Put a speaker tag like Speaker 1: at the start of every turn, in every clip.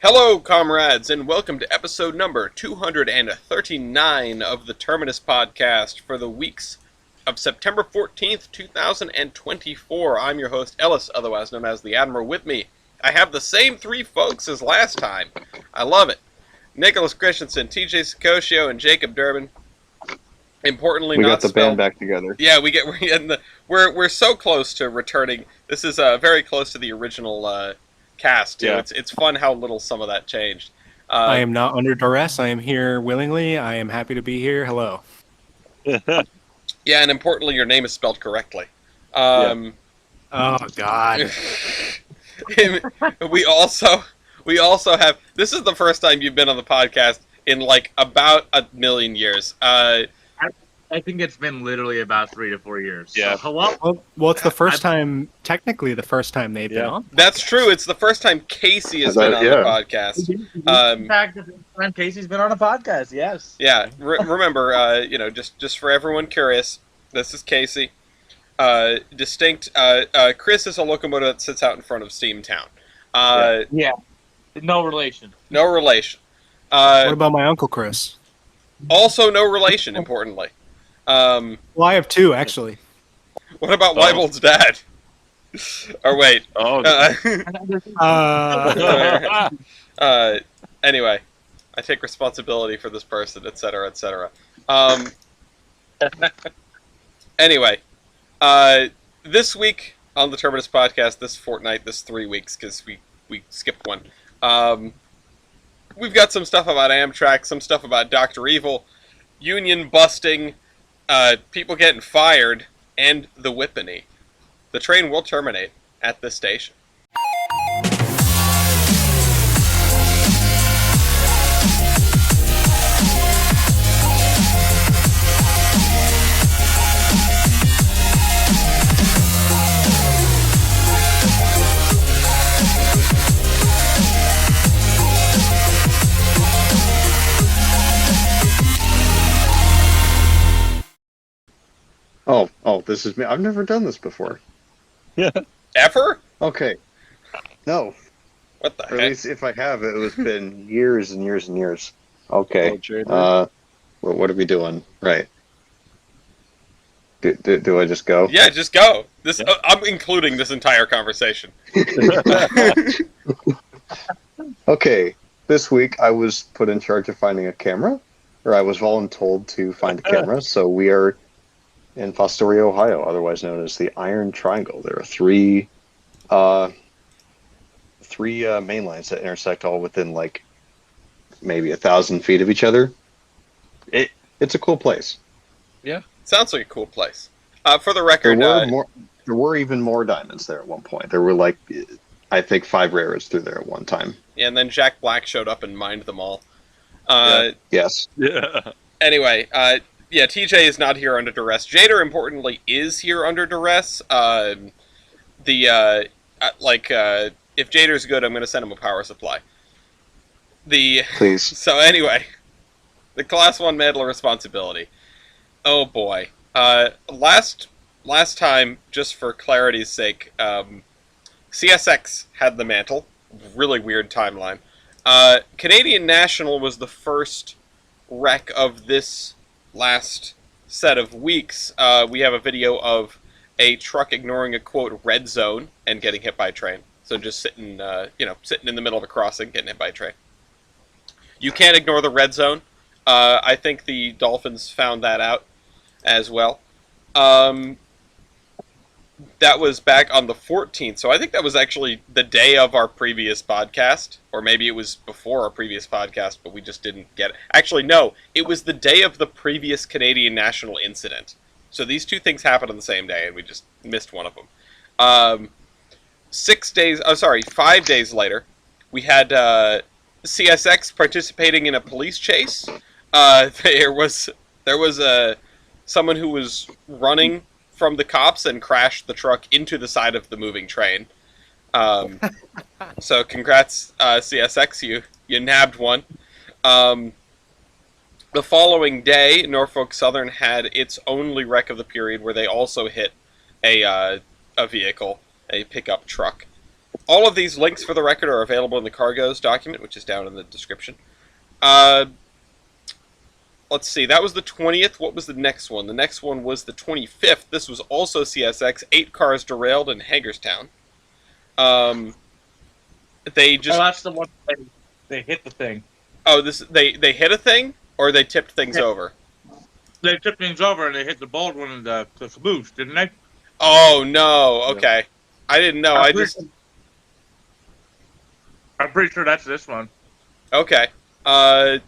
Speaker 1: Hello, comrades, and welcome to episode number 239 of the Terminus podcast for the weeks of September 14th, 2024. I'm your host, Ellis, otherwise known as the Admiral. With me, I have the same three folks as last time. I love it. Nicholas Christensen, TJ Sicosio, and Jacob Durbin. Importantly,
Speaker 2: we
Speaker 1: not
Speaker 2: got the
Speaker 1: spelled.
Speaker 2: band back together.
Speaker 1: Yeah, we're so close to returning. This is very close to the original cast. Too.
Speaker 2: Yeah.
Speaker 1: It's fun how little some of that changed.
Speaker 3: I am not under duress. I am here willingly. I am happy to be here. Hello.
Speaker 1: Yeah, and importantly, your name is spelled correctly.
Speaker 3: Oh God.
Speaker 1: we also have. This is the first time you've been on the podcast in like about a million years.
Speaker 4: I think it's been literally about 3 to 4 years.
Speaker 2: Yeah.
Speaker 4: So, hello.
Speaker 3: Well, it's the first time. Technically, the first time they've been on.
Speaker 1: That's true. It's the first time Casey has been on the podcast.
Speaker 4: In fact, the first time Casey's been on a podcast. Yes.
Speaker 1: Yeah. Remember, just for everyone curious, this is Casey. Distinct. Chris is a locomotive that sits out in front of Steamtown.
Speaker 4: Yeah. No relation.
Speaker 1: No relation.
Speaker 3: What about my uncle Chris?
Speaker 1: Also, no relation. Importantly.
Speaker 3: Well, I have two actually.
Speaker 1: What about Weibel's dad? Or wait. Anyway, I take responsibility for this person, etc., etc. Anyway, this week on the Terminus podcast, this fortnight, this 3 weeks, because we skipped one. We've got some stuff about Amtrak, some stuff about Dr. Evil, union busting, people getting fired, and the whippany. The train will terminate at this station.
Speaker 2: Oh, this is me. I've never done this before.
Speaker 1: Yeah. Ever?
Speaker 2: Okay. No.
Speaker 1: What the
Speaker 2: Or at
Speaker 1: heck?
Speaker 2: least if I have, it was been years and years and years. Okay.
Speaker 3: Oh,
Speaker 2: What are we doing? Right. Do I just go?
Speaker 1: Yeah, just go. This I'm including this entire conversation.
Speaker 2: Okay. This week I was put in charge of finding a camera, or I was voluntold to find a camera. So we are in Fostoria, Ohio, otherwise known as the Iron Triangle. There are three main lines that intersect all within like maybe 1,000 feet of each other. It's a cool place.
Speaker 1: Yeah, sounds like a cool place. For the record,
Speaker 2: There were even more diamonds there at one point. There were like, I think 5 rares through there at one time.
Speaker 1: yeah, and then Jack Black showed up and mined them all.
Speaker 2: Yes.
Speaker 5: Yeah.
Speaker 1: Anyway, yeah, TJ is not here under duress. Jader, importantly, is here under duress. If Jader's good, I'm going to send him a power supply.
Speaker 2: Please.
Speaker 1: So anyway, the Class 1 Medal of Responsibility. Oh boy. Last time, just for clarity's sake, CSX had the mantle. Really weird timeline. Canadian National was the first wreck of this last set of weeks. We have a video of a truck ignoring a, quote, red zone and getting hit by a train. So just sitting in the middle of a crossing, getting hit by a train. You can't ignore the red zone. I think the Dolphins found that out as well. That was back on the 14th, so I think that was actually the day of our previous podcast, or maybe it was before our previous podcast, but we just didn't get it. Actually, no, it was the day of the previous Canadian National incident. So these two things happened on the same day, and we just missed one of them. 5 days later, we had CSX participating in a police chase. There was someone who was running from the cops and crashed the truck into the side of the moving train. So congrats, CSX, you nabbed one. The following day, Norfolk Southern had its only wreck of the period where they also hit a vehicle, a pickup truck. All of these links, for the record, are available in the cargoes document, which is down in the description. Let's see, that was the 20th. What was the next one? The next one was the 25th. This was also CSX. 8 cars derailed in Hagerstown. They just...
Speaker 4: Oh, that's the one they hit the thing.
Speaker 1: Oh, they hit a thing? Or they tipped things over?
Speaker 4: They tipped things over and they hit the bold one in the caboose, didn't they?
Speaker 1: Oh, no. Okay. Yeah. I didn't know. I'm
Speaker 4: pretty sure that's this one.
Speaker 1: Okay. So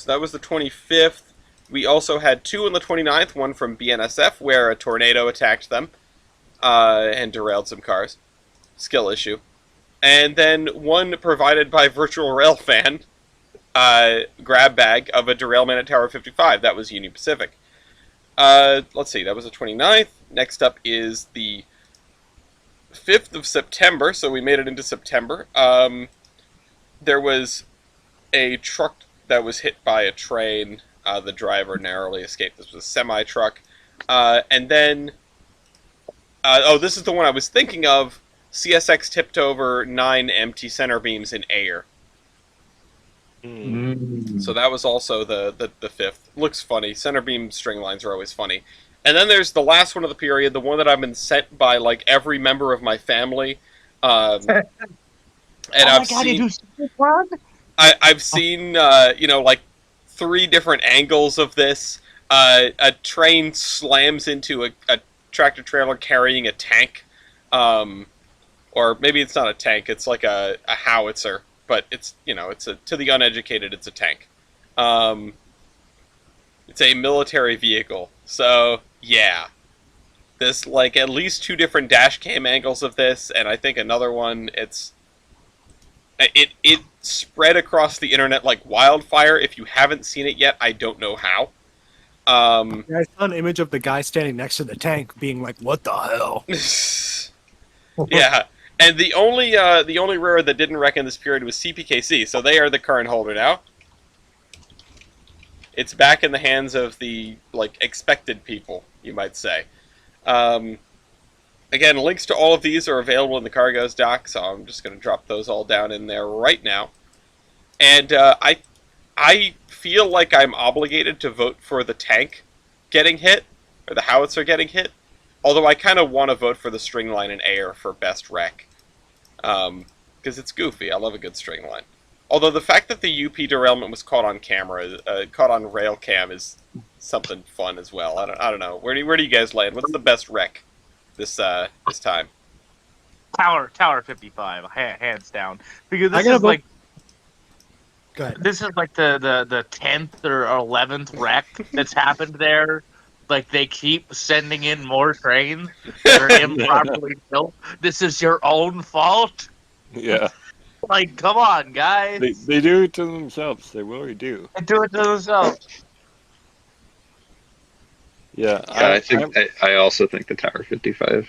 Speaker 1: that was the 25th. We also had 2 on the 29th, one from BNSF, where a tornado attacked them and derailed some cars. Skill issue. And then one provided by Virtual Railfan, grab bag of a derailment at Tower 55. That was Union Pacific. Let's see, that was the 29th. Next up is the 5th of September, so we made it into September. There was a truck that was hit by a train. The driver narrowly escaped. This was a semi-truck. And then... this is the one I was thinking of. CSX tipped over 9 empty center beams in air. So that was also the 5th. Looks funny. Center beam string lines are always funny. And then there's the last one of the period, the one that I've been sent by like every member of my family. And I've seen like 3 different angles of this. A train slams into a tractor trailer carrying a tank. Or maybe it's not a tank, it's like a howitzer. But it's, to the uneducated, it's a tank. It's a military vehicle. So, yeah. There's, like, at least 2 different dash cam angles of this, and I think another one, it spread across the internet like wildfire. If you haven't seen it yet, I don't know how.
Speaker 3: I saw an image of the guy standing next to the tank being like, what the hell?
Speaker 1: Yeah. And the only railroad that didn't reckon this period was CPKC, so they are the current holder now. It's back in the hands of the, expected people, you might say. Again, links to all of these are available in the cargoes doc, so I'm just going to drop those all down in there right now. And I feel like I'm obligated to vote for the tank getting hit, or the howitzer getting hit, although I kind of want to vote for the string line in air for best wreck. Because it's goofy. I love a good string line. Although the fact that the UP derailment was caught on camera, caught on rail cam, is something fun as well. I don't know. Where do you guys land? What's the best wreck this time?
Speaker 4: Tower 55, hands down. Because this is
Speaker 3: Go ahead.
Speaker 4: This is like the 10th or 11th wreck that's happened there. Like, they keep sending in more trains that are improperly built. This is your own fault?
Speaker 5: Yeah.
Speaker 4: Like, come on, guys.
Speaker 5: They do it to themselves. They really do.
Speaker 4: They do it to themselves.
Speaker 5: Yeah.
Speaker 2: I also think the Tower 55.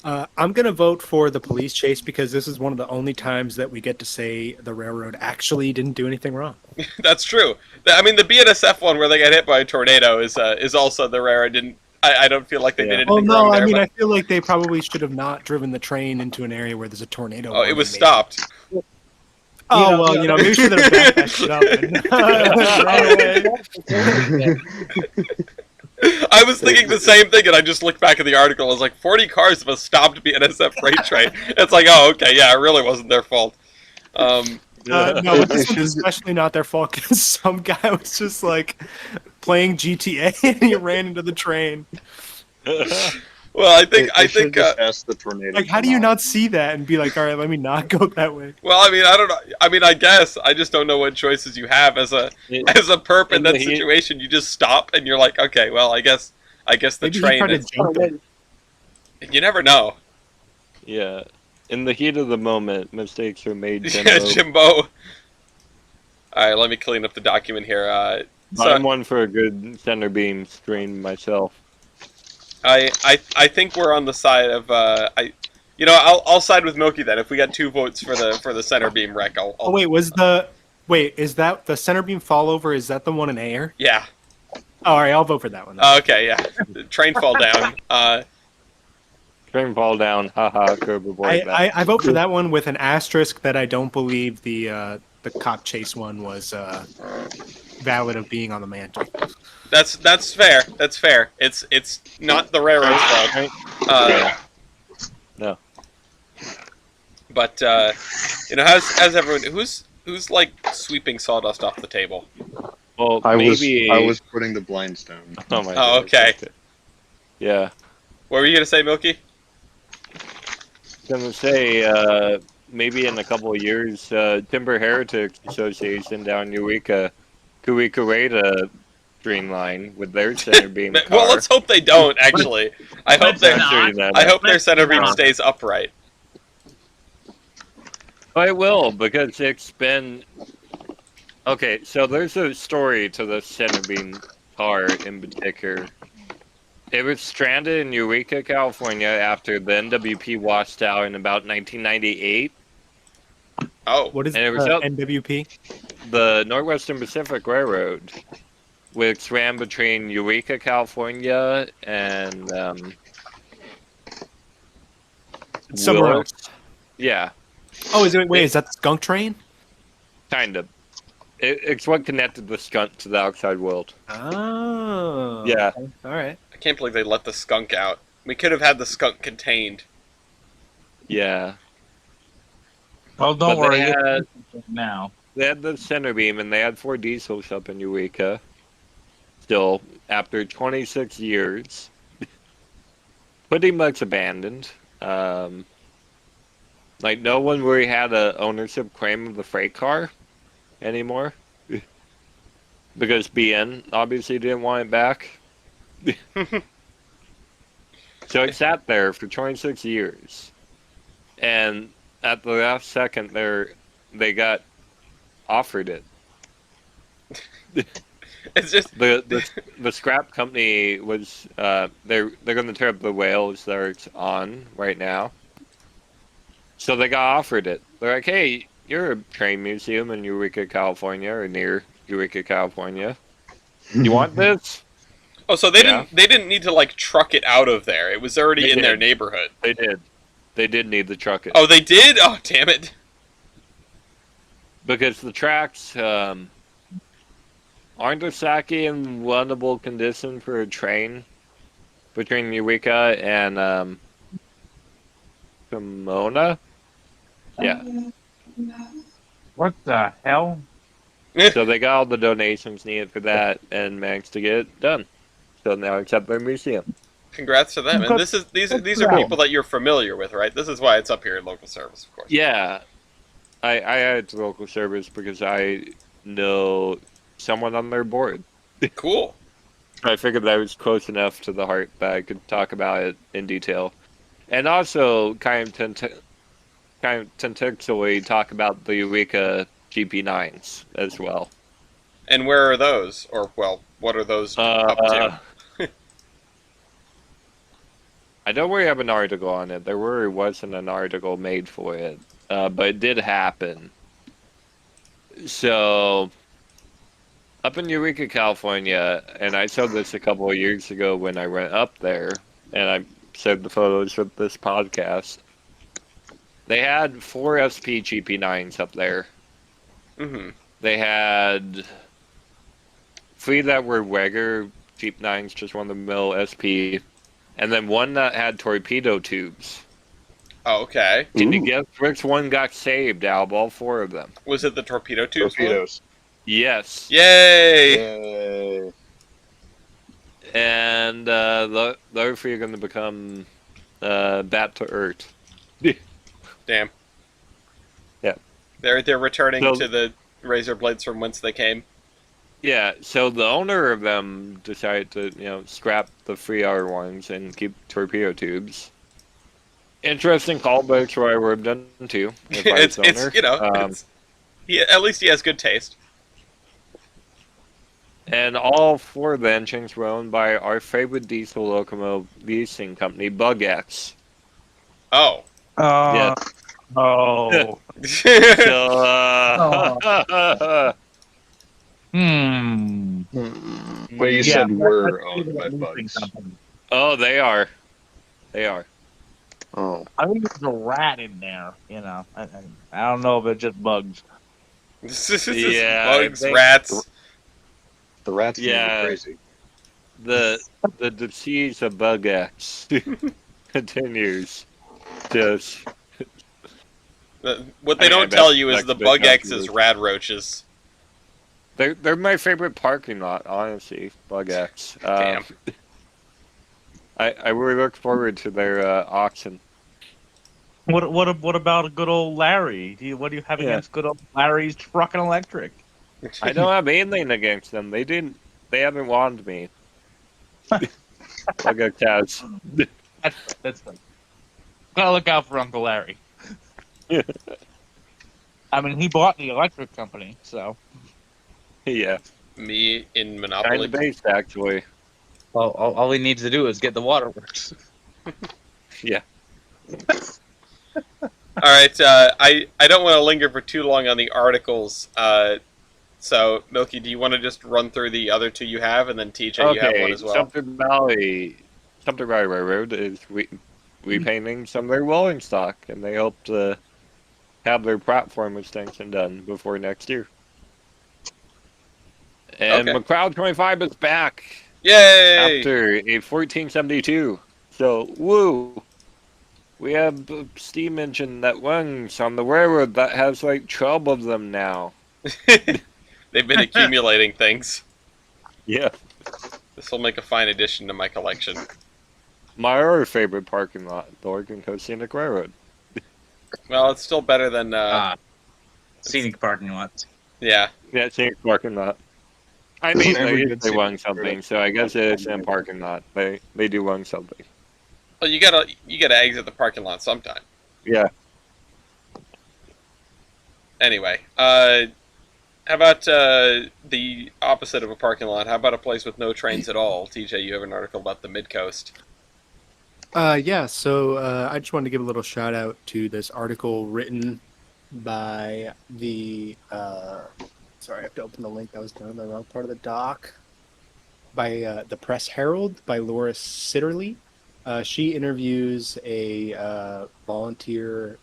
Speaker 3: I'm going to vote for the police chase because this is one of the only times that we get to say the railroad actually didn't do anything wrong.
Speaker 1: That's true. I mean, the BNSF one where they got hit by a tornado is also the railroad didn't. I don't feel like they did anything wrong there.
Speaker 3: I feel like they probably should have not driven the train into an area where there's a tornado.
Speaker 1: Oh, it was stopped.
Speaker 3: Maybe we should have backed that shit up.
Speaker 1: I was thinking the same thing, and I just looked back at the article. I was like, 40 cars have a stopped BNSF freight train. It's like, oh, okay, yeah, it really wasn't their fault.
Speaker 3: No, but this was especially not their fault because some guy was just like playing GTA and he ran into the train.
Speaker 1: Well, I think
Speaker 2: just ask the tornado.
Speaker 3: Like, how do you not see that and be like, all right, let me not go that way?
Speaker 1: Well, I mean, I don't know. I mean, I guess I just don't know what choices you have as a perp in that situation. You just stop and you're like, okay, well, I guess the
Speaker 3: Maybe
Speaker 1: train
Speaker 3: he
Speaker 1: is.
Speaker 3: tried to jump it.
Speaker 1: You never know.
Speaker 5: Yeah. In the heat of the moment, mistakes are made.
Speaker 1: Yeah, Jimbo. All right, let me clean up the document here.
Speaker 5: I'm one for a good center beam strain myself.
Speaker 1: I think we're on the side of I'll side with Milky then. If we got 2 votes for the center beam wreck, I'll
Speaker 3: is that the center beam fall over? Is that the one in air?
Speaker 1: Yeah.
Speaker 3: Oh, all right, I'll vote for that one.
Speaker 1: Okay, yeah. The train fall down.
Speaker 5: Train fall down. Haha. Curb aboard that.
Speaker 3: I vote for that one with an asterisk that I don't believe the cop chase one was valid of being on the mantle.
Speaker 1: That's fair. That's fair. It's not the railroad's fault.
Speaker 5: Train-
Speaker 1: Uh,
Speaker 5: No.
Speaker 1: But how's everyone? Who's like sweeping sawdust off the table?
Speaker 5: Well,
Speaker 2: I
Speaker 5: maybe.
Speaker 2: was putting the blinds down.
Speaker 5: Oh my
Speaker 1: Oh,
Speaker 5: God.
Speaker 1: okay.
Speaker 5: Yeah.
Speaker 1: What were you gonna say, Milky?
Speaker 5: Gonna say, maybe in a couple of years, Timber Heretics Association down Eureka could we create a green line with their center beam car?
Speaker 1: Well, let's hope they don't. Actually, I hope
Speaker 4: Let's
Speaker 1: their
Speaker 4: not.
Speaker 1: I hope their
Speaker 4: Let's
Speaker 1: center beam
Speaker 4: not.
Speaker 1: stays upright.
Speaker 5: Oh, it will, because it's been... Okay, so there's a story to the center beam car in particular. It was stranded in Eureka, California after the NWP washed out in about 1998.
Speaker 1: Oh,
Speaker 3: What is
Speaker 5: And it was up-
Speaker 3: NWP?
Speaker 5: The Northwestern Pacific Railroad, which ran between Eureka, California and
Speaker 3: Somewhere
Speaker 5: Willis.
Speaker 3: else.
Speaker 5: Yeah,
Speaker 3: Oh, is that the skunk train?
Speaker 5: kind of. It's what connected the skunk to the outside world.
Speaker 3: Oh.
Speaker 5: Yeah.
Speaker 3: Okay. All right.
Speaker 1: I can't believe they let the skunk out. We could have had the skunk contained.
Speaker 5: Yeah.
Speaker 4: Well, don't
Speaker 5: But they
Speaker 4: worry.
Speaker 5: had-
Speaker 4: Now.
Speaker 5: They had the center beam, and they had 4 diesels up in Eureka. Still, after 26 years. Pretty much abandoned. Like, no one really had a ownership claim of the freight car anymore. Because BN obviously didn't want it back. So it sat there for 26 years. And at the last second, they got offered it.
Speaker 1: It's just
Speaker 5: The scrap company was they're going to tear up the whales that it's on right now. So they got offered it. They're like, hey, you're a train museum in Eureka, California, or near Eureka, California. You want this?
Speaker 1: oh, so they
Speaker 5: Yeah.
Speaker 1: didn't need to like truck it out of there. It was already
Speaker 5: They
Speaker 1: in their
Speaker 5: did.
Speaker 1: neighborhood.
Speaker 5: They did. They did need the truck it.
Speaker 1: Oh, they did. Oh, damn it.
Speaker 5: Because the tracks aren't Osaki in runnable condition for a train between Eureka and Pomona? Yeah.
Speaker 4: What the hell?
Speaker 5: So they got all the donations needed for that and managed to get it done. So now it's at their museum.
Speaker 1: Congrats to them. And these are
Speaker 4: Wow.
Speaker 1: people that you're familiar with, right? This is why it's up here in local service, of course.
Speaker 5: Yeah. I added to local service because I know someone on their board.
Speaker 1: Cool.
Speaker 5: I figured that was close enough to the heart that I could talk about it in detail. And also kind of tentacularly talk about the Eureka GP9s as well.
Speaker 1: And where are those? Or, well, what are those up to?
Speaker 5: I don't really have an article on it. There really wasn't an article made for it. But it did happen. So, up in Eureka, California, and I saw this a couple of years ago when I went up there, and I showed the photos with this podcast. They had 4 SP GP9s up there.
Speaker 1: Mm-hmm.
Speaker 5: They had 3 that were Weger GP9s, just run-of-the-mill SP, and then 1 that had torpedo tubes.
Speaker 1: Oh, okay.
Speaker 5: Can you guess which one got saved out of all 4 of them?
Speaker 1: Was it the torpedo tubes? one?
Speaker 2: Torpedoes.
Speaker 5: Yes.
Speaker 1: Yay!
Speaker 2: Yay.
Speaker 5: And the other 3 are going to become back to Earth.
Speaker 1: Damn.
Speaker 5: Yeah.
Speaker 1: They're returning
Speaker 5: So-
Speaker 1: to the razor blades from whence they came.
Speaker 5: Yeah, so the owner of them decided to, scrap the 3 other ones and keep torpedo tubes. Interesting callback to what I would have done too. If I was
Speaker 1: it's
Speaker 5: owner.
Speaker 1: at least he has good taste.
Speaker 5: And all 4 of the engines were owned by our favorite diesel locomotive leasing company, BugX.
Speaker 1: Oh.
Speaker 5: Yeah.
Speaker 4: Oh.
Speaker 5: So,
Speaker 2: But you
Speaker 4: Yeah,
Speaker 2: said
Speaker 4: that-
Speaker 2: we're
Speaker 4: that's
Speaker 2: owned by
Speaker 4: the leasing
Speaker 2: bugs.
Speaker 4: company.
Speaker 5: oh, they are. They are.
Speaker 2: Oh,
Speaker 4: I think there's a rat in there. I don't know if it's just bugs.
Speaker 5: Yeah, I
Speaker 1: Bugs,
Speaker 5: think
Speaker 1: rats.
Speaker 2: the rats can be
Speaker 5: yeah
Speaker 2: crazy.
Speaker 5: the the disease of bug X continues. Just
Speaker 1: What
Speaker 5: I
Speaker 1: they
Speaker 5: mean,
Speaker 1: don't tell you is
Speaker 5: that's
Speaker 1: the
Speaker 5: a bit
Speaker 1: bug X is
Speaker 5: controversial.
Speaker 1: rad roaches.
Speaker 5: They're my favorite parking lot, honestly. Bug X.
Speaker 1: Damn.
Speaker 5: I really look forward to their auction.
Speaker 4: What about a good old Larry? What do you have
Speaker 5: Yeah,
Speaker 4: against good old Larry's Truck and Electric?
Speaker 5: I don't have anything against them. They didn't. They haven't wanned me. Bug X has.
Speaker 4: That's right. Gotta look out for Uncle Larry. I mean, he bought the electric company, so
Speaker 5: Yeah,
Speaker 1: Me in
Speaker 5: kind
Speaker 1: Monopoly.
Speaker 5: of based actually.
Speaker 4: all he needs to do is get the waterworks.
Speaker 5: Yeah.
Speaker 1: All right. I don't want to linger for too long on the articles. So Milky, do you want to just run through the other two you have, and then TJ, you have one
Speaker 5: Okay,
Speaker 1: as well.
Speaker 5: Sumter Valley Railroad is repainting some of their rolling stock, and they hope to have their platform extension done before next year. And
Speaker 1: Okay.
Speaker 5: McLeod 25 is back
Speaker 1: Yay!
Speaker 5: after a 1472. So, woo! We have a steam engine that runs on the railroad that has like 12 of them now.
Speaker 1: They've been accumulating things.
Speaker 5: Yeah.
Speaker 1: This will make a fine addition to my collection.
Speaker 5: My other favorite parking lot, the Oregon Coast Scenic Railroad.
Speaker 1: Well, it's still better than
Speaker 4: Scenic parking lots.
Speaker 1: yeah.
Speaker 5: Yeah, scenic parking lot. I mean,
Speaker 2: Every
Speaker 5: they
Speaker 2: good
Speaker 5: they
Speaker 2: scenic
Speaker 5: won something,
Speaker 2: railroad.
Speaker 5: so I guess it's in parking lot. They do won something.
Speaker 1: Well, you gotta exit the parking lot sometime.
Speaker 5: Yeah.
Speaker 1: Anyway, how about the opposite of a parking lot? How about a place with no trains at all? TJ, you have an article about the Mid Coast.
Speaker 3: Yeah, so I just wanted to give a little shout out to this article written by the sorry, I have to open the link. That was done on the wrong part of the doc. By the Press Herald by Laura Sitterly. She interviews a volunteer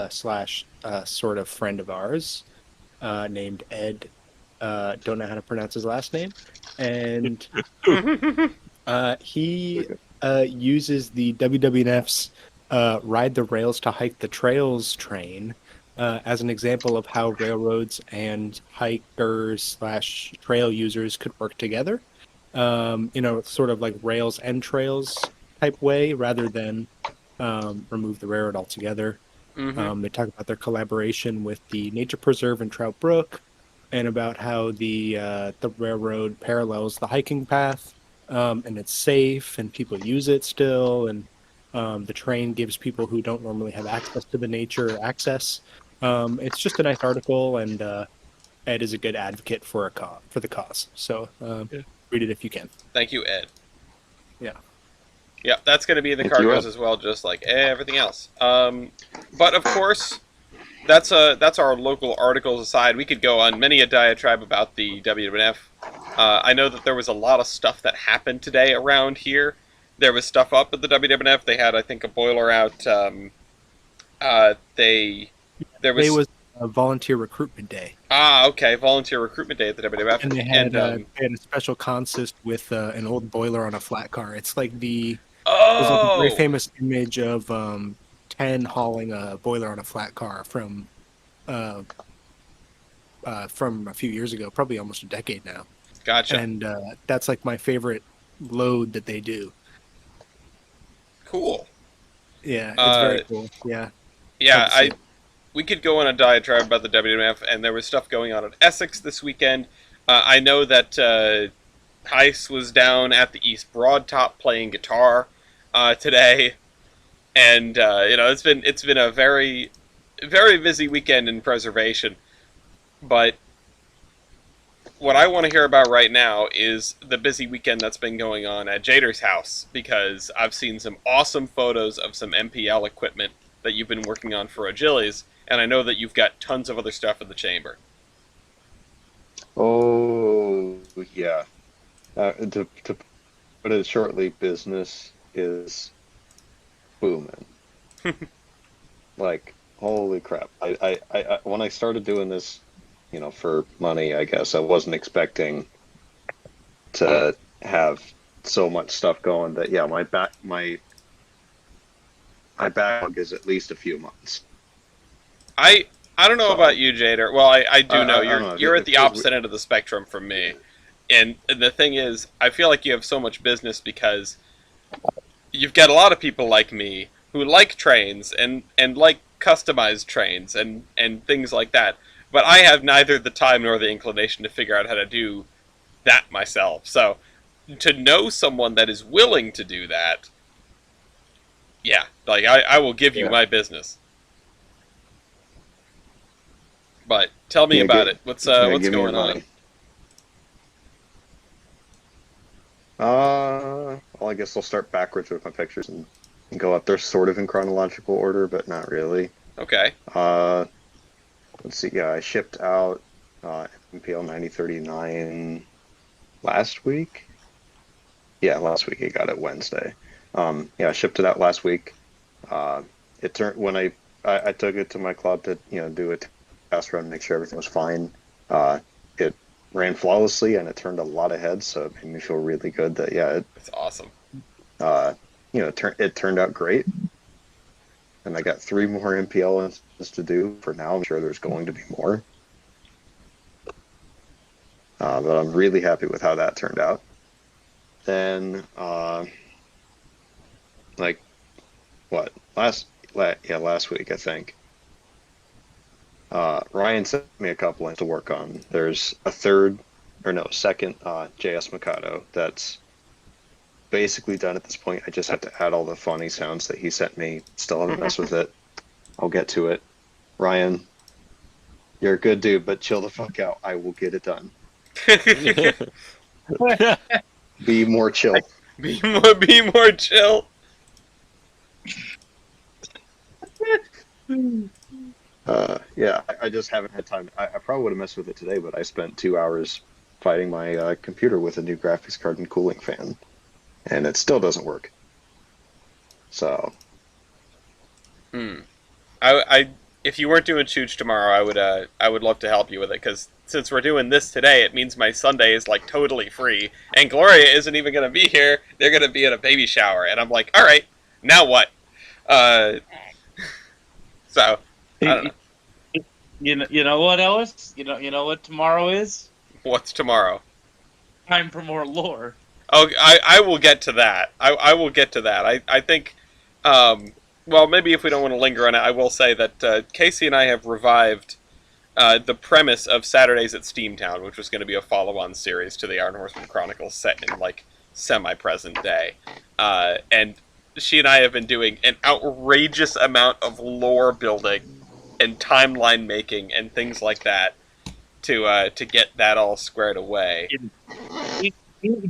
Speaker 3: slash sort of friend of ours named Ed. Don't know how to pronounce his last name, and he uses the WWNF's Ride the Rails to Hike the Trails train as an example of how railroads and hikers slash trail users could work together. Sort of like rails and trails type way rather than remove the railroad altogether.
Speaker 1: Mm-hmm.
Speaker 3: They talk about their collaboration with the Nature Preserve in Trout Brook and about how the railroad parallels the hiking path and it's safe and people use it still and the train gives people who don't normally have access to the nature access. It's just a nice article and Ed is a good advocate for for the cause. So
Speaker 5: Yeah.
Speaker 3: read it if you can.
Speaker 1: Thank you, Ed.
Speaker 3: Yeah.
Speaker 1: Yeah, that's going to be in the
Speaker 2: Thank you,
Speaker 1: cargoes
Speaker 2: Ed.
Speaker 1: as well, just like everything else. But of course, that's our local articles aside. We could go on many a diatribe about the WWF. I know that there was a lot of stuff that happened today around here. There was stuff up at the WWF. They had, I think, a boiler out. There
Speaker 3: Today
Speaker 1: was
Speaker 3: was a volunteer recruitment day.
Speaker 1: okay, volunteer recruitment day at the WWF,
Speaker 3: And they had a special consist with an old boiler on a flat car. It's like there's like a very
Speaker 1: oh,
Speaker 3: famous image of 10 hauling a boiler on a flat car uh, from a few years ago, probably almost a decade now.
Speaker 1: gotcha,
Speaker 3: And that's like my favorite load that they do.
Speaker 1: cool.
Speaker 3: Yeah, it's very cool. Yeah.
Speaker 1: Yeah,
Speaker 3: Love to see it.
Speaker 1: we could go on a diatribe about the WWF, and there was stuff going on at Essex this weekend. I know that Heiss was down at the East Broadtop playing guitar today, and it's been a very very busy weekend in preservation. But what I want to hear about right now is the busy weekend that's been going on at Jader's house, because I've seen some awesome photos of some MPL equipment that you've been working on for Agili's, and I know that you've got tons of other stuff in the chamber.
Speaker 2: Oh, yeah. To put it shortly, business is booming. Like, holy crap! I when I started doing this, for money, I guess I wasn't expecting to have so much stuff going. That yeah, my backlog is at least a few months.
Speaker 1: I I don't know
Speaker 2: So
Speaker 1: about you, Jader. Well, I do know
Speaker 2: I don't know.
Speaker 1: you're at
Speaker 2: It
Speaker 1: the
Speaker 2: feels
Speaker 1: opposite end of the spectrum from me. And the thing is, I feel like you have so much business because you've got a lot of people like me who like trains and like customized trains and things like that. But I have neither the time nor the inclination to figure out how to do that myself. So to know someone that is willing to do that, yeah, like I will give you
Speaker 2: Yeah.
Speaker 1: my business. But tell me
Speaker 2: Yeah,
Speaker 1: about it. What's
Speaker 2: give me your
Speaker 1: going on?
Speaker 2: money. Well, I guess I'll start backwards with my pictures and go up. They're sort of in chronological order, but not really.
Speaker 1: Okay.
Speaker 2: Uh, let's see. Yeah, I shipped out MPL 9039 last week. Yeah, last week. I got it Wednesday. Yeah, I shipped it out last week. Uh, it turned when I took it to my club to do a test run, make sure everything was fine. It ran flawlessly and it turned a lot of heads, so it made me feel really good that
Speaker 1: That's awesome.
Speaker 2: it turned out great. And I got 3 more MPLs to do for now. I'm sure there's going to be more. But I'm really happy with how that turned out. Then, like, what? Last week, I think. Ryan sent me a couple to work on. There's a second JS Mikado that's basically done at this point. I just have to add all the funny sounds that he sent me. Still haven't messed with it. I'll get to it. Ryan, you're a good dude, but chill the fuck out. I will get it done. Be more chill.
Speaker 1: Be more chill.
Speaker 2: Yeah, I just haven't had time. I probably would have messed with it today, but I spent 2 hours fighting my computer with a new graphics card and cooling fan, and it still doesn't work. So,
Speaker 1: I if you weren't doing Chooch tomorrow, I would love to help you with it because since we're doing this today, it means my Sunday is like totally free, and Gloria isn't even gonna be here. They're gonna be at a baby shower, and I'm like, all right, now what? So I don't know.
Speaker 4: You know what, Ellis? You know what tomorrow is?
Speaker 1: What's tomorrow?
Speaker 4: Time for more lore.
Speaker 1: Oh, I will get to that. I will get to that. I think, well, maybe if we don't want to linger on it, I will say that Casey and I have revived the premise of Saturdays at Steamtown, which was going to be a follow-on series to the Iron Horseman Chronicles set in, like, semi-present day. And she and I have been doing an outrageous amount of lore building and timeline making and things like that to get that all squared away.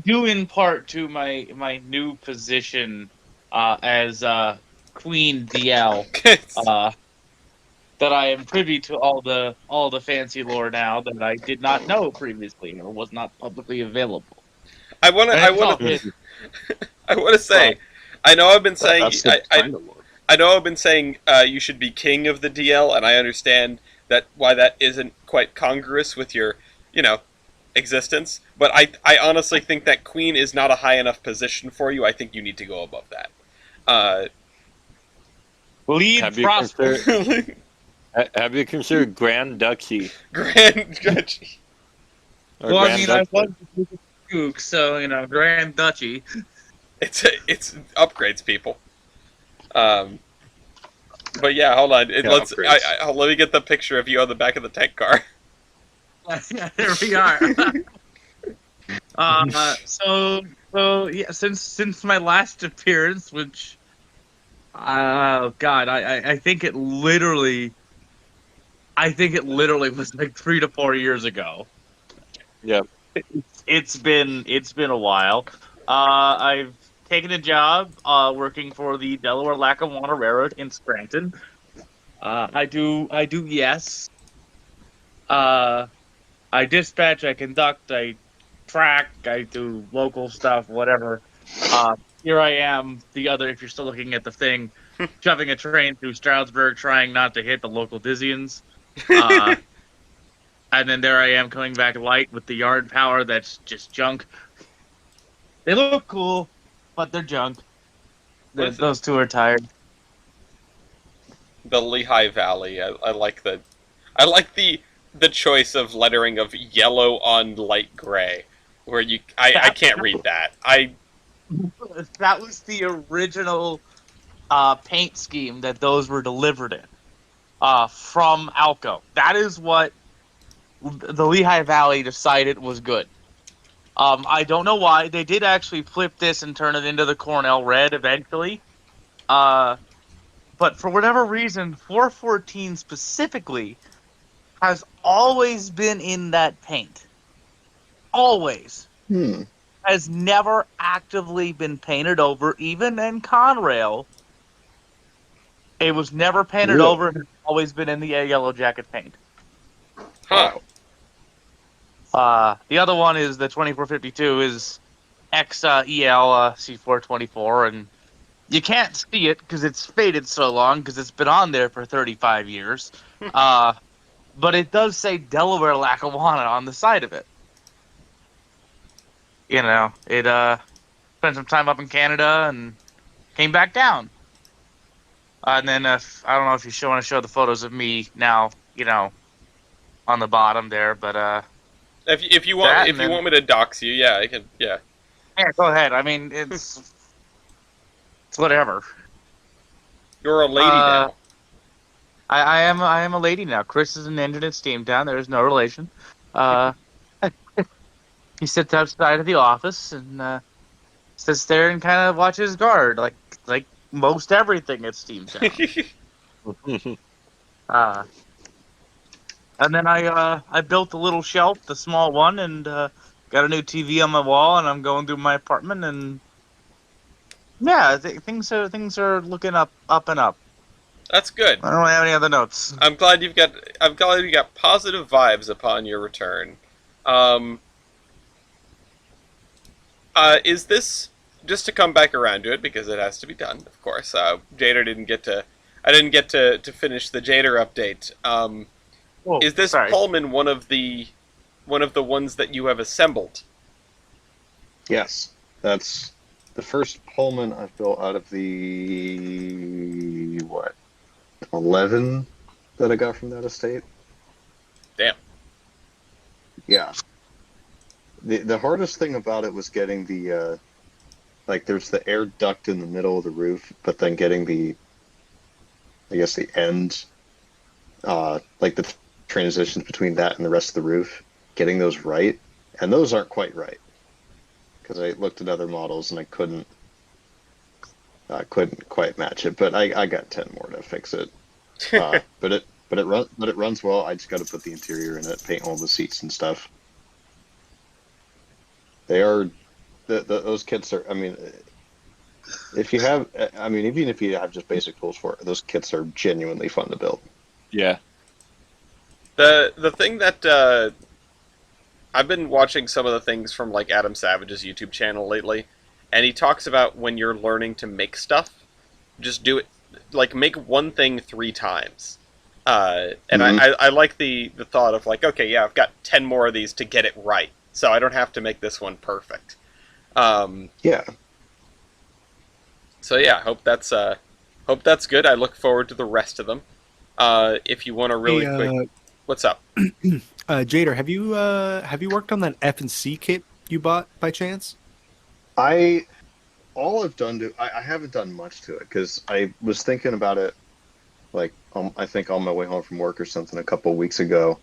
Speaker 4: Due in part to my new position as Queen DL, that I am privy to all the fancy lore now that I did not know previously or was not publicly available.
Speaker 1: I want to say, I know I've been saying,
Speaker 2: that's the kind of lore.
Speaker 1: I know I've been saying you should be king of the DL, and I understand why that isn't quite congruous with your, existence. But I honestly think that queen is not a high enough position for you. I think you need to go above that.
Speaker 4: Lead
Speaker 5: Have you
Speaker 4: prosper.
Speaker 5: Have you considered Grand Duchy?
Speaker 1: Grand Duchy.
Speaker 5: Or
Speaker 4: Well, I
Speaker 5: Grand
Speaker 4: mean, I
Speaker 5: Duchy?
Speaker 4: was Duke, so Grand Duchy.
Speaker 1: It's upgrades, people. But yeah, hold on. Let's. Let me get the picture of you on the back of the tank car.
Speaker 4: There we are. So yeah, since my last appearance, which, oh God, I think it literally was like 3 to 4 years ago.
Speaker 5: Yeah.
Speaker 4: It's been a while. I've taken a job working for the Delaware Lackawanna Railroad in Scranton. I do yes. I dispatch, I conduct, I track, I do local stuff, whatever. Here I am, if you're still looking at the thing, shoving a train through Stroudsburg, trying not to hit the local Dizians. And then there I am coming back light with the yard power that's just junk. They look cool, but they're junk.
Speaker 1: Listen.
Speaker 4: Those two are tired.
Speaker 1: The Lehigh Valley. I like the choice of lettering of yellow on light gray, where I can't read that.
Speaker 4: That was the original paint scheme that those were delivered in from Alco. That is what the Lehigh Valley decided was good. I don't know why. They did actually flip this and turn it into the Cornell Red eventually. But for whatever reason, 414 specifically has always been in that paint. Always. Has never actively been painted over, even in Conrail. It was never painted over. It's always been in the Yellow Jacket paint.
Speaker 1: Huh.
Speaker 4: The other one is the 2452 is XEL C424, and you can't see it because it's faded so long because it's been on there for 35 years. But it does say Delaware Lackawanna on the side of it. You know, it spent some time up in Canada and came back down. And then I don't know if you want to show the photos of me now, you know, on the bottom there, but
Speaker 1: if you want me to dox you, yeah, I can. Yeah.
Speaker 4: Yeah, go ahead. I mean, it's whatever.
Speaker 1: You're a lady now.
Speaker 4: I am a lady now. Chris is an engine at Steamtown. There is no relation. He sits outside of the office and sits there and kind of watches guard, like most everything at Steamtown. And then I built a little shelf, the small one, and got a new TV on my wall, and I'm going through my apartment, and yeah, things are looking up and up.
Speaker 1: That's good.
Speaker 4: I don't have any other notes.
Speaker 1: I'm glad you got positive vibes upon your return. Is this, just to come back around to it because it has to be done, of course. I didn't get to finish the Jader update. Is this Pullman one of the ones that you have assembled?
Speaker 2: Yes, that's the first Pullman I've built out of the 11 that I got from that estate.
Speaker 1: Damn.
Speaker 2: Yeah. The hardest thing about it was getting the there's the air duct in the middle of the roof, but then getting the end, the transitions between that and the rest of the roof, getting those right, and those aren't quite right because I looked at other models and I couldn't quite match it, but I got 10 more to fix it. But it runs well. I just got to put the interior in it, paint all the seats and stuff. They are those kits are. I mean, even if you have just basic tools for it, those kits are genuinely fun to build.
Speaker 5: Yeah.
Speaker 1: The thing that I've been watching some of the things from like Adam Savage's YouTube channel lately, and he talks about when you're learning to make stuff, just do it, like make one thing 3 times. And I like the thought of like, okay, yeah, I've got 10 more of these to get it right, so I don't have to make this one perfect.
Speaker 2: Yeah.
Speaker 1: So yeah, hope that's good. I look forward to the rest of them. If you want to really quick, what's up?
Speaker 3: Jader, have you worked on that F&C kit you bought by chance?
Speaker 2: I haven't done much to it because I was thinking about it, I think on my way home from work or something a couple of weeks ago.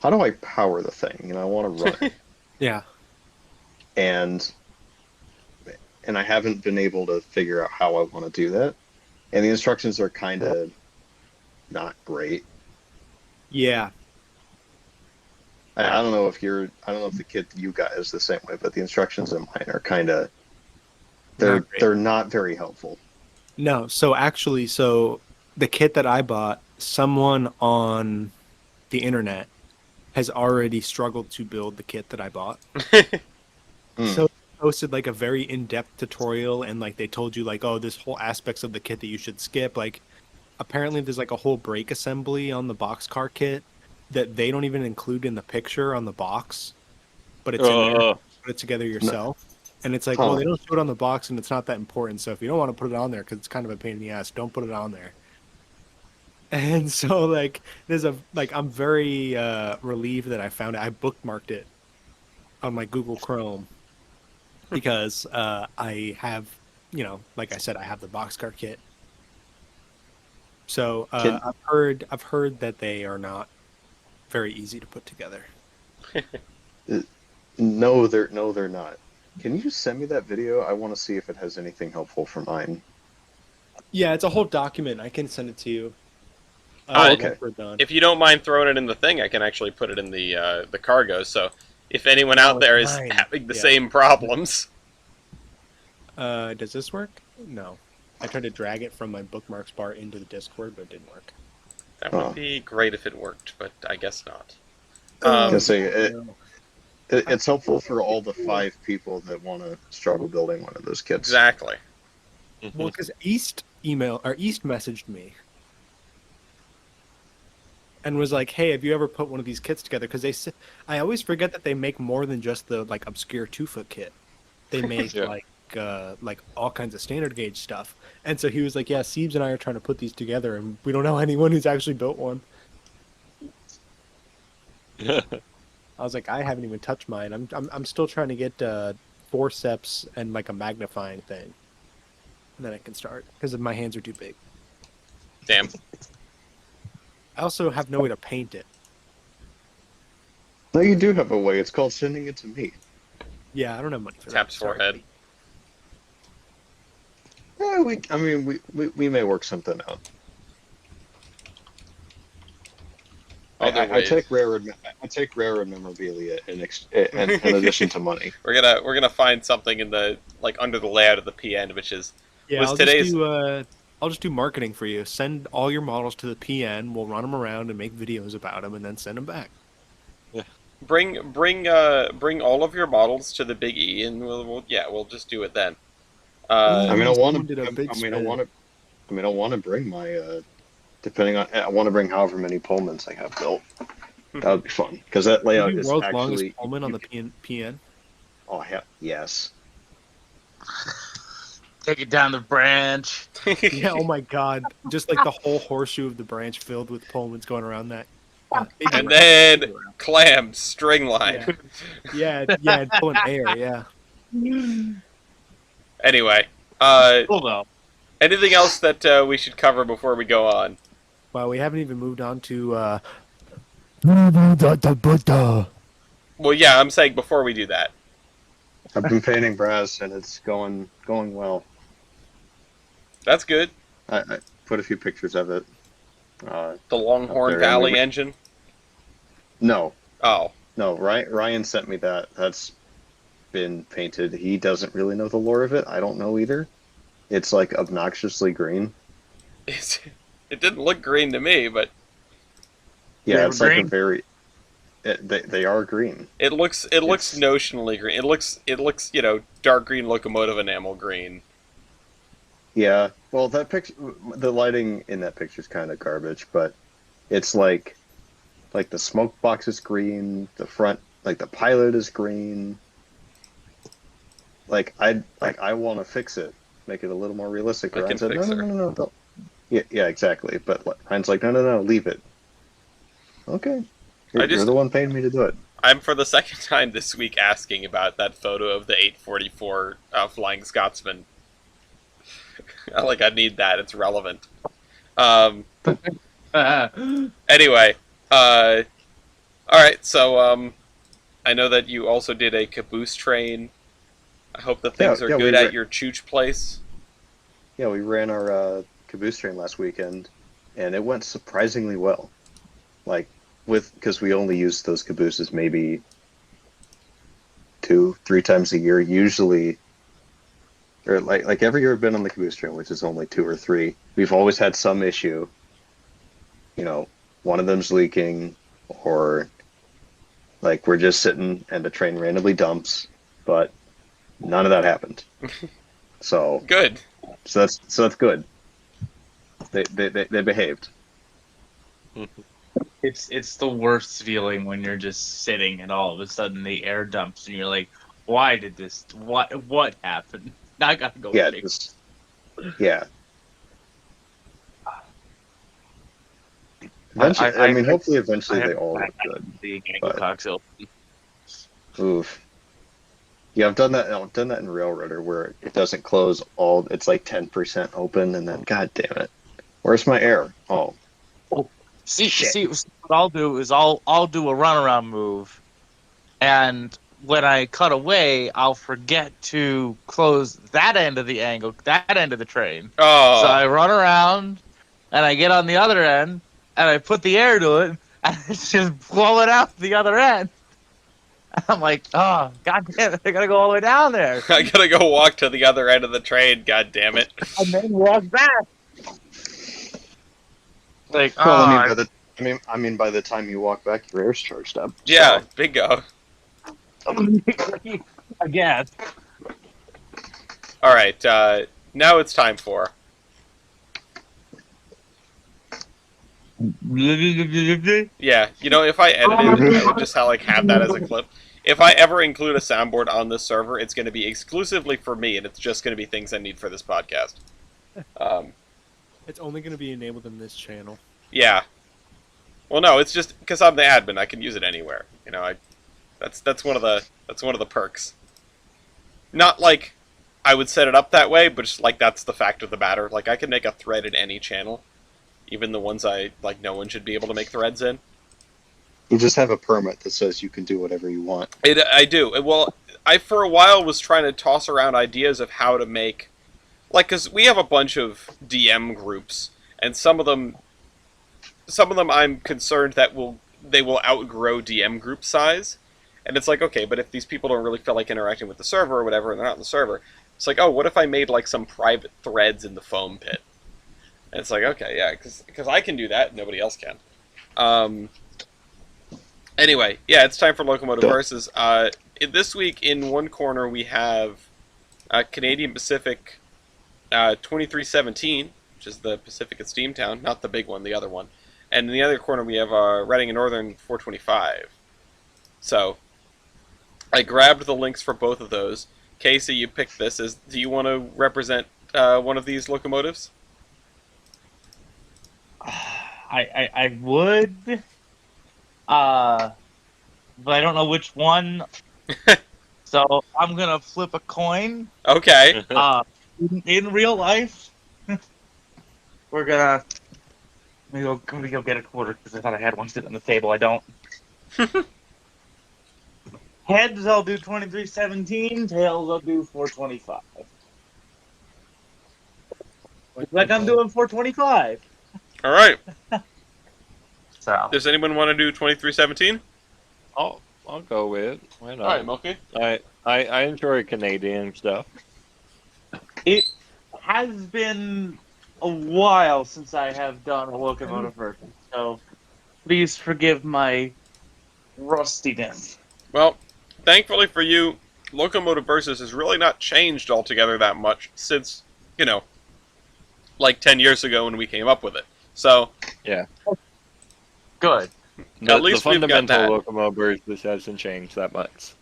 Speaker 2: How do I power the thing? I want to run it.
Speaker 3: Yeah.
Speaker 2: And I haven't been able to figure out how I want to do that. And the instructions are kind of not great.
Speaker 3: Yeah.
Speaker 2: I don't know if the kit you got is the same way, but the instructions in mine are kind of they're not very helpful.
Speaker 3: No, so the kit that I bought, someone on the internet has already struggled to build the kit that I bought. So posted like a very in-depth tutorial, and like they told you like, oh, there's whole aspects of the kit that you should skip. Like, apparently there's like a whole brake assembly on the boxcar kit that they don't even include in the picture on the box, but it's in there. Put it together yourself. And it's like, well,
Speaker 2: Huh.
Speaker 3: they don't show it on the box, and it's not that important. So if you don't want to put it on there because it's kind of a pain in the ass, don't put it on there. And so like I'm very relieved that I found it. I bookmarked it on my Google Chrome because I have, like I said, I have the boxcar kit. So
Speaker 2: Can-
Speaker 3: I've heard that they are not very easy to put together.
Speaker 2: No, they're not. Can you send me that video? I want to see if it has anything helpful for mine.
Speaker 3: Yeah, it's a whole document. I can send it to you.
Speaker 2: Okay.
Speaker 3: Once we're done.
Speaker 1: If you don't mind throwing it in the thing, I can actually put it in the cargo. So if anyone
Speaker 3: Oh,
Speaker 1: out there
Speaker 3: it's
Speaker 1: is
Speaker 3: mine.
Speaker 1: having the
Speaker 3: Yeah.
Speaker 1: same problems,
Speaker 3: Does this work? No. I tried to drag it from my bookmarks bar into the Discord, but it didn't work.
Speaker 1: that
Speaker 2: Huh.
Speaker 1: would be great if it worked, but I guess not.
Speaker 2: Can say
Speaker 3: No.
Speaker 2: it's helpful for all the 5 people that want to struggle building one of those kits.
Speaker 1: Exactly.
Speaker 3: Well, because East messaged me and was like, "Hey, have you ever put one of these kits together?" Because I always forget that they make more than just the like obscure 2-foot kit. They make
Speaker 5: Yeah.
Speaker 3: like all kinds of standard gauge stuff. And so he was like, "Yeah, Siebes and I are trying to put these together, and we don't know anyone who's actually built one." I was like, "I haven't even touched mine. I'm still trying to get forceps and like a magnifying thing, and then I can start because my hands are too big.
Speaker 1: Damn.
Speaker 3: I also have no way to paint it.
Speaker 2: No, you do have a way. It's called sending it to me.
Speaker 3: Yeah, I don't have money for
Speaker 1: Taps
Speaker 3: that. Sorry,
Speaker 1: forehead.
Speaker 2: Yeah, we may work something out.
Speaker 1: Other
Speaker 2: I
Speaker 1: ways.
Speaker 2: take rare memorabilia in addition to money.
Speaker 1: We're gonna find something in the like under the layout of the PN, which is
Speaker 3: Yeah,
Speaker 1: was today's.
Speaker 3: I'll just do marketing for you. Send all your models to the PN. We'll run them around and make videos about them, and then send them back.
Speaker 1: Bring all of your models to the Big E, and we'll just do it then.
Speaker 2: I mean, I want
Speaker 3: Someone did a
Speaker 2: to.
Speaker 3: big
Speaker 2: I
Speaker 3: spin.
Speaker 2: want to bring my. Depending on, I want to bring however many Pullmans I have built. That would be fun because that
Speaker 3: Will
Speaker 2: layout
Speaker 3: you
Speaker 2: is
Speaker 3: world's
Speaker 2: actually.
Speaker 3: longest Pullman on the PN?
Speaker 2: Oh, yes.
Speaker 4: Take it down the branch.
Speaker 3: Yeah. Oh my God! Just like the whole horseshoe of the branch filled with Pullmans going around that.
Speaker 1: And then clams, string line.
Speaker 3: Yeah, pulling air. Yeah.
Speaker 1: Anyway,
Speaker 4: Hold on.
Speaker 1: anything else that we should cover before we go on?
Speaker 3: Well, we haven't even moved on to.
Speaker 1: Well, yeah, I'm saying before we do that.
Speaker 2: I've been painting brass and it's going well.
Speaker 1: That's good.
Speaker 2: I put a few pictures of it.
Speaker 1: The Longhorn
Speaker 2: there,
Speaker 1: Valley
Speaker 2: we-
Speaker 1: engine.
Speaker 2: No,
Speaker 1: Oh,
Speaker 2: Ryan sent me that. That's been painted. He doesn't really know the lore of it. I don't know either. It's like obnoxiously green.
Speaker 1: it didn't look green to me, but
Speaker 2: Yeah,
Speaker 4: They
Speaker 2: it's
Speaker 4: were
Speaker 2: like a
Speaker 4: green?
Speaker 2: very. They are green.
Speaker 1: it looks
Speaker 2: It's-
Speaker 1: notionally green. It looks dark green locomotive enamel green.
Speaker 2: Yeah. Well, that picture, the lighting in that picture is kind of garbage, but it's like the smoke box is green. The front, like the pilot is green. I want to fix it, make it a little more realistic.
Speaker 1: I
Speaker 2: Ryan
Speaker 1: can
Speaker 2: said,
Speaker 1: fix it.
Speaker 2: no, don't. Yeah, exactly. But Ryan's like, no, leave it. Okay. You're the one paying me to do it.
Speaker 1: I'm for the second time this week asking about that photo of the 844 Flying Scotsman. I need that. It's relevant. Anyway, all right. So I know that you also did a caboose train. I hope the things are
Speaker 2: yeah,
Speaker 1: good
Speaker 2: we
Speaker 1: at your chooch place.
Speaker 2: Yeah, we ran our caboose train last weekend, and it went surprisingly well. Because we only use those cabooses maybe 2-3 times a year, usually, or like every year I've been on the caboose train, which is only 2 or 3. We've always had some issue. One of them's leaking, or like we're just sitting and the train randomly dumps. But None of that happened. So
Speaker 1: Good.
Speaker 2: that's good. They behaved.
Speaker 4: It's the worst feeling when you're just sitting and all of a sudden the air dumps and you're like, why did this? What happened? Now I gotta go
Speaker 2: Yeah,
Speaker 4: fix.
Speaker 2: just yeah. Eventually, I mean, hopefully, eventually they all look good.
Speaker 4: The
Speaker 2: but-
Speaker 4: cocktail.
Speaker 2: Oof. Yeah, I've done that. I've done that in Railroader where it doesn't close all. It's like 10% open, and then God damn it, where's my air? Oh,
Speaker 4: See, what I'll do is I'll do a runaround move, and when I cut away, I'll forget to close that end of the angle, that end of the train.
Speaker 1: Oh.
Speaker 4: So I run around, and I get on the other end, and I put the air to it, and it's just blowing out the other end. I'm like, oh, god damn it, I gotta go all the way down there.
Speaker 1: I gotta go walk to the other end of the train. God damn it!
Speaker 4: And then walk back. Like,
Speaker 2: well,
Speaker 4: oh,
Speaker 2: I mean, by the time you walk back, your air's charged up.
Speaker 1: Yeah,
Speaker 2: So.
Speaker 1: bingo.
Speaker 4: I guess.
Speaker 1: All right, now it's time for. Yeah, you know, if I edited, I would just have that as a clip. If I ever include a soundboard on this server, it's going to be exclusively for me, and it's just going to be things I need for this podcast.
Speaker 3: It's only going to be enabled in this channel.
Speaker 1: Yeah. Well, no, it's just because I'm the admin. I can use it anywhere. You know, that's one of the perks. Not like I would set it up that way, but just like that's the fact of the matter. Like I can make a thread in any channel, even the ones no one should be able to make threads in.
Speaker 2: You just have a permit that says you can do whatever you want.
Speaker 1: I do. Well, I for a while was trying to toss around ideas of how to make, because we have a bunch of DM groups, and some of them I'm concerned that they will outgrow DM group size, and it's like, okay, but if these people don't really feel like interacting with the server or whatever, and they're not in the server, it's like, oh, what if I made like some private threads in the foam pit? And it's like, okay, yeah, because I can do that, nobody else can. Anyway, yeah, it's time for Locomotive Versus. This week, in one corner, we have Canadian Pacific 2317, which is the Pacific at Steamtown, not the big one, the other one. And in the other corner, we have Reading and Northern 425. So, I grabbed the links for both of those. Casey, you picked this. Do you want to represent one of these locomotives?
Speaker 4: I would, but I don't know which one. So I'm gonna flip a coin.
Speaker 1: Okay.
Speaker 4: In real life, we're gonna. Let me go get a quarter because I thought I had one sitting on the table. I don't. Heads, I'll do 2317. Tails, I'll do 425. Looks like I'm doing 425.
Speaker 1: All right.
Speaker 4: So.
Speaker 1: Does anyone want to do 2317?
Speaker 5: I'll go with it. Why not?
Speaker 1: All right, Milky.
Speaker 5: I enjoy Canadian stuff.
Speaker 4: It has been a while since I have done a locomotive version, so please forgive my rustiness.
Speaker 1: Well, thankfully for you, Locomotive Versus has really not changed altogether that much since, like 10 years ago when we came up with it. So,
Speaker 5: yeah.
Speaker 4: Good.
Speaker 1: At least
Speaker 5: the
Speaker 1: we've got
Speaker 5: fundamental
Speaker 1: that.
Speaker 5: Locomotive Versus hasn't changed that much.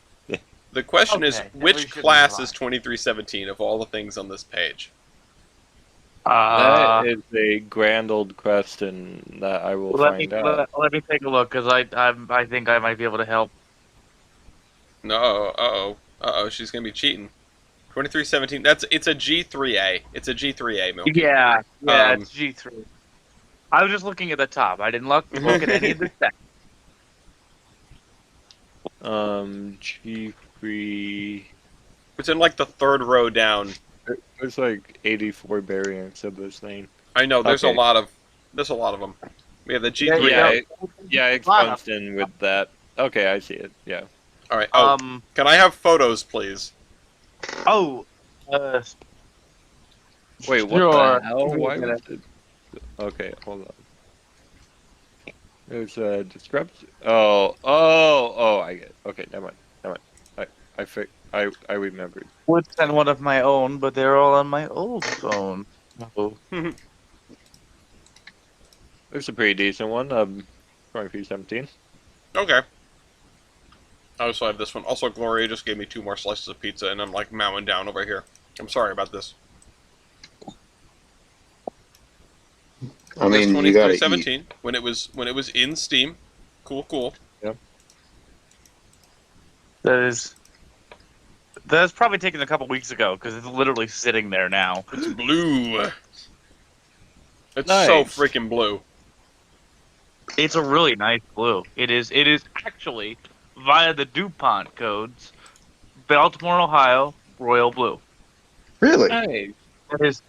Speaker 1: The question is,
Speaker 4: Okay,
Speaker 1: which
Speaker 4: we shouldn't
Speaker 1: class
Speaker 4: lie.
Speaker 1: is 2317 of all the things on this page?
Speaker 5: That is a grand old question that I will find out.
Speaker 4: Let me take a look because I think I might be able to help.
Speaker 1: No, uh-oh, she's gonna be cheating. 2317, it's a G3A. It's a G3A, Milky.
Speaker 4: Yeah,
Speaker 1: Um,
Speaker 4: it's G3. I was just looking at the top. I didn't look at any of the specs.
Speaker 5: G3.
Speaker 1: It's in like the third row down.
Speaker 5: There's like 84 variants of this thing.
Speaker 1: I know, there's
Speaker 5: Okay.
Speaker 1: a lot of them. We have the G3A.
Speaker 5: Yeah, it expunged in with that. Okay, I see it. Yeah.
Speaker 1: All right. Oh, can I have photos, please?
Speaker 4: Oh.
Speaker 5: Wait, what
Speaker 4: Sure.
Speaker 5: the hell? Why was it? Okay, hold on. There's a discrepancy. Oh, I get it. Okay, never mind. I remembered.
Speaker 4: Would send one of my own, but they're all on my old phone. Oh.
Speaker 5: There's a pretty decent one. 2317.
Speaker 1: Okay. I also have this one. Also, Gloria just gave me 2 more slices of pizza, and I'm like mowing down over here. I'm sorry about this.
Speaker 2: I mean, you gotta eat.
Speaker 1: 2317 when it was in Steam. Cool.
Speaker 4: That's probably taken a couple weeks ago because it's literally sitting there now.
Speaker 1: It's blue. It's
Speaker 5: Nice.
Speaker 1: so freaking blue.
Speaker 4: It's a really nice blue. It is actually via the DuPont codes, Baltimore, Ohio, royal blue.
Speaker 2: Really?
Speaker 5: Nice.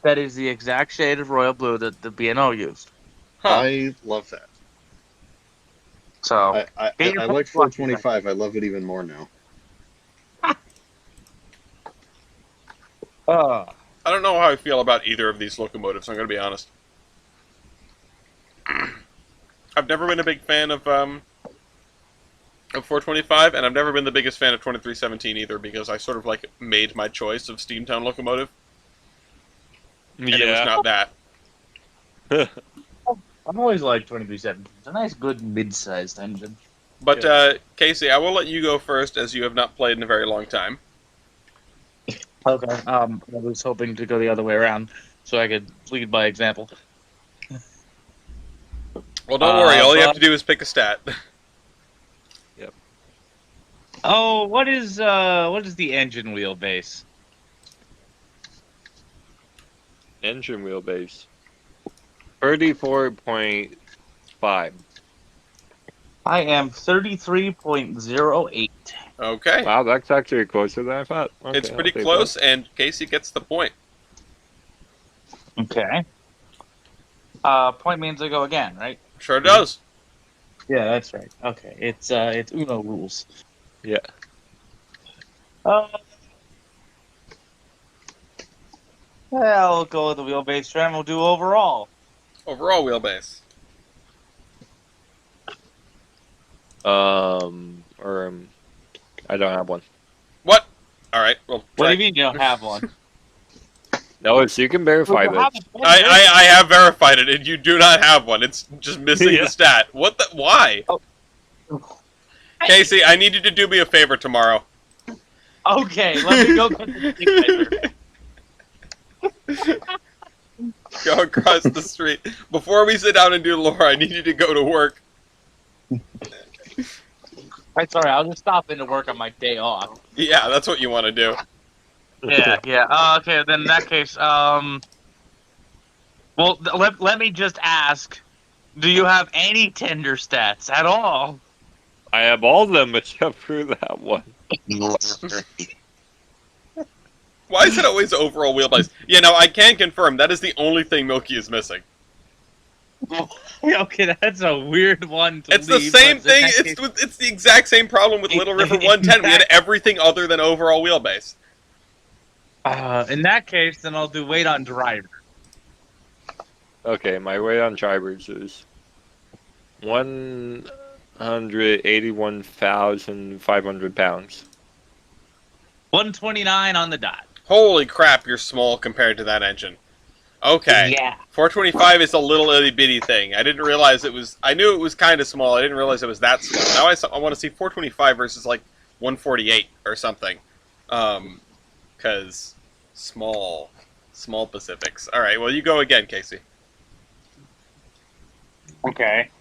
Speaker 4: That is the exact shade of royal blue that the B&O used.
Speaker 1: Huh.
Speaker 2: I love that.
Speaker 4: So
Speaker 2: I
Speaker 4: Get your
Speaker 2: like
Speaker 4: phone
Speaker 2: 425. I love it even more now.
Speaker 1: I don't know how I feel about either of these locomotives, I'm going to be honest. I've never been a big fan of 425, and I've never been the biggest fan of 2317 either, because I sort of like made my choice of Steamtown locomotive, and it was not that.
Speaker 4: I've always liked 2317. It's a nice, good mid-sized engine.
Speaker 1: But Casey, I will let you go first, as you have not played in a very long time.
Speaker 4: Okay. I was hoping to go the other way around so I could lead by example.
Speaker 1: Well, don't worry. All you have to do is pick a stat.
Speaker 4: Oh, what is the engine wheelbase?
Speaker 5: Engine wheelbase. 34.5.
Speaker 4: I am 33.08.
Speaker 1: Okay.
Speaker 5: Wow, that's actually closer than I thought. Okay,
Speaker 1: It's pretty
Speaker 5: I'll take
Speaker 1: close, and Casey gets the point.
Speaker 4: Okay. Point means I go again, right?
Speaker 1: Sure does.
Speaker 4: Yeah, that's right. Okay, it's Uno rules.
Speaker 5: that.
Speaker 4: Well, I'll go with the wheelbase trim. We'll do overall.
Speaker 1: Overall wheelbase.
Speaker 5: I don't have one.
Speaker 1: What? All right. Well,
Speaker 4: What do you mean you don't have one?
Speaker 5: No, you can verify this.
Speaker 1: I have verified it, and you do not have one. It's just missing
Speaker 5: Yeah.
Speaker 1: the stat. What the? Why?
Speaker 4: Oh.
Speaker 1: Casey, I need you to do me a favor tomorrow.
Speaker 4: Okay, let me go get the stick measure.
Speaker 1: Go across the street. Before we sit down and do lore, I need you to go to work.
Speaker 4: Right, sorry, I'll just stop into work on my day off.
Speaker 1: Yeah, that's what you want to do.
Speaker 4: Yeah. Okay, then in that case, well, let me just ask, do you have any tender stats at all?
Speaker 5: I have all of them except for that one.
Speaker 1: Why is it always overall wheelbase? Yeah, no, I can confirm that is the only thing Milky is missing.
Speaker 4: Okay, that's a weird one to
Speaker 1: It's the
Speaker 4: leave,
Speaker 1: same
Speaker 4: but in
Speaker 1: thing.
Speaker 4: that
Speaker 1: It's the exact same problem with Little River 110. We had everything other than overall wheelbase.
Speaker 4: In that case, then I'll do weight on driver.
Speaker 5: Okay, my weight on drivers is 181,500 pounds.
Speaker 4: 129 on the dot.
Speaker 1: Holy crap, you're small compared to that engine. Okay.
Speaker 4: Yeah.
Speaker 1: 425 is a little itty bitty thing. I didn't realize it was. I knew it was kind of small. I didn't realize it was that small. Now I want to see 425 versus like 148 or something. Because small Pacifics. All right. Well, you go again, Casey.
Speaker 4: Okay.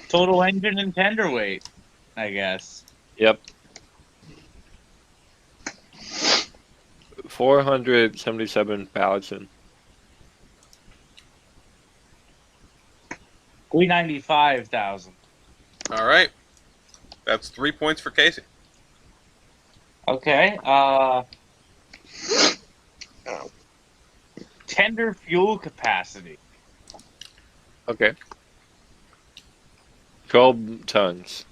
Speaker 4: Total engine and tender weight, I guess.
Speaker 5: Yep. 477,000.
Speaker 4: 395,000.
Speaker 1: All right. That's 3 points for Casey.
Speaker 4: Okay. Tender fuel capacity.
Speaker 5: Okay. 12 tons.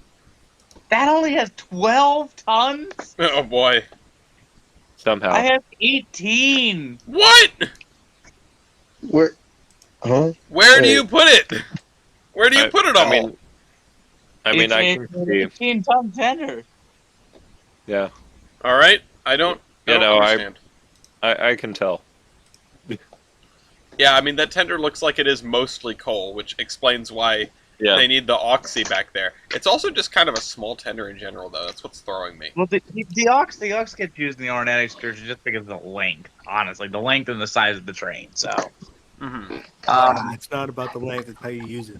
Speaker 4: That only has 12 tons?
Speaker 1: Oh boy.
Speaker 5: Somehow.
Speaker 4: I have 18.
Speaker 1: What?
Speaker 2: Where? Huh?
Speaker 1: Where do
Speaker 2: Wait.
Speaker 1: you put it? Where do you put it all?
Speaker 5: I mean, I can
Speaker 4: It's
Speaker 5: see.
Speaker 4: 18 ton tender.
Speaker 5: Yeah.
Speaker 1: All right. I don't understand.
Speaker 5: I can tell.
Speaker 1: Yeah, I mean that tender looks like it is mostly coal, which explains why
Speaker 5: Yeah.
Speaker 1: they need the oxy back there. It's also just kind of a small tender in general, though. That's what's throwing me.
Speaker 4: Well, the ox gets used in the ornate excursion just because of the length. Honestly, the length and the size of the train. So,
Speaker 1: Hmm.
Speaker 3: It's not about the length; it's how you use it.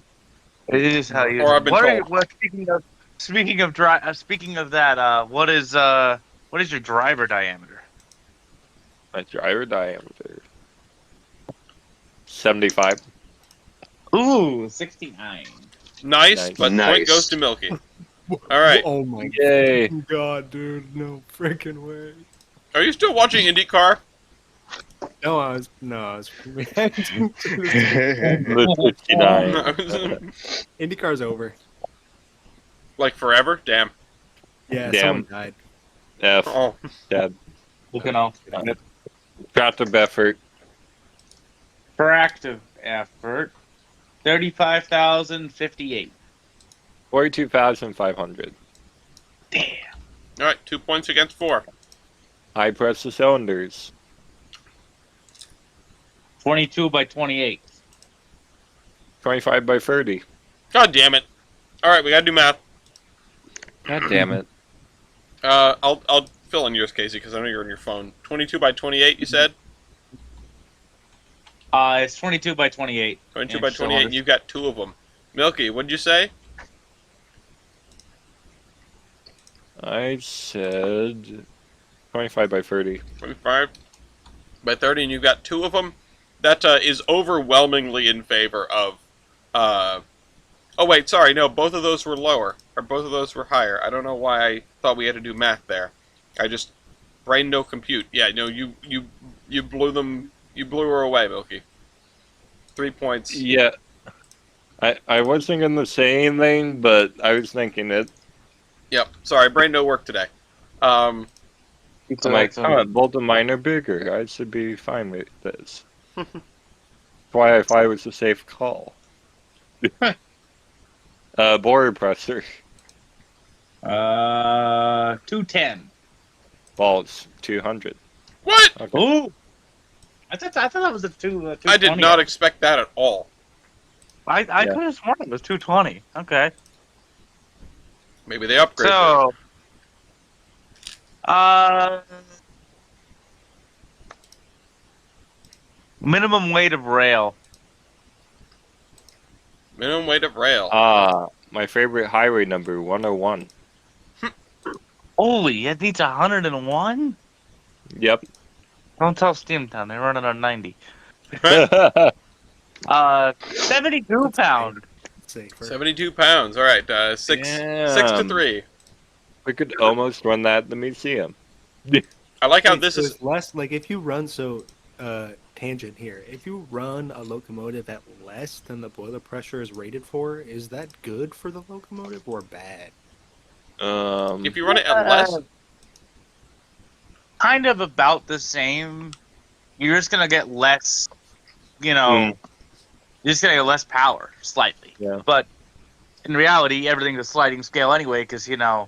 Speaker 4: it is how you.
Speaker 1: Or I've been
Speaker 4: What are you?
Speaker 1: told.
Speaker 4: What, speaking of that, what is your driver diameter?
Speaker 5: My driver diameter 75.
Speaker 4: Ooh, 69.
Speaker 1: Nice,
Speaker 5: Nice.
Speaker 1: but point
Speaker 2: Nice.
Speaker 1: goes to Milky. All right.
Speaker 3: Oh my
Speaker 5: Yay!
Speaker 3: god, dude! No freaking way.
Speaker 1: Are you still watching IndyCar?
Speaker 3: No, I was reacting to this.
Speaker 5: The 69.
Speaker 3: IndyCar's over.
Speaker 1: Like forever? Damn.
Speaker 3: Yeah,
Speaker 5: Damn.
Speaker 3: someone died.
Speaker 5: F.
Speaker 1: Oh,
Speaker 5: Dad.
Speaker 4: Looking off.
Speaker 5: Proactive effort.
Speaker 4: For active effort, 35,058.
Speaker 5: 42,500.
Speaker 4: Damn.
Speaker 1: all right. 2 points against 4.
Speaker 5: High press the cylinders.
Speaker 4: 22 by 28.
Speaker 5: 25 by 30.
Speaker 1: God damn it! All right, we gotta do math.
Speaker 5: God damn it.
Speaker 1: I'll fill in yours, Casey, because I know you're on your phone. 22 by 28. You said
Speaker 4: It's 22 by 28.
Speaker 1: 22
Speaker 4: Inch
Speaker 1: by 28. And
Speaker 4: cylinders.
Speaker 1: you've got 2 of them. Milky, what'd you say?
Speaker 5: I said 25 by 30.
Speaker 1: 25 by 30, and you've got 2 of them. That is overwhelmingly in favor of. Oh wait, sorry, no, both of those were lower, or both of those were higher. I don't know why I thought we had to do math there. I just brain no compute. Yeah, no, you blew them. You blew her away, Milky. 3 points.
Speaker 5: Yeah. I was thinking the same thing, but I was thinking it.
Speaker 1: Yep. Sorry, brain no work today.
Speaker 5: I'm like, oh, both of mine are bigger. I should be fine with this. That's why I thought it was a safe call. Borer pressure.
Speaker 4: 210.
Speaker 5: Balls 200.
Speaker 1: What?
Speaker 5: Okay.
Speaker 4: Ooh. I thought that was a 220.
Speaker 1: I did not expect that at all.
Speaker 4: I
Speaker 5: Yeah.
Speaker 4: could have sworn it was 220. Okay.
Speaker 1: Maybe they upgraded.
Speaker 4: So, minimum weight of rail.
Speaker 1: Minimum weight of rail.
Speaker 5: My favorite highway number 101.
Speaker 4: Holy, it needs 101?
Speaker 5: Yep.
Speaker 4: Don't tell Steamtown, they're running on 90. 72 pound.
Speaker 3: Safer.
Speaker 1: 72 pounds. All right, 6 to
Speaker 5: Damn.
Speaker 1: 3.
Speaker 5: We could almost run that at the museum.
Speaker 1: I like how
Speaker 3: Wait,
Speaker 1: this
Speaker 3: so
Speaker 1: is.
Speaker 3: it's less like if you run tangent here. If you run a locomotive at less than the boiler pressure is rated for, is that good for the locomotive or bad?
Speaker 1: If you run it at less,
Speaker 4: Kind of about the same. You're just gonna get less, you know, you're just gonna get less power, slightly.
Speaker 5: Yeah.
Speaker 4: But in reality, everything's a sliding scale anyway, because, you know,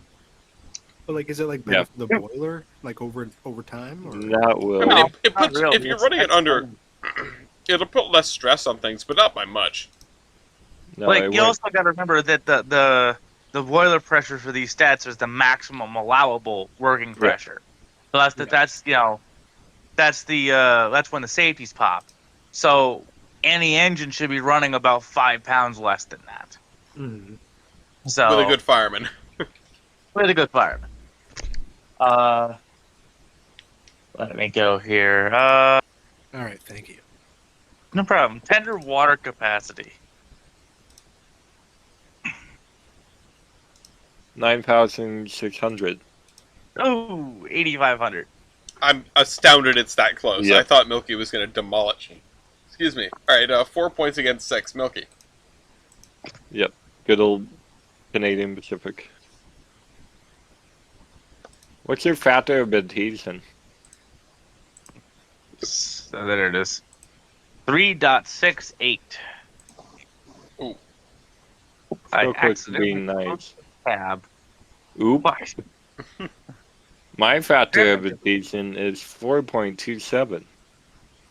Speaker 3: But like, is it like better for the boiler, like over time? Or?
Speaker 5: That will.
Speaker 1: I mean, it
Speaker 4: not
Speaker 1: puts,
Speaker 4: really.
Speaker 1: if you're
Speaker 4: It's
Speaker 1: running it under,
Speaker 4: excellent.
Speaker 1: it'll put less stress on things, but not by much.
Speaker 5: No,
Speaker 4: like,
Speaker 5: it
Speaker 4: you
Speaker 5: won't.
Speaker 4: also got to remember that the boiler pressure for these stats is the maximum allowable working pressure. So that's you know, that's when the safeties pop. So any engine should be running about 5 pounds less than that.
Speaker 3: Mhm.
Speaker 4: So
Speaker 1: With a good fireman.
Speaker 4: with a good fireman. Let me go here.
Speaker 3: All right, thank you.
Speaker 4: No problem. Tender water capacity.
Speaker 5: 9,600.
Speaker 4: Oh, 8,500.
Speaker 1: I'm astounded it's that close.
Speaker 5: Yeah.
Speaker 1: I thought Milky was going to demolish. Excuse me. All right, 4 points against 6. Milky.
Speaker 5: Yep. Good old Canadian Pacific. What's your factor of adhesion?
Speaker 4: So there it is. 3.68.
Speaker 1: Ooh.
Speaker 4: I
Speaker 5: So close to
Speaker 4: accidentally
Speaker 5: being nice.
Speaker 4: tab.
Speaker 5: Oop. My factor of adhesion is 4.27.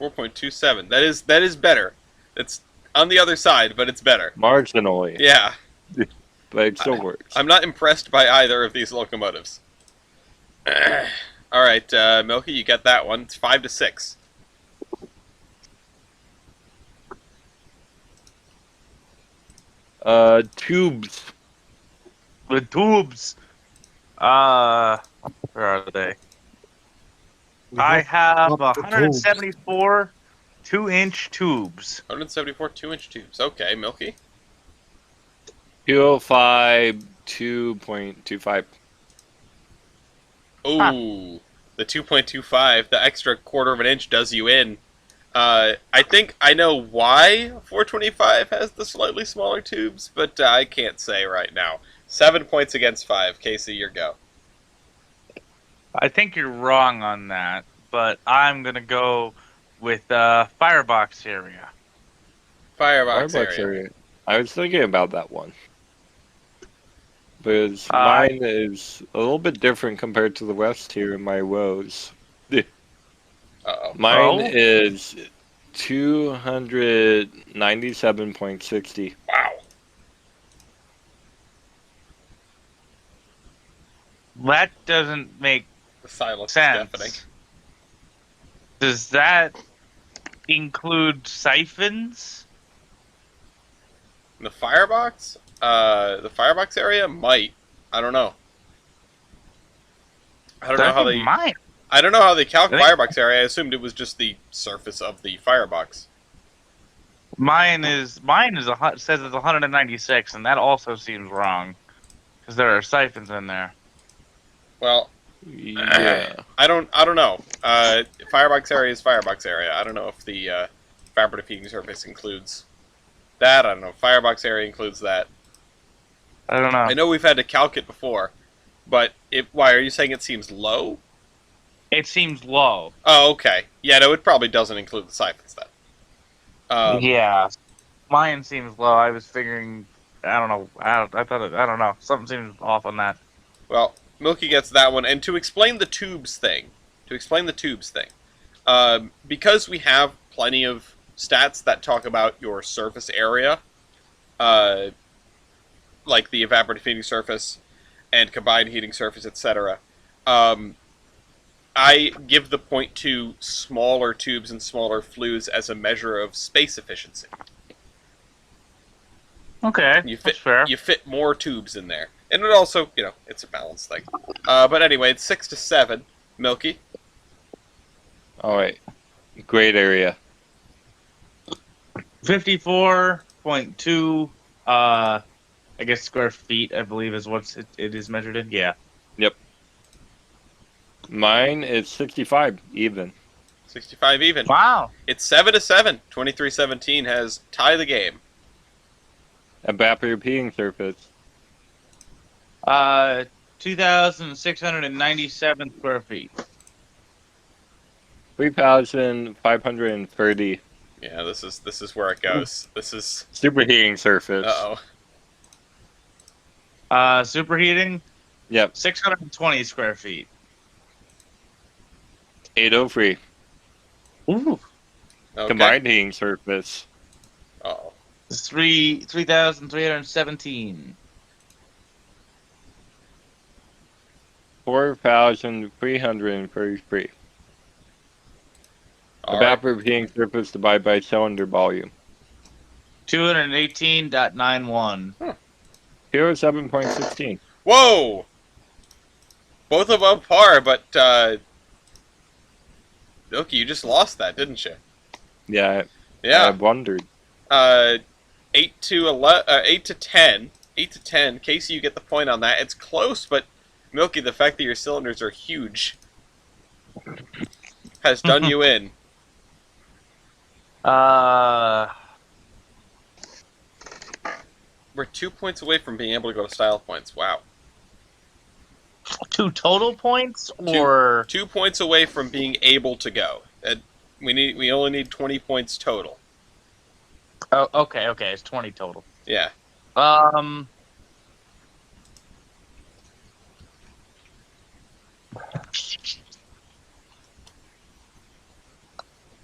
Speaker 1: 4.27. That is better. It's on the other side, but it's better.
Speaker 5: Marginally.
Speaker 1: Yeah.
Speaker 5: But it still works.
Speaker 1: I'm not impressed by either of these locomotives. All right, Milky, you get that one. It's 5 to 6.
Speaker 5: Tubes.
Speaker 4: The tubes. Where are they? I have 174 2-inch tubes.
Speaker 1: 174 2-inch tubes. Okay, Milky.
Speaker 5: 205, 2.25.
Speaker 1: Ooh, the 2.25, the extra quarter of an inch does you in. I think I know why 425 has the slightly smaller tubes, but I can't say right now. 7 points against 5. Casey, your go.
Speaker 4: I think you're wrong on that, but I'm gonna go with firebox area.
Speaker 1: Firebox
Speaker 5: Firebox
Speaker 1: area.
Speaker 5: area. I was thinking about that one. Because
Speaker 4: Uh,
Speaker 5: mine is a little bit different compared to the rest here in my rows.
Speaker 1: Uh-oh.
Speaker 5: Mine
Speaker 4: Oh?
Speaker 5: is 297.60.
Speaker 1: Wow.
Speaker 4: That doesn't make
Speaker 1: The silence
Speaker 4: sense.
Speaker 1: is deafening.
Speaker 4: Does that include siphons?
Speaker 1: The firebox? The firebox area might. I don't know. I don't know how they.
Speaker 4: Mine.
Speaker 1: I don't know how they calc
Speaker 4: I think-
Speaker 1: firebox area. I assumed it was just the surface of the firebox.
Speaker 4: Mine says it's 196, and that also seems wrong because there are siphons in there.
Speaker 1: Well,
Speaker 5: Yeah.
Speaker 1: I don't know. Firebox area is firebox area. I don't know if the evaporative heating surface includes that. I don't know. Firebox area includes that.
Speaker 4: I don't know.
Speaker 1: I know we've had to calc it before, but why are you saying it seems low?
Speaker 4: It seems low.
Speaker 1: Oh, okay. Yeah, no, it probably doesn't include the siphons then.
Speaker 4: Yeah, mine seems low. I was figuring. I don't know. I don't know. Something seems off on that.
Speaker 1: Well, Milky gets that one. And to explain the tubes thing, because we have plenty of stats that talk about your surface area, like the evaporative heating surface and combined heating surface, etc. I give the point to smaller tubes and smaller flues as a measure of space efficiency.
Speaker 4: Okay,
Speaker 1: You fit
Speaker 4: that's fair.
Speaker 1: you fit more tubes in there, and it also, it's a balance thing. But anyway, it's 6 to 7. Milky.
Speaker 5: Alright. Great area.
Speaker 4: 54.2. I guess square feet. I believe is what it is measured in. Yeah.
Speaker 5: Mine is 65, even.
Speaker 1: 65 even.
Speaker 4: Wow.
Speaker 1: It's 7 to 7. 23-17 has tie the game.
Speaker 5: Evaporative heating surface.
Speaker 4: 2,697 square feet.
Speaker 5: 3,530.
Speaker 1: Yeah, this is where it goes. This is
Speaker 5: Superheating surface.
Speaker 1: uh-oh.
Speaker 4: Superheating.
Speaker 5: Yep.
Speaker 4: 620 square feet.
Speaker 5: 803.
Speaker 4: Ooh.
Speaker 1: Okay.
Speaker 5: Combined heating surface.
Speaker 1: Uh-oh.
Speaker 4: 3,317.
Speaker 5: 4,333.
Speaker 1: All right.
Speaker 5: Evaporative heating surface divided by cylinder volume.
Speaker 4: 218.91.
Speaker 5: 07.16.
Speaker 1: Whoa! Both above par, but Milky, you just lost that, didn't you?
Speaker 5: Yeah, I
Speaker 1: Yeah.
Speaker 5: wondered.
Speaker 1: 8 to 11, 8 to 10. 8 to 10. Casey, you get the point on that. It's close, but Milky, the fact that your cylinders are huge has done you in. We're 2 points away from being able to go to style points. Wow.
Speaker 4: 2 total points, or
Speaker 1: 2 points away from being able to go. We only need 20 points total.
Speaker 4: oh, okay, it's 20 total.
Speaker 1: Yeah.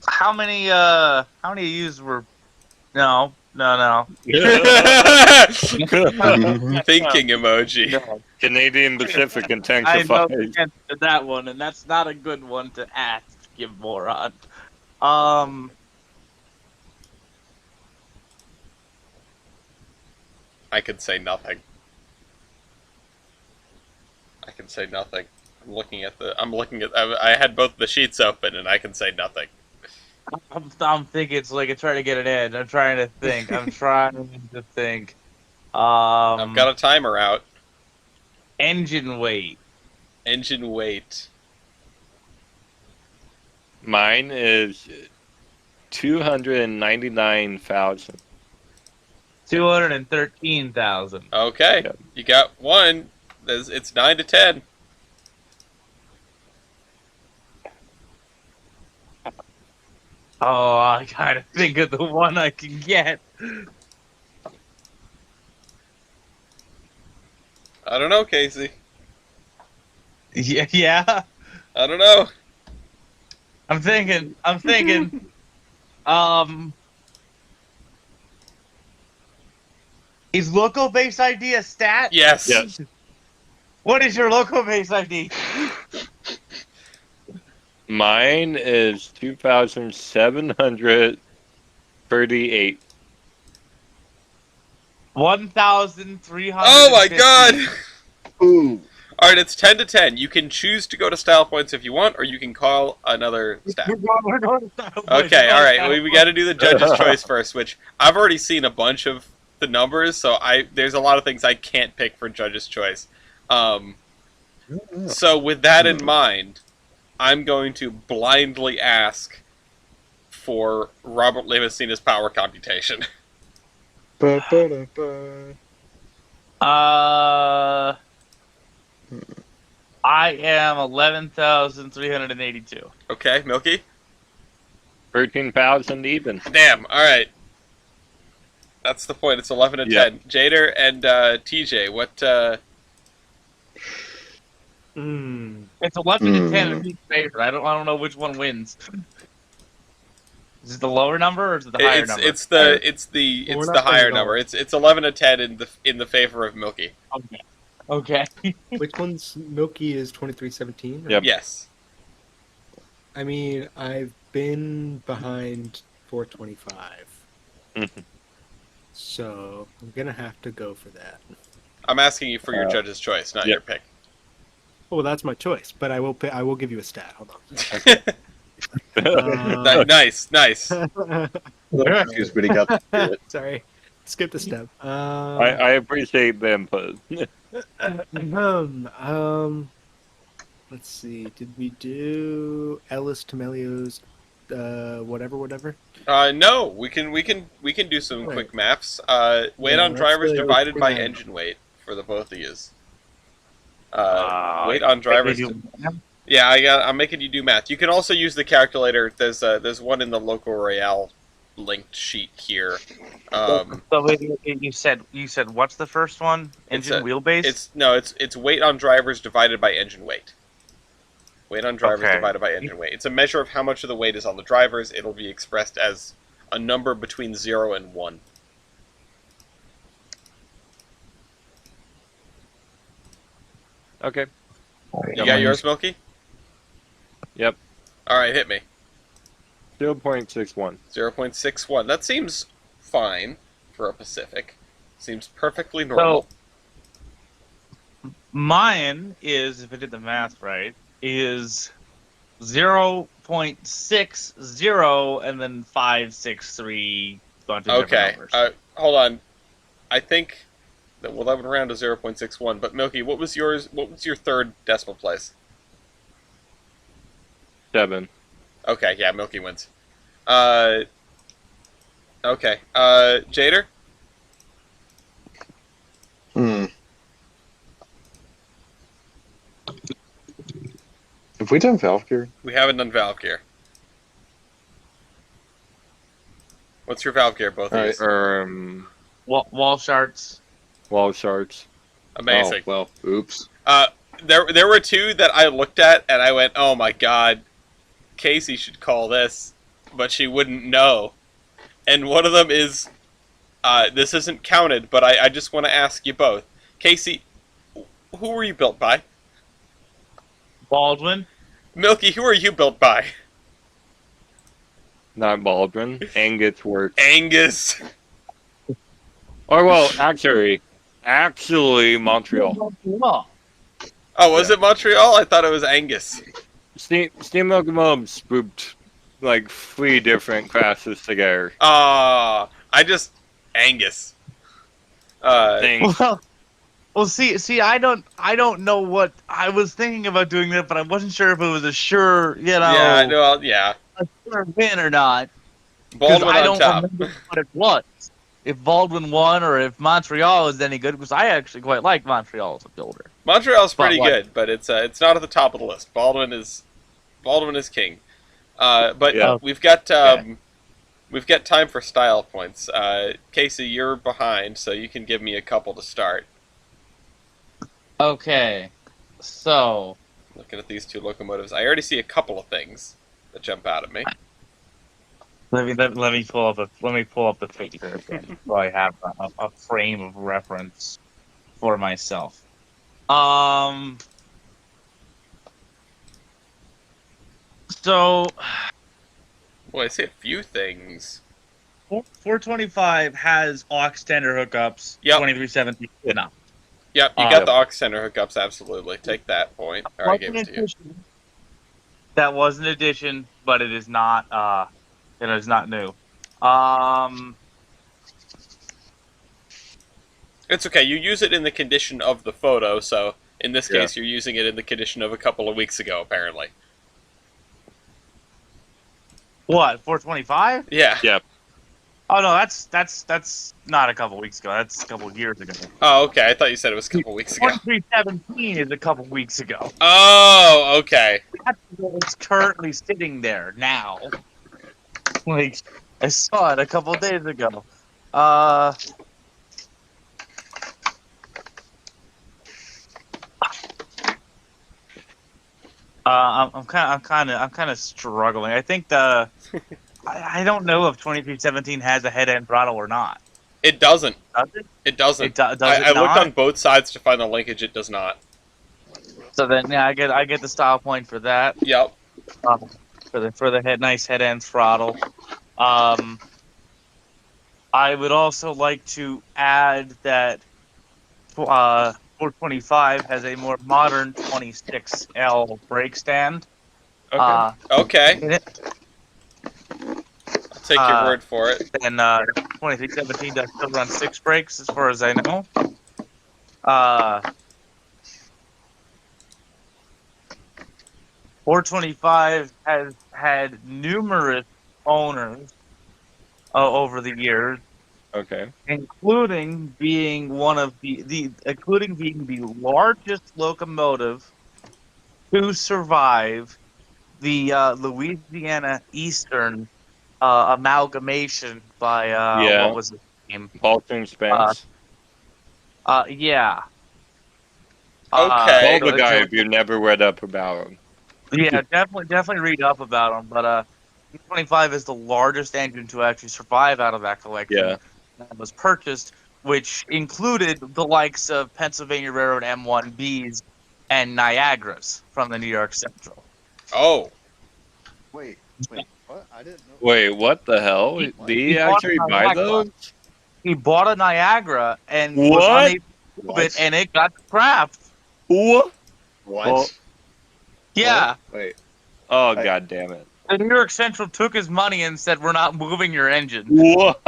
Speaker 4: How many of yous were? No.
Speaker 1: Thinking emoji.
Speaker 4: No.
Speaker 5: Canadian Pacific
Speaker 4: I know
Speaker 5: intensifies.
Speaker 4: the answer to that one, and that's not a good one to ask, you moron.
Speaker 1: I can say nothing. I can say nothing. I had both the sheets open, and I can say nothing.
Speaker 4: I'm thinking it's like I'm trying to get an edge. I'm trying to think.
Speaker 1: I've got a timer out.
Speaker 4: Engine weight.
Speaker 1: Engine weight.
Speaker 5: Mine is 299,000.
Speaker 4: 213,000.
Speaker 1: Okay,
Speaker 5: Yep.
Speaker 1: you got one. It's 9 to 10.
Speaker 4: Oh, I gotta think of the one I can get.
Speaker 1: I don't know, Casey.
Speaker 4: Yeah.
Speaker 1: I don't know.
Speaker 4: I'm thinking. Is local base ID a stat?
Speaker 1: Yes.
Speaker 5: Yes.
Speaker 4: What is your local base ID?
Speaker 5: Mine is 2,738.
Speaker 4: 1,300.
Speaker 1: Oh my god!
Speaker 2: Ooh.
Speaker 1: Alright, it's 10 to 10. You can choose to go to style points if you want, or you can call another stat.
Speaker 4: We're going to style points.
Speaker 1: Okay, alright, we gotta do the judge's choice first, which I've already seen a bunch of the numbers, so there's a lot of things I can't pick for judge's choice. So with that in mind, I'm going to blindly ask for Robert Lemessina's power computation.
Speaker 2: Ba-ba-da-ba.
Speaker 4: I am 11,382.
Speaker 1: Okay, Milky?
Speaker 5: 13,000 even.
Speaker 1: Damn, alright. That's the point, it's 11 to 10.
Speaker 5: Yep.
Speaker 1: Jader and TJ, what,
Speaker 4: It's 11 to 10 in each favor. I don't know which one wins. Is it the lower number or is it the higher number?
Speaker 1: It's the
Speaker 3: We're not
Speaker 1: higher
Speaker 3: playing
Speaker 1: number.
Speaker 3: all.
Speaker 1: It's 11 to 10 in the favor of Milky.
Speaker 4: Okay.
Speaker 3: Which one's Milky is 2317?
Speaker 5: Yep.
Speaker 1: Yes.
Speaker 3: I mean, I've been behind 425.
Speaker 5: Mhm.
Speaker 3: So I'm gonna have to go for that.
Speaker 1: I'm asking you for your judge's choice, not
Speaker 5: yep.
Speaker 1: your pick.
Speaker 3: Oh, well, that's my choice, but I will give you a stat. Hold on.
Speaker 1: Nice.
Speaker 2: Excuse me, he got to do it.
Speaker 3: Sorry, skip the step.
Speaker 5: I appreciate the input.
Speaker 3: Let's see. Did we do Ellis Temelio's whatever?
Speaker 1: No, we can do some
Speaker 3: Right.
Speaker 1: quick maths. Weight
Speaker 3: Yeah,
Speaker 1: on
Speaker 3: let's
Speaker 1: drivers
Speaker 3: say
Speaker 1: divided by
Speaker 3: 49.
Speaker 1: engine weight for the both of yous. Weight on drivers. Yeah, I'm making you do math. You can also use the calculator. There's one in the local Royale linked sheet here.
Speaker 4: So wait, you said what's the first one? Engine wheelbase?
Speaker 1: It's weight on drivers divided by engine weight. Weight on drivers
Speaker 4: Okay.
Speaker 1: divided by engine weight. It's a measure of how much of the weight is on the drivers. It'll be expressed as a number between 0 and 1.
Speaker 5: Okay.
Speaker 1: You got yours, Milky?
Speaker 5: Yep.
Speaker 1: Alright, hit me.
Speaker 5: 0.61.
Speaker 1: 0.61. That seems fine for a Pacific. Seems perfectly normal.
Speaker 4: Mine is, if I did the math right, is 0.60 and then 563 bunch of
Speaker 1: Okay,
Speaker 4: different numbers.
Speaker 1: hold on. I think that we'll have it around to 0.61. But Milky, what was yours? What was your third decimal place?
Speaker 5: 7.
Speaker 1: Okay, yeah, Milky wins. Okay, Jader.
Speaker 2: Have we done valve gear?
Speaker 1: We haven't done valve gear. What's your valve gear, both of you?
Speaker 4: Wall sharts.
Speaker 5: Wall charts.
Speaker 1: Amazing.
Speaker 2: Oh, well, oops.
Speaker 1: there were two that I looked at and I went, oh my god, Casey should call this, but she wouldn't know. And one of them is, this isn't counted, but I just want to ask you both. Casey, who were you built by?
Speaker 4: Baldwin.
Speaker 1: Milky, who are you built by?
Speaker 5: Not Baldwin. Angus works.
Speaker 1: Angus.
Speaker 5: Or well, actually Montreal.
Speaker 1: Oh, was it Montreal? I thought it was Angus.
Speaker 5: Steam locomotives spooked like 3 different classes together.
Speaker 1: Angus.
Speaker 5: Things.
Speaker 4: Well, see, I don't know what I was thinking about doing that, but I wasn't sure if it was a sure,
Speaker 1: Yeah, well, yeah.
Speaker 4: a sure win or not. Because
Speaker 1: Baldwin
Speaker 4: I
Speaker 1: on
Speaker 4: don't
Speaker 1: top.
Speaker 4: remember what it was. If Baldwin won or if Montreal is any good, because I actually quite like Montreal as a builder.
Speaker 1: Montreal's pretty
Speaker 4: But, like-
Speaker 1: good, but it's not at the top of the list. Baldwin is king. But
Speaker 5: Yeah.
Speaker 1: we've got time for style points. Casey, you're behind, so you can give me a couple to start.
Speaker 4: Okay, so
Speaker 1: Looking at these two locomotives, I already see a couple of things that jump out at me.
Speaker 4: let me pull up the picture again, so I have a frame of reference for myself. So
Speaker 1: Well, I see a few things.
Speaker 4: 425 has aux tender hookups.
Speaker 1: Yep.
Speaker 4: 2317 did not.
Speaker 1: Yep, you got the aux center hookups, absolutely. Take that point. All right, I gave it to you.
Speaker 4: That was an addition, but it is not. It is not new.
Speaker 1: It's okay. You use it in the condition of the photo, so in this case, you're using it in the condition of a couple of weeks ago, apparently.
Speaker 4: What 425?
Speaker 1: Yeah.
Speaker 5: Yeah.
Speaker 4: Oh no, that's not a couple weeks ago. That's a couple of years ago.
Speaker 1: Oh, okay. I thought you said it was a couple of weeks ago.
Speaker 4: 2317 is a couple of weeks ago.
Speaker 1: Oh, okay.
Speaker 4: It's currently sitting there now. Like I saw it a couple of days ago. I'm kind of struggling. I think I don't know if 2317 has a head-end throttle or not.
Speaker 1: It doesn't.
Speaker 4: Does it?
Speaker 1: It doesn't.
Speaker 4: Does it
Speaker 1: I looked
Speaker 4: not?
Speaker 1: on both sides to find the linkage. It does not.
Speaker 4: So then, yeah, I get the style point for that.
Speaker 1: Yep.
Speaker 4: For the nice head-end throttle. I would also like to add that 425 has a more modern 26L brake stand.
Speaker 5: Okay.
Speaker 1: Okay.
Speaker 4: In it.
Speaker 1: I'll take your word for it.
Speaker 4: And 2317 does still run 6 brakes, as far as I know. 425 has had numerous owners over the years,
Speaker 5: Okay.
Speaker 4: including being one of including being the largest locomotive to survive the Louisiana Eastern amalgamation by what was his name?
Speaker 5: Paulson Spence.
Speaker 4: Yeah.
Speaker 1: Okay.
Speaker 5: All the guy if you never read up about him.
Speaker 4: Yeah, definitely read up about them. But 25 is the largest engine to actually survive out of that collection.
Speaker 5: Yeah.
Speaker 4: That was purchased, which included the likes of Pennsylvania Railroad M1Bs and Niagaras from the New York Central.
Speaker 1: Oh.
Speaker 2: Wait, what? I didn't know.
Speaker 5: Wait, what the hell? Did he actually buy
Speaker 4: Niagara.
Speaker 5: those?
Speaker 4: He bought a Niagara and was
Speaker 5: What?
Speaker 4: unable to move it, and it got scrapped.
Speaker 5: What?
Speaker 2: What?
Speaker 5: Well,
Speaker 4: Yeah.
Speaker 2: Wait.
Speaker 5: Oh, god damn it.
Speaker 4: The New York Central took his money and said, "We're not moving your engine."
Speaker 5: What?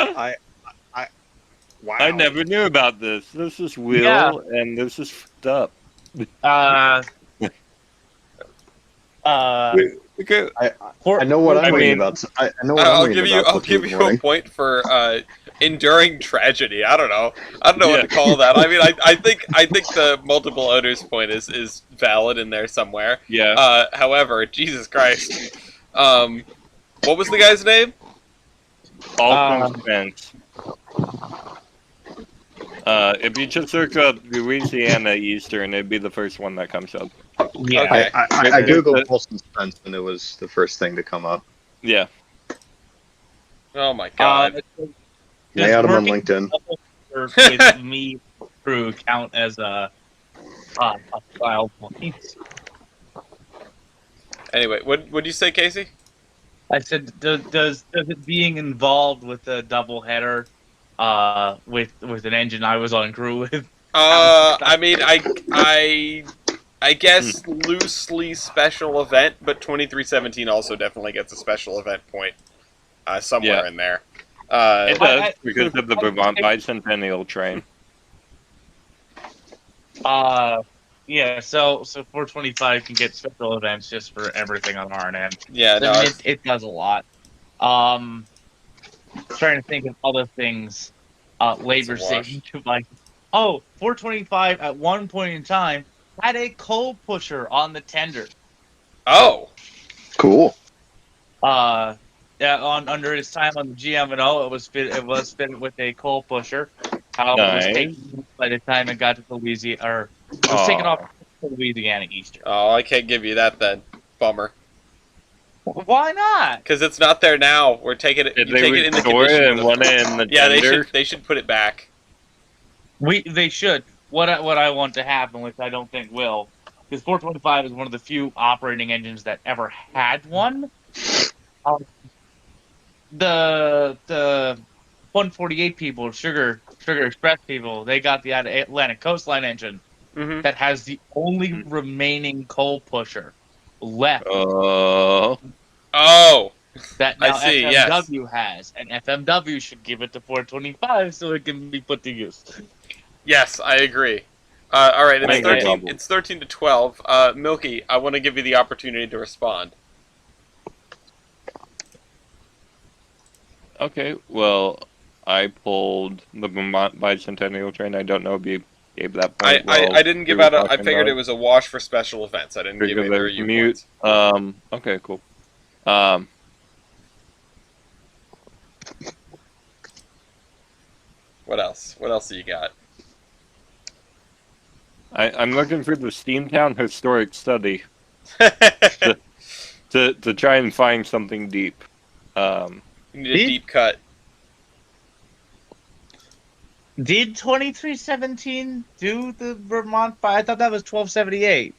Speaker 2: Wow.
Speaker 5: I never knew about this. This is Will,
Speaker 4: Yeah.
Speaker 5: and this is fucked up. Okay.
Speaker 2: I know what I'm
Speaker 5: I
Speaker 2: reading
Speaker 5: mean-
Speaker 2: about. I know what
Speaker 1: I'll
Speaker 2: I'm reading
Speaker 1: give you.
Speaker 2: about.
Speaker 1: I'll
Speaker 2: this
Speaker 1: give you a
Speaker 2: morning.
Speaker 1: point for enduring tragedy. I don't know. I don't know what to call that. I mean, I think the multiple owners point is valid in there somewhere.
Speaker 5: Yeah.
Speaker 1: However, Jesus Christ. What was the guy's name?
Speaker 5: Paulson Spence. If you just look up Louisiana Eastern, it'd be the first one that comes up.
Speaker 4: Yeah.
Speaker 1: Okay.
Speaker 2: I googled Wilson Spence and it was the first thing to come up.
Speaker 5: Yeah.
Speaker 1: Oh my god.
Speaker 2: Lay
Speaker 4: Does
Speaker 2: out 'em on
Speaker 4: working
Speaker 2: LinkedIn.
Speaker 4: with me crew count as a file point?
Speaker 1: Anyway, what'd you say, Casey?
Speaker 4: I said, does it being involved with a double header, with an engine I was on crew with?
Speaker 1: I mean, I guess loosely special event, but 2317 also definitely gets a special event point somewhere
Speaker 5: Yeah.
Speaker 1: in there.
Speaker 5: It does,
Speaker 4: I-
Speaker 5: because of the Vermont Bicentennial train.
Speaker 4: Yeah. So 425 can get special events just for everything on RNN.
Speaker 1: yeah, no,
Speaker 4: I mean, it does a lot. Trying to think of other things. Labor
Speaker 1: It's a wash.
Speaker 4: saving device. Oh, 425 at one point in time had a coal pusher on the tender.
Speaker 1: oh,
Speaker 2: Cool.
Speaker 4: Yeah, under his time on the GM&O, it was fitted with a coal pusher. However, it was
Speaker 5: Nice.
Speaker 4: taken by the time it got to Louisiana, or it was taken off to Louisiana Eastern.
Speaker 1: oh, I can't give you that then. Bummer,
Speaker 4: Why not?
Speaker 1: because it's not there now. We're taking it.
Speaker 5: Did
Speaker 1: You
Speaker 5: they
Speaker 1: take it in the
Speaker 5: restore it
Speaker 1: condition.
Speaker 5: and want it in the
Speaker 1: Yeah,
Speaker 5: tender?
Speaker 1: they should put it back.
Speaker 4: They should. What I want to happen, which I don't think will, because 425 is one of the few operating engines that ever had one. The 148 people, Sugar Express people, they got the Atlantic Coastline engine
Speaker 1: Mm-hmm.
Speaker 4: that has the only remaining coal pusher left
Speaker 5: Oh.
Speaker 1: Oh,
Speaker 4: that
Speaker 1: I
Speaker 4: now
Speaker 1: see, yes.
Speaker 4: FMW has, and FMW should give it to 425 so it can be put to use.
Speaker 1: yes, I agree. All right,
Speaker 5: Thank you, Bubble.
Speaker 1: it's 13 to 12. Milky, I want to give you the opportunity to respond.
Speaker 5: Okay, well, I pulled the Vermont Bicentennial train. I don't know if you gave that point.
Speaker 1: I didn't give out. I figured it was a wash for special events. I didn't give
Speaker 5: Because
Speaker 1: either
Speaker 5: of
Speaker 1: of you
Speaker 5: mute.
Speaker 1: points.
Speaker 5: Okay, cool.
Speaker 1: What else? What else do you got?
Speaker 5: I'm looking for the Steamtown Historic Study to try and find something deep.
Speaker 1: You need a deep cut.
Speaker 4: Did 2317 do the Vermont fire? I thought that was 1278.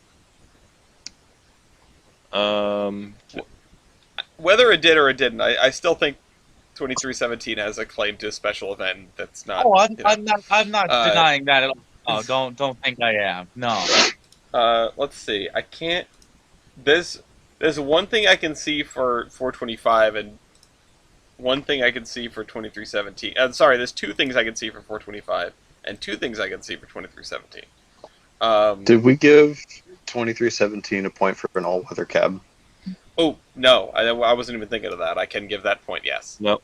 Speaker 1: Whether it did or it didn't, I still think 2317 has a claim to a special event that's not.
Speaker 4: Oh,
Speaker 1: you know.
Speaker 4: I'm not denying that at all. Oh, don't think I am. No.
Speaker 1: Let's see. I can't. There's one thing I can see for 425 and one thing I can see for 2317. Sorry, there's two things I can see for 425 and two things I can see for 2317.
Speaker 2: Did we give 2317 a point for an all-weather cab?
Speaker 1: Oh no, I wasn't even thinking of that. I can give that point. Yes.
Speaker 5: Nope.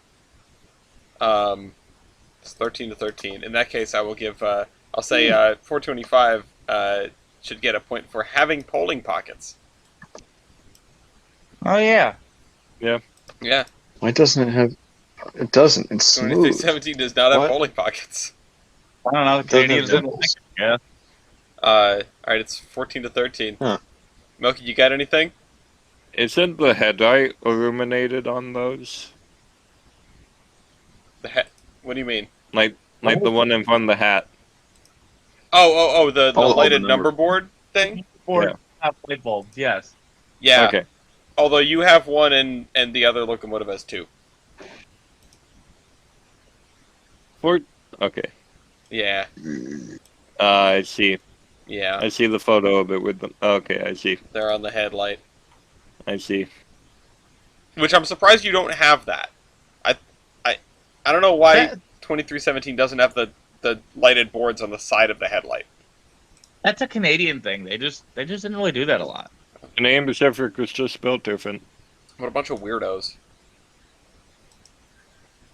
Speaker 1: It's 13 to 13. In that case, I will give. I'll say 425 should get a point for having polling pockets.
Speaker 4: Oh yeah.
Speaker 1: Yeah.
Speaker 2: Why doesn't it have? It doesn't. It's smooth.
Speaker 1: 2317 does not have
Speaker 2: What?
Speaker 1: polling pockets.
Speaker 4: I don't know. The
Speaker 2: Doesn't
Speaker 4: Canadians
Speaker 2: have
Speaker 4: didn't like
Speaker 2: dimples.
Speaker 4: it. Yeah.
Speaker 1: All right, it's 14 to 13.
Speaker 2: Huh.
Speaker 1: Milky, you got anything?
Speaker 5: Isn't the headlight illuminated on those?
Speaker 1: What do you mean?
Speaker 5: Like the one in front of the hat.
Speaker 1: Oh, the
Speaker 2: Oh,
Speaker 1: lighted
Speaker 2: the
Speaker 1: number
Speaker 2: number.
Speaker 1: board thing?
Speaker 4: Or have light bulbs. Yes.
Speaker 1: Yeah.
Speaker 5: Okay.
Speaker 1: Although you have one and the other locomotive has two.
Speaker 5: Okay.
Speaker 1: Yeah.
Speaker 5: I see.
Speaker 1: Yeah.
Speaker 5: I see the photo of it with them. Okay, I see.
Speaker 1: They're on the headlight.
Speaker 5: I see.
Speaker 1: Which I'm surprised you don't have that. I don't know why 2317 doesn't have the lighted boards on the side of the headlight.
Speaker 4: That's a Canadian thing. They just didn't really do that a lot.
Speaker 5: Canadian Pacific was just built different.
Speaker 1: What a bunch of weirdos.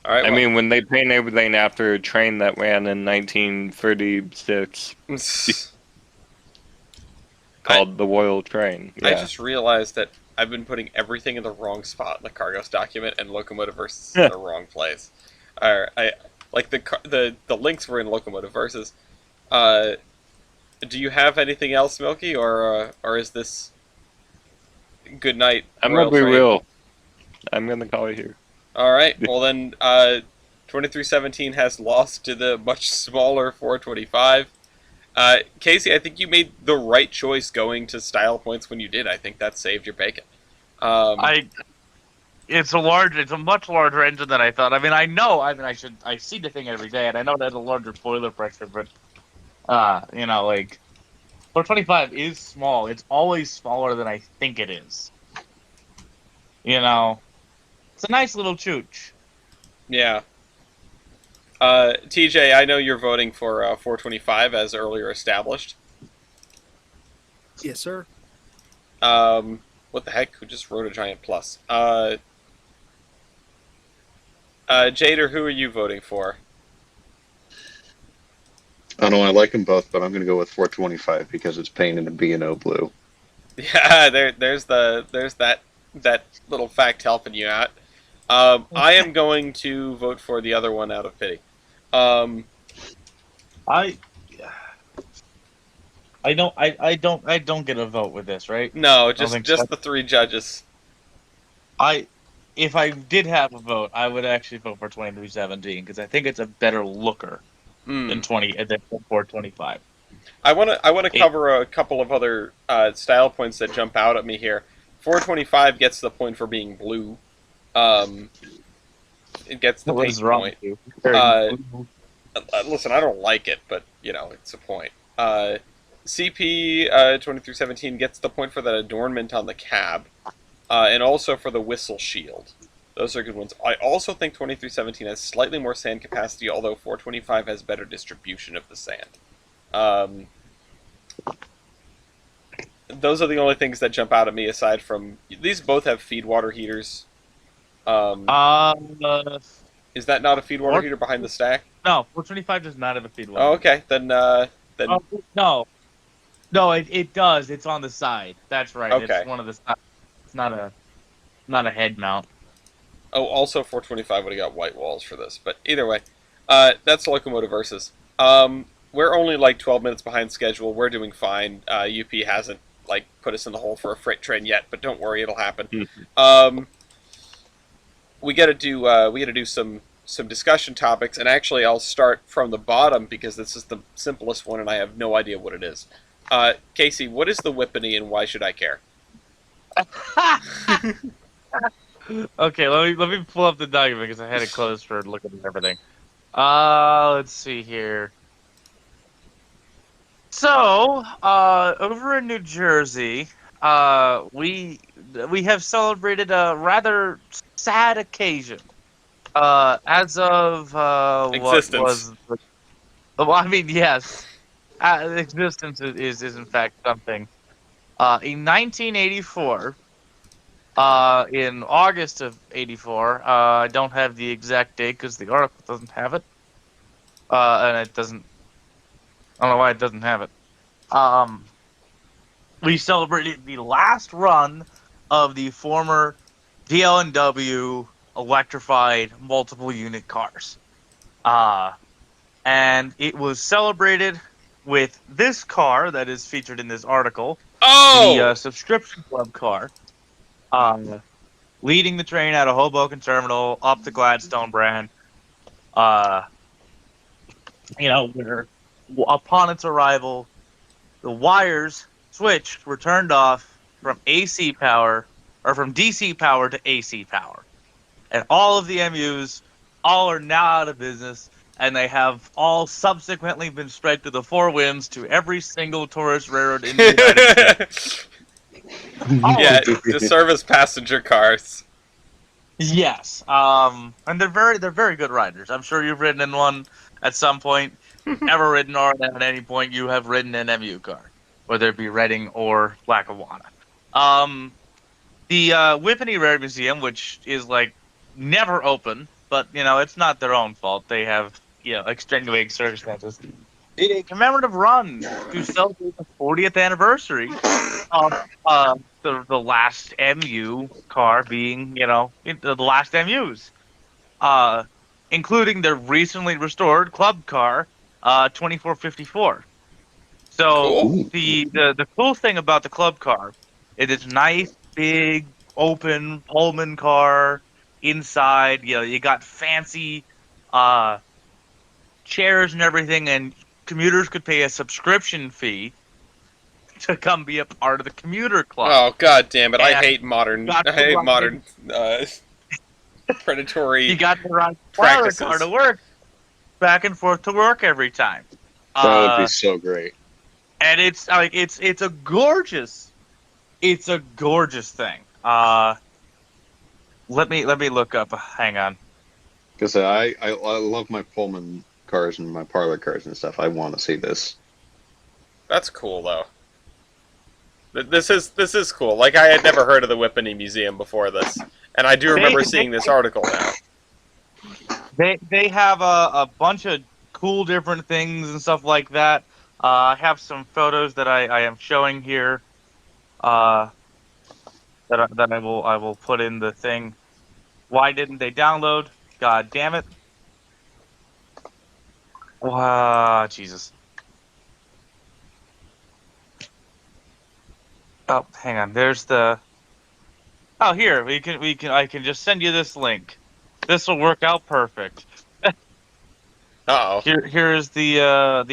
Speaker 1: All right.
Speaker 5: I mean, when they paint everything after a train that ran in 1936 called the Royal Train.
Speaker 1: I
Speaker 5: Yeah.
Speaker 1: just realized that I've been putting everything in the wrong spot in the Cargos document, and locomotive versus in the wrong place. All right, like the links were in Locomotive Versus. Uh, do you have anything else, Milky, or is this good night,
Speaker 5: I'm
Speaker 1: Royal
Speaker 5: gonna be
Speaker 1: Train?
Speaker 5: real. I'm gonna call it here.
Speaker 1: All right. Well then, 2317 has lost to the much smaller 425. Casey, I think you made the right choice going to style points when you did. I think that saved your bacon. Um,
Speaker 4: It's a much larger engine than I thought. I mean, I see the thing every day, and I know that has a larger boiler pressure, but like 425 is small. It's always smaller than I think it is. It's a nice little chooch.
Speaker 1: yeah. TJ, I know you're voting for 425 as earlier established.
Speaker 3: Yes, sir.
Speaker 1: What the heck? Who just wrote a giant plus? Jader, who are you voting for?
Speaker 2: I don't know. I like them both, but I'm going to go with 425 because it's painted in B&O blue.
Speaker 1: Yeah, there's that little fact helping you out. I am going to vote for the other one out of pity.
Speaker 4: I don't get a vote with this, right?
Speaker 1: No,
Speaker 4: don't
Speaker 1: just
Speaker 4: think
Speaker 1: just
Speaker 4: so.
Speaker 1: the three judges.
Speaker 4: If I did have a vote, I would actually vote for 2317 because I think it's a better looker than 425.
Speaker 1: I want to cover a couple of other style points that jump out at me here. 425 gets the point for being blue. It gets the
Speaker 4: What
Speaker 1: paint
Speaker 4: is wrong
Speaker 1: point.
Speaker 4: with you?
Speaker 1: Listen, I don't like it, but it's a point. CP 2317 gets the point for that adornment on the cab, and also for the whistle shield. Those are good ones. I also think 2317 has slightly more sand capacity, although 425 has better distribution of the sand. Those are the only things that jump out at me. Aside from these, both have feed water heaters. Is that not a feed water heater behind the stack?
Speaker 4: No, 425 does not have a feed water.
Speaker 1: Oh, okay. Then
Speaker 4: no, it does. It's on the side. That's right.
Speaker 1: Okay.
Speaker 4: It's one of the sides. It's not a head mount.
Speaker 1: Oh, also 425 would have got white walls for this, but either way, that's Locomotive Versus. We're only like 12 minutes behind schedule. We're doing fine. UP hasn't put us in the hole for a freight train yet, but don't worry, it'll happen. We got to do some discussion topics, and actually, I'll start from the bottom because this is the simplest one, and I have no idea what it is. Casey, what is the Whippany, and why should I care?
Speaker 4: Okay, let me pull up the document because I had it closed for looking at everything. Let's see here. So, over in New Jersey, we have celebrated a rather sad occasion. As of
Speaker 1: Existence.
Speaker 4: Well, I mean, yes, existence is in fact something. In 1984. In August of '84, I don't have the exact date because the article doesn't have it, and it doesn't. I don't know why it doesn't have it. We celebrated the last run of the former DL&W electrified multiple unit cars, and it was celebrated with this car that is featured in this article, the subscription club car. Leading the train out of Hoboken Terminal up to Gladstone Brand. Where upon its arrival, the wires switched were turned off from AC power or from DC power to AC power, and all of the MUs all are now out of business, and they have all subsequently been spread to the four winds to every single tourist railroad in the United States.
Speaker 1: Yeah, to service passenger cars.
Speaker 4: Yes, and they're very good riders. I'm sure you've ridden in one at some point. Ever ridden or at any point you have ridden an MU car, whether it be Reading or Lackawanna. The Whippany Railroad Museum, which is never open, but it's not their own fault. They have extenuating circumstances. Did a commemorative run to celebrate the 40th anniversary of the last MU car being, the last MUs. including the recently restored club car, 2454. So
Speaker 1: Cool.
Speaker 2: Ooh.
Speaker 4: the cool thing about the club car, it is nice, big, open Pullman car. Inside, you got fancy uh, chairs and everything, and commuters could pay a subscription fee to come be a part of the commuter club.
Speaker 1: Oh god damn it!
Speaker 4: And
Speaker 1: I hate modern
Speaker 4: you
Speaker 1: predatory
Speaker 4: got to ride the flower car
Speaker 1: practices.
Speaker 4: to work, back and forth to work every time.
Speaker 2: That would be
Speaker 4: Uh,
Speaker 2: so great.
Speaker 4: and it's a gorgeous thing. Let me look up. Hang on.
Speaker 2: Because I love my Pullman cars and my parlor cars and stuff. I want to see this.
Speaker 1: That's cool though. This is cool. Like I had never heard of the Whippany Museum before this, and I do remember seeing this article now.
Speaker 4: They have a bunch of cool different things and stuff like that. I have some photos that I am showing here. That I will put in the thing. Why didn't they download? God damn it! Wow, Jesus. Oh, hang on. There's the. Oh, here I can just send you this link. This will work out perfect.
Speaker 1: Uh oh.
Speaker 4: Here's the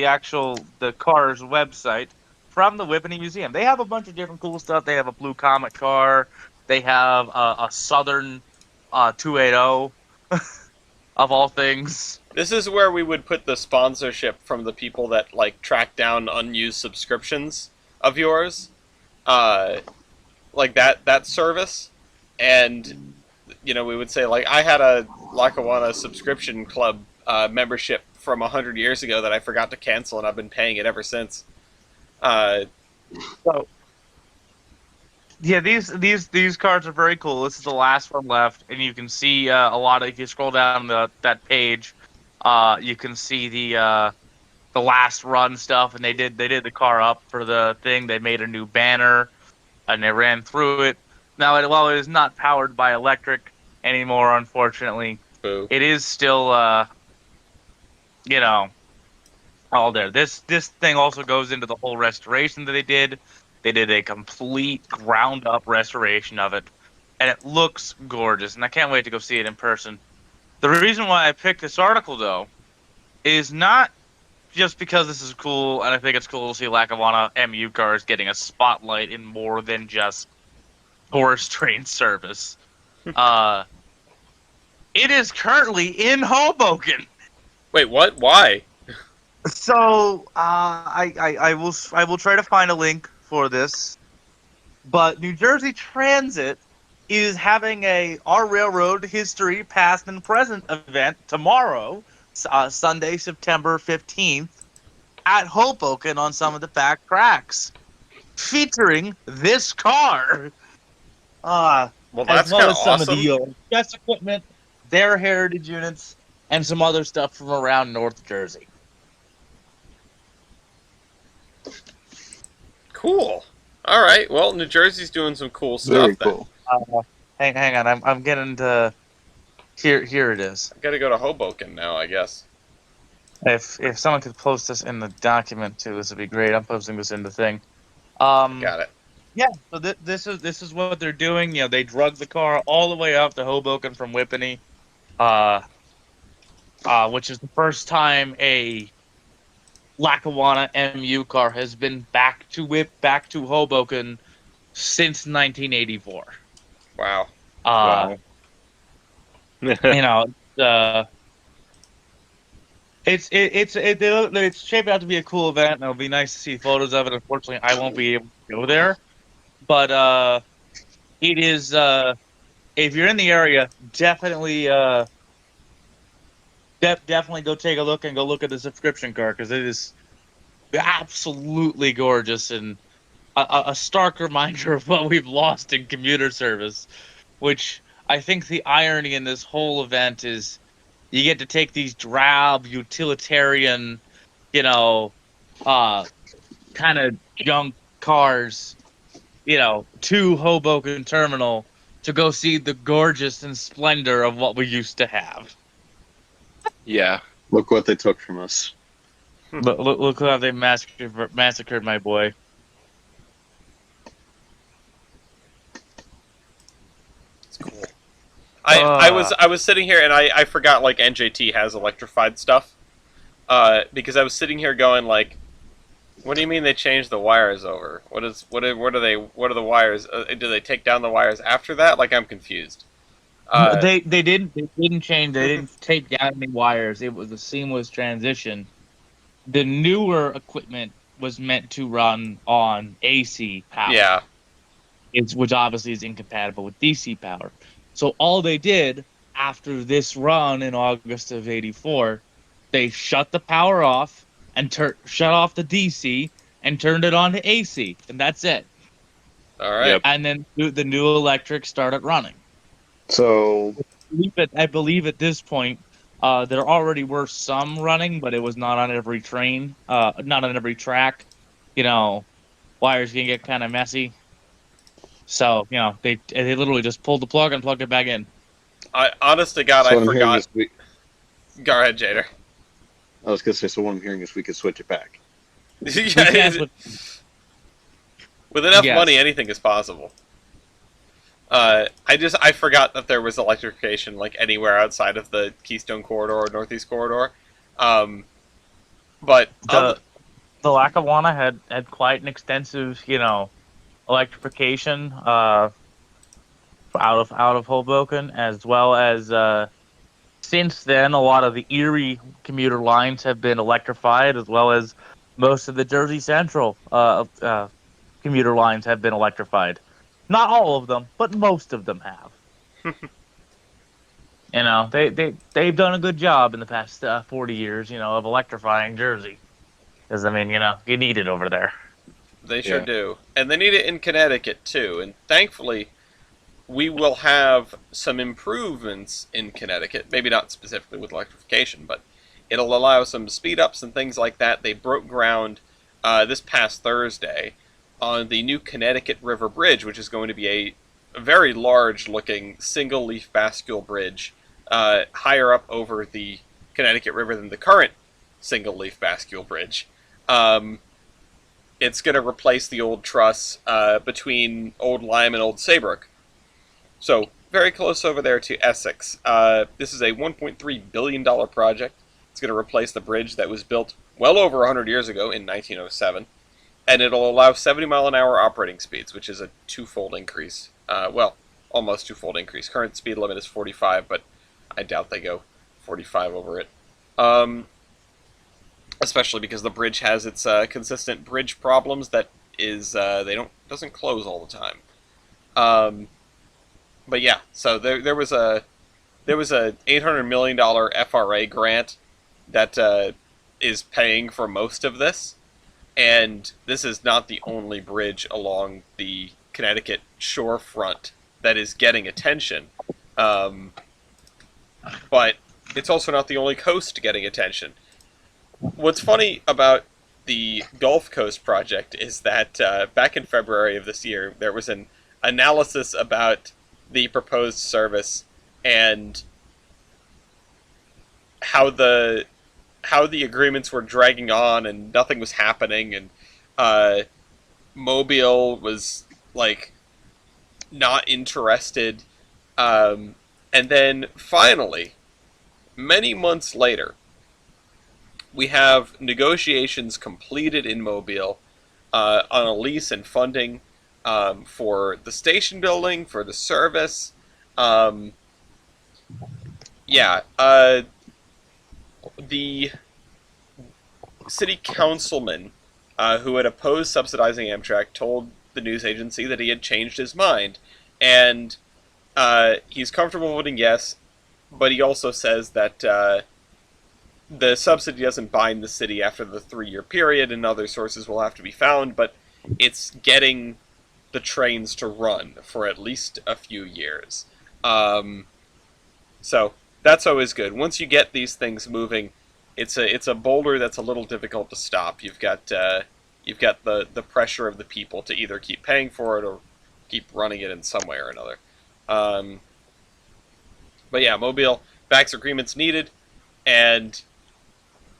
Speaker 4: actual the car's website from the Whippany Museum. They have a bunch of different cool stuff. They have a blue Comet car. They have a Southern 280 of all things.
Speaker 1: This is where we would put the sponsorship from the people that like track down unused subscriptions of yours, like that service, and we would say like I had a Lackawanna subscription club membership from 100 years ago that I forgot to cancel, and I've been paying it ever since.
Speaker 4: So yeah, these cards are very cool. This is the last one left, and you can see a lot of. If you scroll down that page, you can see the last run stuff, and they did the car up for the thing. They made a new banner, and they ran through it. Now, while it is not powered by electric anymore, unfortunately,
Speaker 1: Boo.
Speaker 4: it is still all there. This thing also goes into the whole restoration that they did. They did a complete ground up restoration of it, and it looks gorgeous. And I can't wait to go see it in person. The reason why I picked this article, though, is not just because this is cool, and I think it's cool to see Lackawanna MU cars getting a spotlight in more than just tourist train service. It is currently in Hoboken.
Speaker 1: Wait, what? Why?
Speaker 4: So I will try to find a link for this, but New Jersey Transit is having our railroad history past and present event tomorrow, Sunday, September 15th, at Hoboken on some of the back tracks, featuring this car.
Speaker 1: Well,
Speaker 4: As
Speaker 1: that's
Speaker 4: well
Speaker 1: kind of
Speaker 4: as some
Speaker 1: awesome.
Speaker 4: of the best equipment, their heritage units, and some other stuff from around North Jersey.
Speaker 1: Cool. All right. Well, New Jersey's doing some cool stuff.
Speaker 2: Very
Speaker 1: Then.
Speaker 2: cool.
Speaker 4: Hang on, I'm getting to here it is.
Speaker 1: I gotta go to Hoboken now, I guess.
Speaker 4: If someone could post this in the document too, this would be great. I'm posting this in the thing. Got
Speaker 1: it.
Speaker 4: Yeah, so this is what they're doing. They drug the car all the way up to Hoboken from Whippany, which is the first time a Lackawanna MU car has been back to Hoboken since 1984.
Speaker 1: Wow.
Speaker 5: Wow.
Speaker 4: It's shaping out to be a cool event, and it'll be nice to see photos of it. Unfortunately, I won't be able to go there, but it is. If you're in the area, definitely definitely go take a look and go look at the subscription car, because it is absolutely gorgeous and a stark reminder of what we've lost in commuter service. Which I think the irony in this whole event is you get to take these drab utilitarian, kind of junk cars, to Hoboken Terminal to go see the gorgeous and splendor of what we used to have.
Speaker 5: Yeah.
Speaker 2: Look what they took from us.
Speaker 4: Look how they massacred my boy.
Speaker 1: It's cool. I was sitting here and I forgot like NJT has electrified stuff. Because I was sitting here going like, what do you mean they changed the wires over? What are the wires? Do they take down the wires after that? Like I'm confused.
Speaker 4: They didn't change. They didn't take down any wires. It was a seamless transition. The newer equipment was meant to run on AC power.
Speaker 1: Yeah.
Speaker 4: Which obviously is incompatible with DC power. So all they did after this run in August of '84, they shut the power off and shut off the DC and turned it on to AC, and that's it.
Speaker 1: All right.
Speaker 5: Yep.
Speaker 4: And then the new electric started running.
Speaker 2: So
Speaker 4: I believe at this point, there already were some running, but it was not on every train, not on every track. Wires can get kind of messy. So, they literally just pulled the plug and plugged it back in.
Speaker 1: Honest to God,
Speaker 2: so
Speaker 1: I
Speaker 2: what I'm hearing
Speaker 1: forgot.
Speaker 2: is
Speaker 1: Go ahead, Jader.
Speaker 2: I was gonna say. So what I'm hearing is we could switch it back.
Speaker 1: Yeah, with enough
Speaker 4: Yes.
Speaker 1: money, anything is possible. I forgot that there was electrification like anywhere outside of the Keystone Corridor or Northeast Corridor. But
Speaker 4: The Lackawanna had quite an extensive, electrification out of Hoboken, as well as since then a lot of the Erie commuter lines have been electrified, as well as most of the Jersey Central commuter lines have been electrified. Not all of them, but most of them have. They've done a good job in the past 40 years, of electrifying Jersey. Because, you need it over there.
Speaker 1: they sure
Speaker 2: Yeah.
Speaker 1: do, and they need it in Connecticut too. And thankfully, we will have some improvements in Connecticut. Maybe not specifically with electrification, but it'll allow some speed ups and things like that. They broke ground this past Thursday on the new Connecticut River Bridge, which is going to be a very large-looking single-leaf bascule bridge higher up over the Connecticut River than the current single-leaf bascule bridge. It's going to replace the old truss between Old Lyme and Old Saybrook. So, very close over there to Essex. This is a $1.3 billion project. It's going to replace the bridge that was built well over 100 years ago in 1907. And it'll allow 70-mile-an-hour operating speeds, which is a twofold increase. Almost twofold increase. Current speed limit is 45, but I doubt they go 45 over it. Especially because the bridge has its consistent bridge problems that is doesn't close all the time. But yeah, so there was a $800 million FRA grant that is paying for most of this, and this is not the only bridge along the Connecticut shorefront that is getting attention. But it's also not the only coast getting attention. What's funny about the Gulf Coast project is that back in February of this year, there was an analysis about the proposed service and how the agreements were dragging on and nothing was happening, and Mobile was like not interested, and then finally, many months later, we have negotiations completed in Mobile on a lease and funding for the station building, for the service. The city councilman who had opposed subsidizing Amtrak told the news agency that he had changed his mind. And he's comfortable voting yes, but he also says that the subsidy doesn't bind the city after the 3-year period, and other sources will have to be found, but it's getting the trains to run for at least a few years. So that's always good. Once you get these things moving, it's a boulder that's a little difficult to stop. You've got the pressure of the people to either keep paying for it or keep running it in some way or another. But yeah, Mobile backs agreements needed. And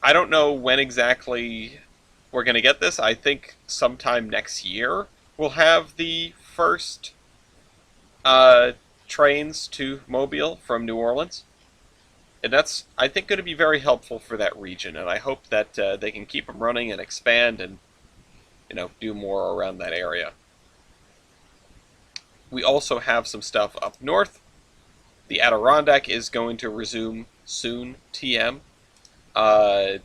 Speaker 1: I don't know when exactly we're going to get this. I think sometime next year we'll have the first trains to Mobile from New Orleans. And that's, I think, going to be very helpful for that region. And I hope that they can keep them running and expand and, do more around that area. We also have some stuff up north. The Adirondack is going to resume soon, TM. The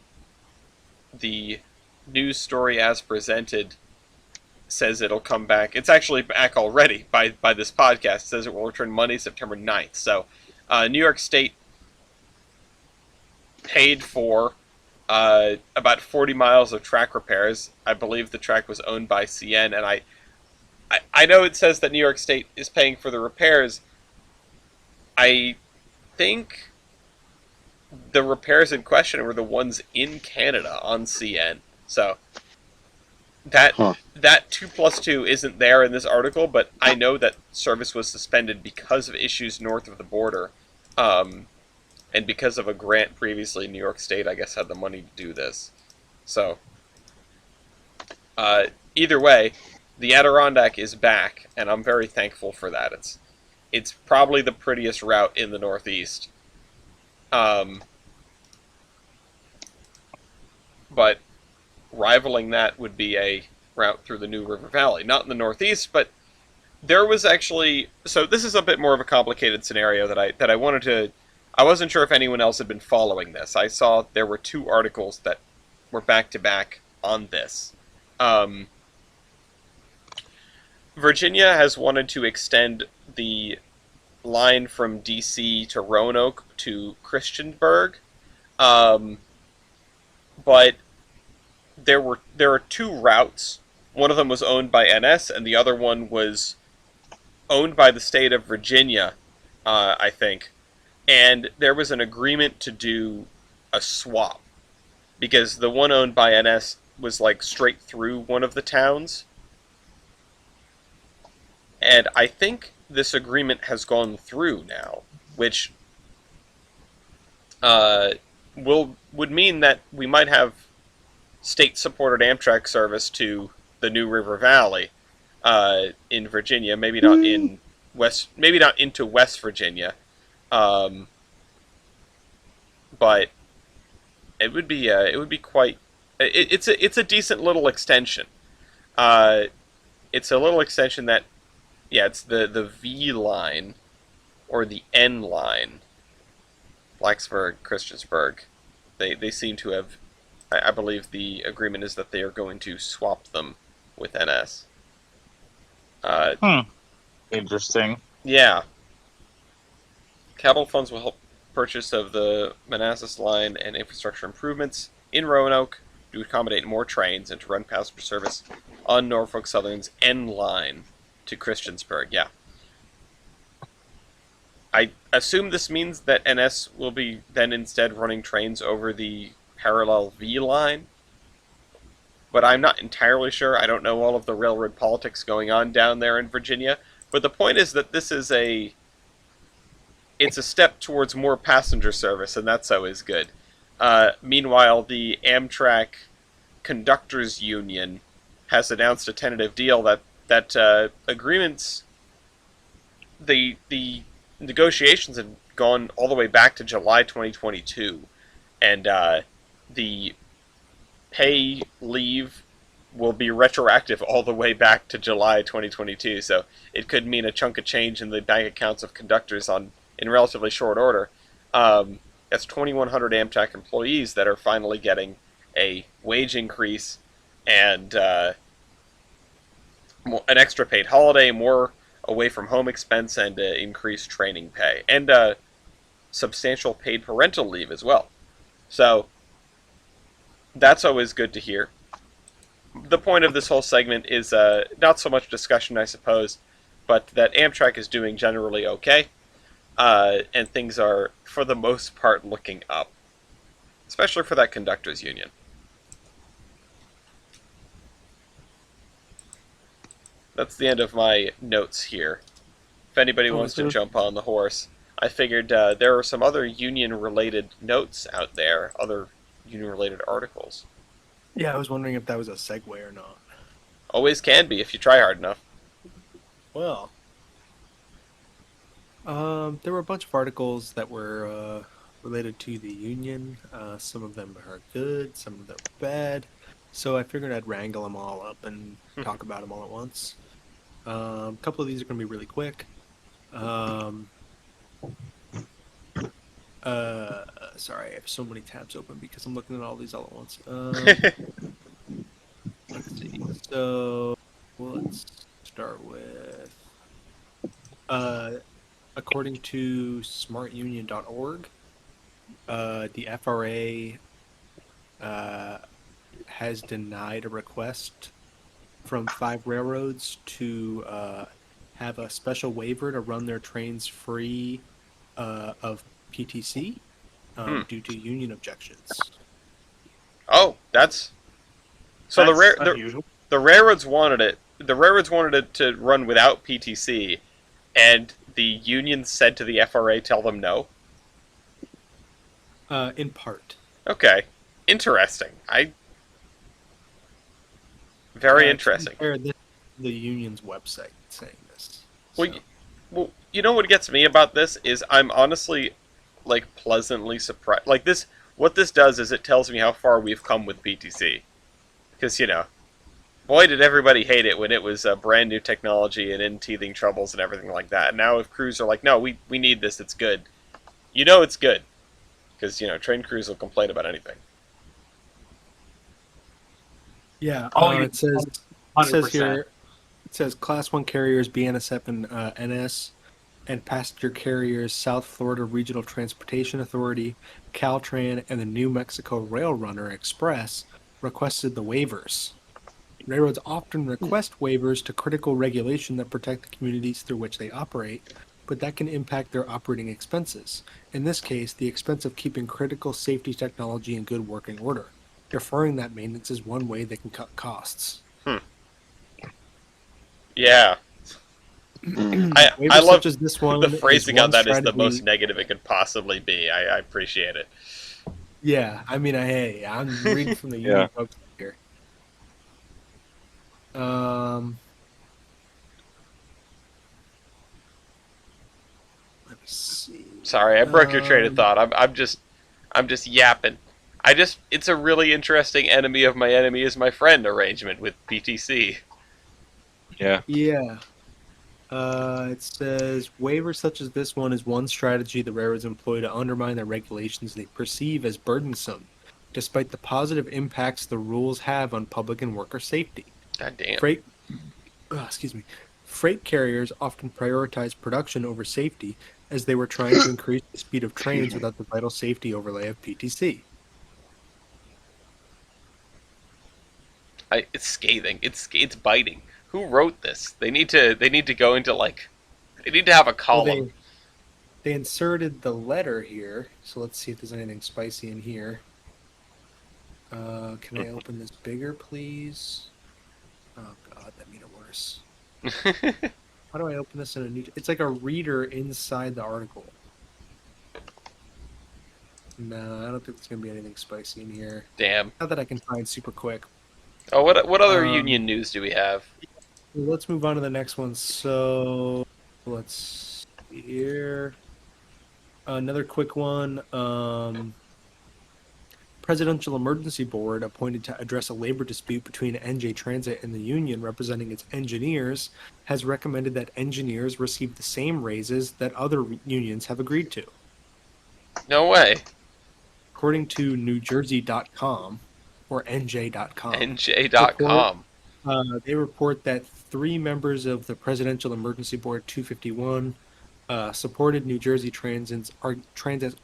Speaker 1: news story as presented says it'll come back. It's actually back already by this podcast. It says it will return Monday, September 9th. So New York State paid for about 40 miles of track repairs. I believe the track was owned by CN, and I know it says that New York State is paying for the repairs. I think the repairs in question were the ones in Canada on CN. So that 2+2 isn't there in this article, but I know that service was suspended because of issues north of the border. And because of a grant previously, New York State, I guess, had the money to do this. So, either way, the Adirondack is back, and I'm very thankful for that. It's probably the prettiest route in the Northeast. But rivaling that would be a route through the New River Valley. Not in the Northeast, but there was actually... So this is a bit more of a complicated scenario that I wanted to... I wasn't sure if anyone else had been following this. I saw there were 2 articles that were back-to-back on this. Virginia has wanted to extend the line from D.C. to Roanoke to Christiansburg, but there are 2 routes. One of them was owned by NS, and the other one was owned by the state of Virginia, I think. And there was an agreement to do a swap, because the one owned by NS was like straight through one of the towns. And I think this agreement has gone through now, which would mean that we might have state-supported Amtrak service to the New River Valley in Virginia. Maybe not in maybe not into West Virginia. But it would be quite. It's a decent little extension. It's a little extension that, it's the V line or the N line. Blacksburg, Christiansburg. They seem to have. I believe the agreement is that they are going to swap them with NS.
Speaker 4: Interesting.
Speaker 1: Yeah. Capital funds will help purchase of the Manassas line and infrastructure improvements in Roanoke to accommodate more trains and to run passenger service on Norfolk Southern's N line to Christiansburg. Yeah. I assume this means that NS will be then instead running trains over the parallel V line, but I'm not entirely sure. I don't know all of the railroad politics going on down there in Virginia, but the point is that this is it's a step towards more passenger service, and that's always good. Meanwhile, the Amtrak Conductors Union has announced a tentative deal that agreements, the negotiations have gone all the way back to July 2022, and the pay leave will be retroactive all the way back to July 2022, so it could mean a chunk of change in the bank accounts of conductors in relatively short order. That's 2,100 Amtrak employees that are finally getting a wage increase and an extra paid holiday, more away-from-home expense, and increased training pay, and substantial paid parental leave as well. So that's always good to hear. The point of this whole segment is not so much discussion, I suppose, but that Amtrak is doing generally okay. And things are, for the most part, looking up. Especially for that conductors union. That's the end of my notes here. If anybody wants to jump on the horse. I figured there were some other union-related notes out there, other union-related articles.
Speaker 3: Yeah, I was wondering if that was a segue or not.
Speaker 1: Always can be if you try hard enough.
Speaker 3: Well, there were a bunch of articles that were related to the union. Some of them are good, some of them are bad. So I figured I'd wrangle them all up and talk about them all at once. A couple of these are going to be really quick. Um, Sorry, I have so many tabs open because I'm looking at all these all at once. Let's see. So let's start with. According to smartunion.org, the FRA has denied a request from 5 railroads to have a special waiver to run their trains free of PTC due to union objections.
Speaker 1: Oh, that's so
Speaker 4: That's unusual.
Speaker 1: the railroads wanted it. The railroads wanted it to run without PTC, and the union said to the FRA, "Tell them no."
Speaker 3: In part.
Speaker 1: Okay, interesting. Very
Speaker 3: To be
Speaker 1: interesting.
Speaker 3: fair, this is the union's website saying this.
Speaker 1: Well,
Speaker 3: So.
Speaker 1: Well, you know what gets me about this is I'm honestly, like, pleasantly surprised. Like, this, what this does is it tells me how far we've come with PTC. Because, boy, did everybody hate it when it was brand new technology and in teething troubles and everything like that. And now if crews are like, no, we need this, it's good. You know it's good. Because, train crews will complain about anything.
Speaker 3: Yeah,
Speaker 4: Oh,
Speaker 3: it says
Speaker 4: 100%.
Speaker 3: here. It says Class 1 carriers BNSF and NS, and passenger carriers South Florida Regional Transportation Authority, Caltran, and the New Mexico Rail Runner Express requested the waivers. Railroads often request waivers to critical regulation that protect the communities through which they operate, but that can impact their operating expenses. In this case, the expense of keeping critical safety technology in good working order. Deferring that maintenance is one way they can cut costs.
Speaker 1: Yeah. I
Speaker 3: Waivers
Speaker 1: love
Speaker 3: such as this one.
Speaker 1: the phrasing
Speaker 3: is
Speaker 1: on
Speaker 3: one
Speaker 1: that is the most
Speaker 3: strategy-
Speaker 1: negative it could possibly be. I appreciate it.
Speaker 3: Yeah, I mean, hey, I'm reading from the
Speaker 5: Yeah.
Speaker 3: union website here. Let me see.
Speaker 1: Sorry, I broke your train of thought. I'm just yapping. It's a really interesting enemy of my enemy is my friend arrangement with PTC.
Speaker 5: Yeah.
Speaker 3: Yeah. It says waivers such as this one is one strategy the railroads employ to undermine the regulations they perceive as burdensome, despite the positive impacts the rules have on public and worker safety.
Speaker 1: God damn.
Speaker 3: Freight carriers often prioritize production over safety as they were trying to increase the speed of trains without the vital safety overlay of PTC.
Speaker 1: It's scathing. It's biting. Who wrote this? They need to go into they need to have a column.
Speaker 3: They inserted the letter here, so let's see if there's anything spicy in here. Can I open this bigger, please? Oh god, that made it worse. How do I open this in a new? It's like a reader inside the article. No, I don't think there's gonna be anything spicy in here.
Speaker 1: Damn.
Speaker 3: Not that I can find super quick.
Speaker 1: Oh, what other union news do we have?
Speaker 3: Let's move on to the next one. So let's see here. Another quick one. Presidential Emergency Board, appointed to address a labor dispute between NJ Transit and the union representing its engineers, has recommended that engineers receive the same raises that other unions have agreed to.
Speaker 1: No way.
Speaker 3: According to NewJersey.com, or NJ.com,
Speaker 1: NJ.com.
Speaker 3: they report that 3 members of the Presidential Emergency Board 251 supported New Jersey Transit's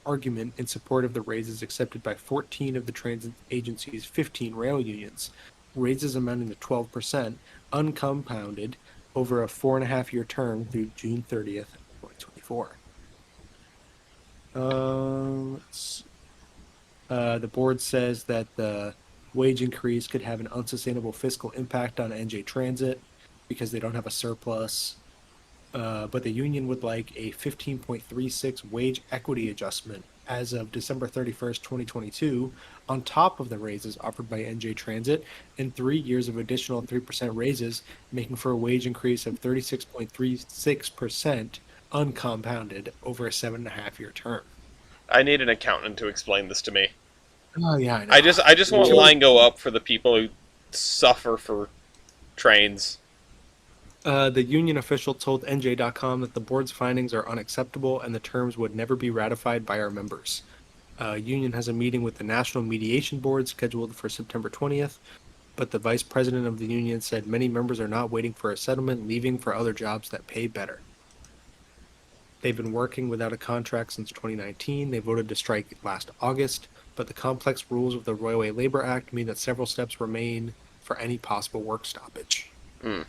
Speaker 3: argument in support of the raises accepted by 14 of the transit agency's 15 rail unions, raises amounting to 12%, uncompounded over a 4.5-year term through June 30th, 2024. The board says that the wage increase could have an unsustainable fiscal impact on NJ Transit because they don't have a surplus. but the union would like a 15.36 wage equity adjustment as of December 31st, 2022, on top of the raises offered by NJ Transit and 3 years of additional 3% raises, making for a wage increase of 36.36% uncompounded over a 7.5-year term.
Speaker 1: I need an accountant to explain this to me.
Speaker 3: Oh, yeah, I know.
Speaker 1: I just want line go up for the people who suffer for trains.
Speaker 3: The union official told NJ.com that the board's findings are unacceptable and the terms would never be ratified by our members. Union has a meeting with the National Mediation Board scheduled for September 20th, but the vice president of the union said many members are not waiting for a settlement, leaving for other jobs that pay better. They've been working without a contract since 2019. They voted to strike last August, but the complex rules of the Railway Labor Act mean that several steps remain for any possible work stoppage.
Speaker 1: Mm.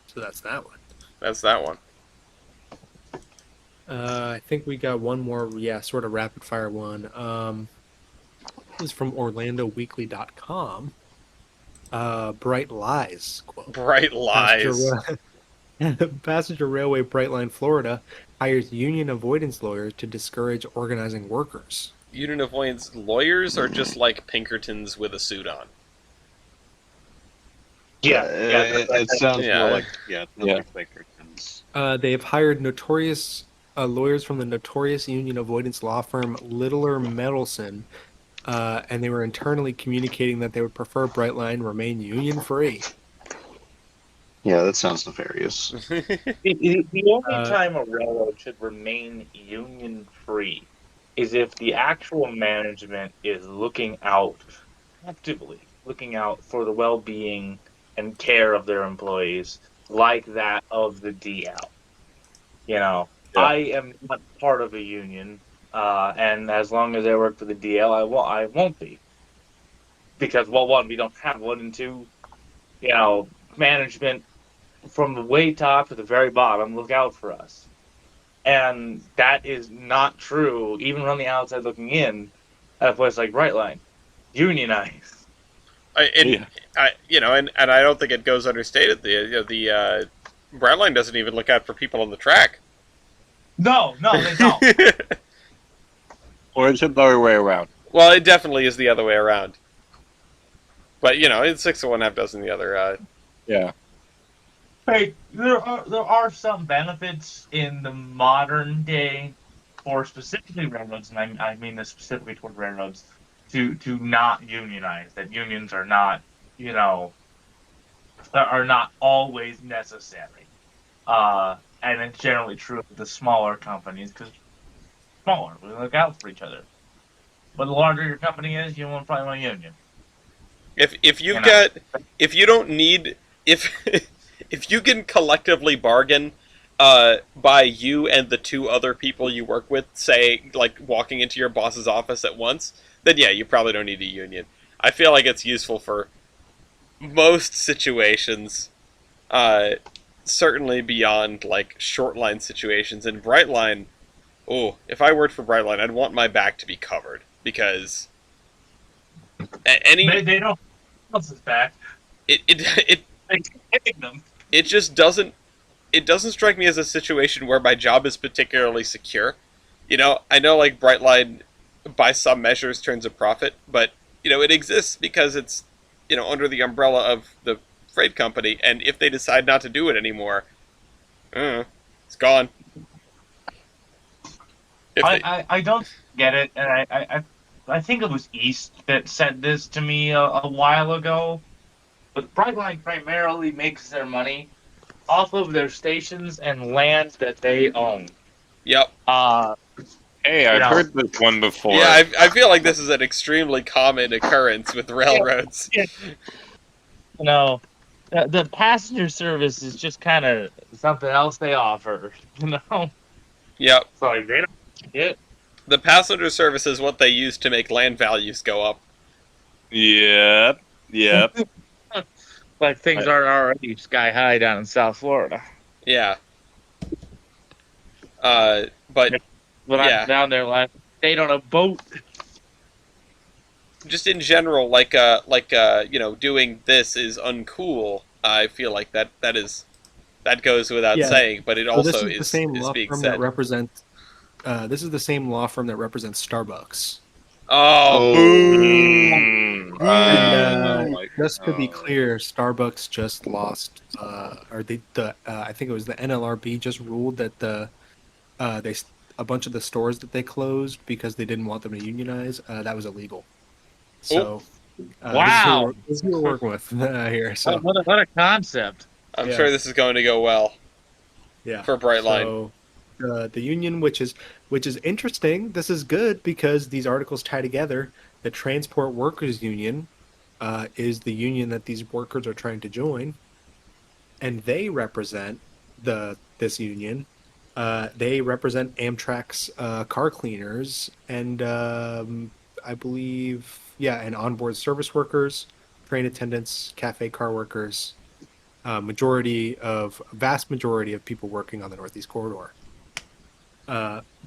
Speaker 3: So that's that one.
Speaker 1: That's that one.
Speaker 3: I think we got one more, sort of rapid fire one. This is from OrlandoWeekly.com. Bright Lies quote.
Speaker 1: Bright Lies.
Speaker 3: Passenger Railway Brightline Florida hires union avoidance lawyers to discourage organizing workers.
Speaker 1: Union avoidance lawyers are just like Pinkertons with a suit on.
Speaker 2: It sounds
Speaker 1: Yeah.
Speaker 2: more like
Speaker 5: Yeah.
Speaker 2: Pinkertons.
Speaker 3: They have hired notorious lawyers from the notorious union avoidance law firm Littler Medelson, and they were internally communicating that they would prefer Brightline remain union free.
Speaker 2: Yeah, that sounds nefarious.
Speaker 4: The only time a railroad should remain union free is if the actual management is actively looking out for the well-being and care of their employees, like that of the DL.
Speaker 2: Yeah.
Speaker 4: I am not part of a union, and as long as I work for the DL, I won't be. Because, well, one, we don't have one, and two, management from the way top to the very bottom look out for us. And that is not true, even from the outside looking in, at a place like Brightline. Unionize.
Speaker 1: And I don't think it goes understated. The Brightline doesn't even look out for people on the track.
Speaker 4: No, they don't.
Speaker 5: Or is it the other way around?
Speaker 1: Well, it definitely is the other way around. But it's 6 of one, half dozen the other.
Speaker 5: Yeah.
Speaker 4: Hey, there are some benefits in the modern day for specifically railroads, and I mean this specifically toward railroads, to not unionize. That unions are not, are not always necessary. And it's generally true of the smaller companies, because smaller, we look out for each other. But the larger your company is, you won't probably want a union.
Speaker 1: If you don't need if you can collectively bargain by you and the 2 other people you work with, say, like walking into your boss's office at once, then yeah, you probably don't need a union. I feel like it's useful for most situations, certainly beyond like short line situations. And Brightline, if I worked for Brightline, I'd want my back to be covered, because
Speaker 4: they don't what's his back.
Speaker 1: It just doesn't strike me as a situation where my job is particularly secure. I know like Brightline by some measures turns a profit, but it exists because it's under the umbrella of the freight company, and if they decide not to do it anymore, it's gone.
Speaker 4: I don't get it, and I think it was East that said this to me a while ago. But Brightline primarily makes their money off of their stations and land that they own.
Speaker 1: Yep.
Speaker 5: Hey, I've heard this one before.
Speaker 1: Yeah, I feel like this is an extremely common occurrence with railroads.
Speaker 4: Yeah. The passenger service is just kind of something else they offer.
Speaker 1: Yep.
Speaker 4: So they don't get.
Speaker 1: The passenger service is what they use to make land values go up.
Speaker 5: Yep.
Speaker 4: Like things are already sky high down in South Florida.
Speaker 1: Yeah. But
Speaker 4: when I'm down there last stayed on a boat.
Speaker 1: just in general, doing this is uncool. I feel like that goes without
Speaker 3: Yeah.
Speaker 1: saying, but it
Speaker 3: So this
Speaker 1: also
Speaker 3: is the same
Speaker 1: is
Speaker 3: law
Speaker 1: being
Speaker 3: firm that
Speaker 1: said.
Speaker 3: represents. This is the same law firm that represents Starbucks.
Speaker 1: Oh,
Speaker 2: Oh.
Speaker 1: boo!
Speaker 5: Mm.
Speaker 3: And
Speaker 4: like,
Speaker 3: just to be
Speaker 4: oh.
Speaker 3: clear, Starbucks just lost, I think it was the NLRB just ruled that a bunch of the stores that they closed because they didn't want them to unionize, that was illegal.
Speaker 1: Oh,
Speaker 3: So
Speaker 4: Wow.
Speaker 3: this is who we're working with here. So
Speaker 4: What a concept.
Speaker 1: I'm
Speaker 3: yeah,
Speaker 1: sure this is going to go well
Speaker 3: yeah.
Speaker 1: for Brightline.
Speaker 3: So the union, which is interesting. This is good because these articles tie together. The Transport Workers Union is the union that these workers are trying to join, and they represent this union. They represent Amtrak's car cleaners and I believe, yeah, and onboard service workers, train attendants, cafe car workers. Vast majority of people working on the Northeast Corridor.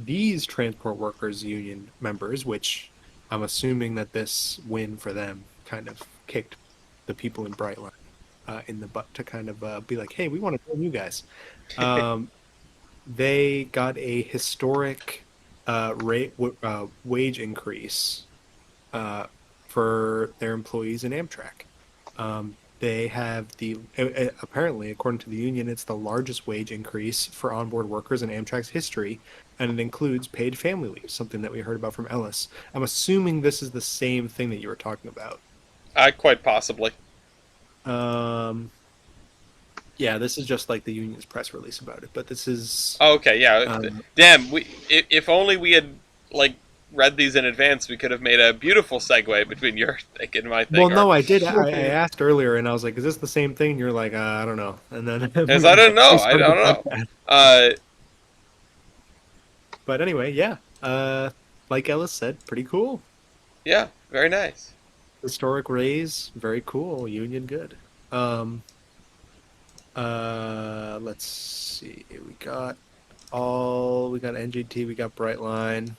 Speaker 3: These transport workers union members, which I'm assuming that this win for them kind of kicked the people in Brightline in the butt to kind of be like, hey, we want to join you guys. They got a historic wage increase for their employees in Amtrak. They have apparently, according to the union, it's the largest wage increase for onboard workers in Amtrak's history, and it includes paid family leave, something that we heard about from Ellis. I'm assuming this is the same thing that you were talking about.
Speaker 1: Quite possibly.
Speaker 3: Um, yeah, this is just like the union's press release about it, but this is
Speaker 1: Okay, yeah.
Speaker 3: um,
Speaker 1: Damn, if only we had read these in advance, we could have made a beautiful segue between your thing and my thing.
Speaker 3: well, no, I did. I asked earlier, and I was like, "Is this the same thing?" You're like, "I don't know." And then
Speaker 1: Because I don't know. I don't know.
Speaker 3: But anyway, yeah. Like Ellis said, pretty cool.
Speaker 1: Yeah, very nice.
Speaker 3: Historic raise, very cool. Union good. Let's see. We got NGT, we got Brightline.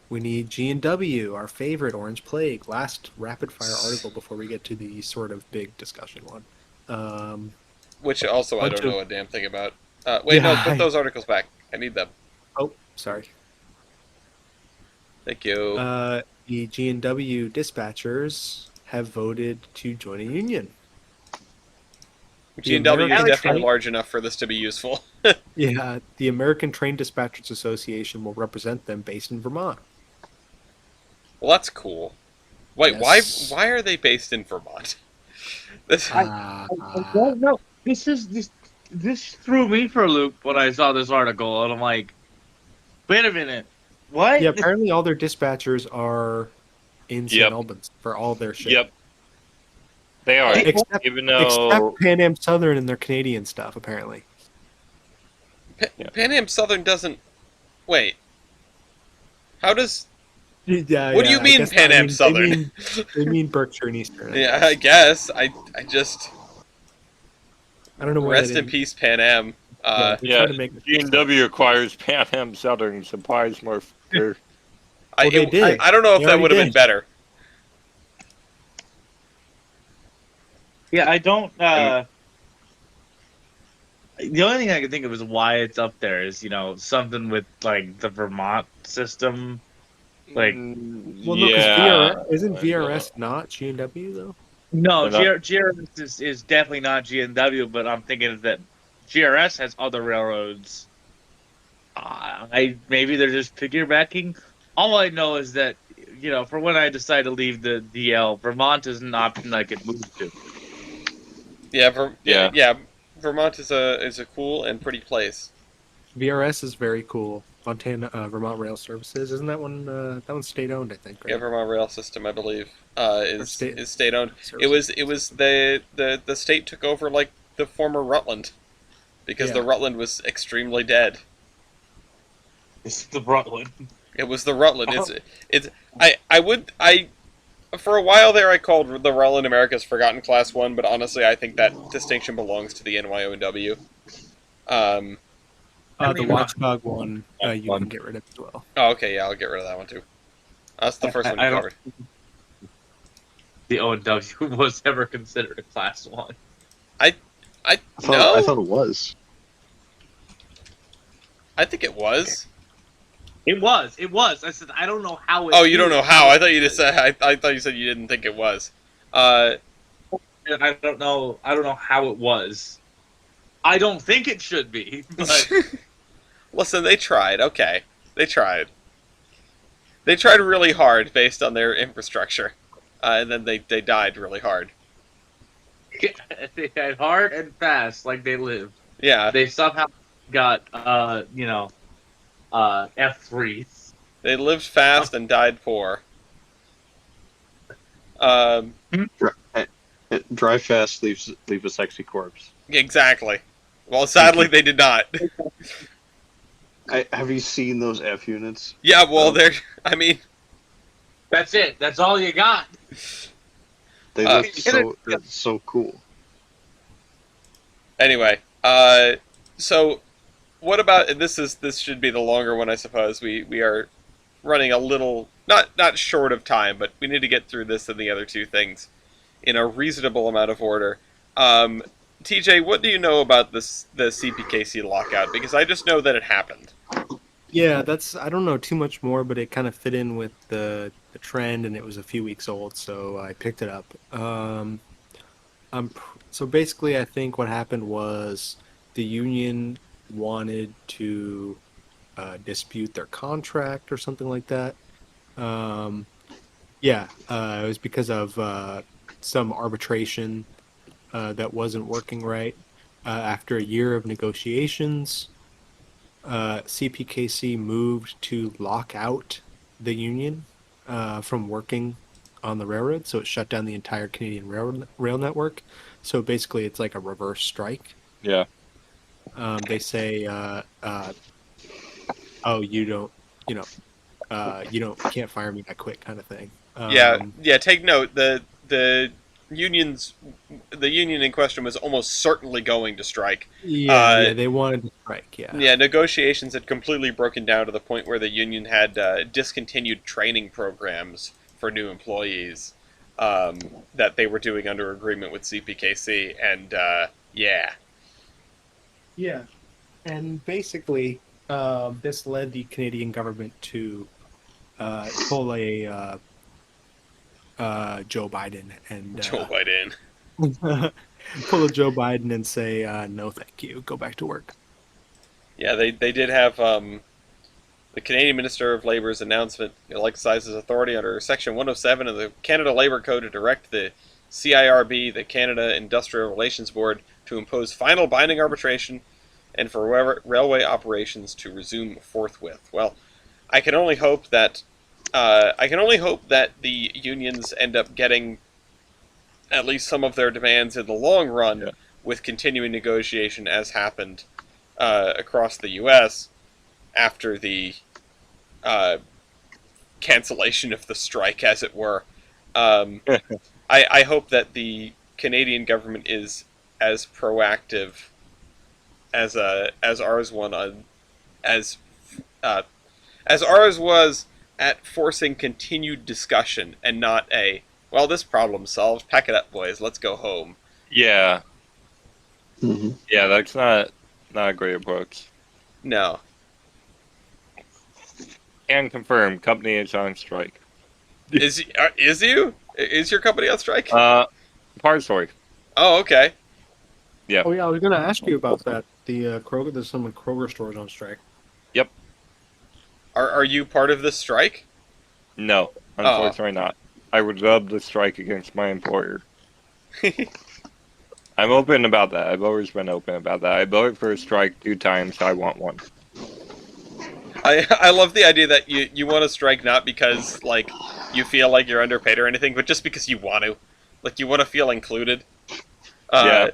Speaker 3: We need G&W, our favorite, Orange Plague. Last rapid fire article before we get to the sort of big discussion one.
Speaker 1: Which also I
Speaker 3: bunch
Speaker 1: don't know
Speaker 3: of-
Speaker 1: a damn thing about. Wait, no, put those articles back. I need them.
Speaker 3: Oh, sorry.
Speaker 1: Thank you.
Speaker 3: The G&W dispatchers have voted to join a union.
Speaker 1: G&W is
Speaker 3: American
Speaker 1: definitely
Speaker 3: Train-
Speaker 1: large enough for this to be useful.
Speaker 3: Yeah, the American Train Dispatchers Association will represent them based in Vermont.
Speaker 1: Well, that's cool. Wait,
Speaker 3: Yes.
Speaker 1: why are they based in Vermont? This
Speaker 4: I don't know. This threw me for a loop when I saw this article, and I'm like, wait a minute, what?
Speaker 3: Yeah, apparently all their dispatchers are in St.
Speaker 5: Yep.
Speaker 3: Albans for all their shit.
Speaker 5: Yep. They are.
Speaker 3: Except,
Speaker 5: Even though
Speaker 3: except Pan Am Southern and their Canadian stuff, apparently.
Speaker 1: Pan Am Southern doesn't. Wait. How does?
Speaker 3: Yeah,
Speaker 1: What do you
Speaker 3: I
Speaker 1: mean
Speaker 3: guess-
Speaker 1: Pan Am
Speaker 3: they
Speaker 1: Southern?
Speaker 3: mean- They mean Berkshire and Eastern.
Speaker 1: Yeah, I guess. I just
Speaker 3: I don't know why
Speaker 1: rest
Speaker 3: they
Speaker 1: in
Speaker 3: didn't-
Speaker 1: peace, Pan Am.
Speaker 3: Yeah, they
Speaker 5: yeah,
Speaker 3: tried to make it-
Speaker 5: G&W acquires Pan Am Southern supplies more.
Speaker 3: Well, they did.
Speaker 1: I don't know if
Speaker 3: They
Speaker 1: that
Speaker 3: already
Speaker 1: would have been
Speaker 3: did.
Speaker 1: better.
Speaker 4: Yeah, I don't. The only thing I can think of is why it's up there is something with like the Vermont system. Like,
Speaker 3: Well, no, because
Speaker 5: yeah,
Speaker 3: isn't VRS not G&W, though?
Speaker 4: no,
Speaker 5: They're not-
Speaker 4: GRS is definitely not GNW, but I'm thinking that GRS has other railroads. Maybe they're just piggybacking. All I know is that for when I decide to leave the DL, Vermont is an option I could move to.
Speaker 1: Yeah,
Speaker 5: Yeah.
Speaker 1: Vermont is a cool and pretty place.
Speaker 3: VRS is very cool. Vermont Rail Services, isn't that one? That one's state owned, I think. Right?
Speaker 1: Yeah, Vermont Rail System, I believe, is state owned.
Speaker 3: Services.
Speaker 1: It was the state took over like the former Rutland, because the
Speaker 3: Yeah.
Speaker 1: Rutland was extremely dead.
Speaker 4: It's the Rutland.
Speaker 1: It was the Rutland. I for a while there I called the Rutland America's Forgotten Class 1, but honestly I think that distinction belongs to the NYOW.
Speaker 3: The Watchdog one, you can get rid of as well.
Speaker 1: Oh, okay, yeah, I'll get rid of that one too. That's the first one you
Speaker 4: I don't-
Speaker 1: covered.
Speaker 4: the O&W was ever considered a Class 1.
Speaker 1: I
Speaker 2: I
Speaker 1: no.
Speaker 2: thought it was.
Speaker 1: I think it was.
Speaker 4: It was. I said, I don't know how it
Speaker 1: Oh, you don't
Speaker 4: is.
Speaker 1: know how? I thought you just said. I thought you said you didn't think it was.
Speaker 4: I don't know how it was. I don't think it should be, but
Speaker 1: Listen, they tried. Okay, they tried. They tried really hard based on their infrastructure, and then they died really hard.
Speaker 4: they had hard and fast, like they lived.
Speaker 1: Yeah,
Speaker 4: They somehow got, F3s.
Speaker 1: they lived fast and died poor.
Speaker 2: Drive fast, leave a sexy corpse.
Speaker 1: Exactly. Well, sadly, they did not.
Speaker 2: Have you seen those F units?
Speaker 1: Yeah, well, they're. I mean,
Speaker 4: That's it. That's all you got.
Speaker 2: They
Speaker 1: Uh,
Speaker 2: look so cool.
Speaker 1: anyway, so what about this should be the longer one, I suppose. We are running a little not short of time, but we need to get through this and the other two things in a reasonable amount of order. TJ, what do you know about the CPKC lockout? Because I just know that it happened.
Speaker 3: Yeah, I don't know too much more, but it kind of fit in with the trend, and it was a few weeks old, so I picked it up. So basically, I think what happened was the union wanted to dispute their contract or something like that. It was because of some arbitration that wasn't working right. After a year of negotiations, CPKC moved to lock out the union from working on the railroad, so it shut down the entire Canadian rail network. So basically, it's like a reverse strike.
Speaker 5: Yeah.
Speaker 3: They say, "Oh, you can't fire me. I quit," kind of thing.
Speaker 1: Yeah. Take note. The union in question was almost certainly going to strike.
Speaker 3: They wanted to strike.
Speaker 1: Yeah, negotiations had completely broken down to the point where the union had discontinued training programs for new employees that they were doing under agreement with CPKC, and yeah.
Speaker 3: Yeah, and basically, this led the Canadian government to pull a Joe Biden and
Speaker 1: Joe Biden.
Speaker 3: pull a Joe Biden and say, "No, thank you. Go back to work."
Speaker 1: Yeah, they did have the Canadian Minister of Labour's announcement exercises authority under Section 107 of the Canada Labour Code to direct the CIRB, the Canada Industrial Relations Board, to impose final binding arbitration and for railway operations to resume forthwith. Well, I can only hope that the unions end up getting at least some of their demands in the long run with continuing negotiation, as happened across the U.S. after the cancellation of the strike, as it were. I hope that the Canadian government is as proactive as ours was at forcing continued discussion and not well, this problem solved. Pack it up, boys. Let's go home.
Speaker 5: Yeah.
Speaker 2: Mm-hmm.
Speaker 5: Yeah, that's not a great approach.
Speaker 1: No.
Speaker 5: Can confirm, company is on strike.
Speaker 1: Is you? Is your company on strike?
Speaker 5: Partially.
Speaker 1: Oh, okay.
Speaker 5: Yeah.
Speaker 3: Oh yeah, I was going to ask you about that. The Kroger, there's some Kroger stores on strike.
Speaker 5: Yep.
Speaker 1: Are you part of this strike?
Speaker 5: No, unfortunately not. I would love to strike against my employer. I'm open about that. I've always been open about that. I voted for a strike 2 times. I want one.
Speaker 1: I love the idea that you want to strike not because like you feel like you're underpaid or anything, but just because you want to. Like you want to feel included.
Speaker 5: Yeah.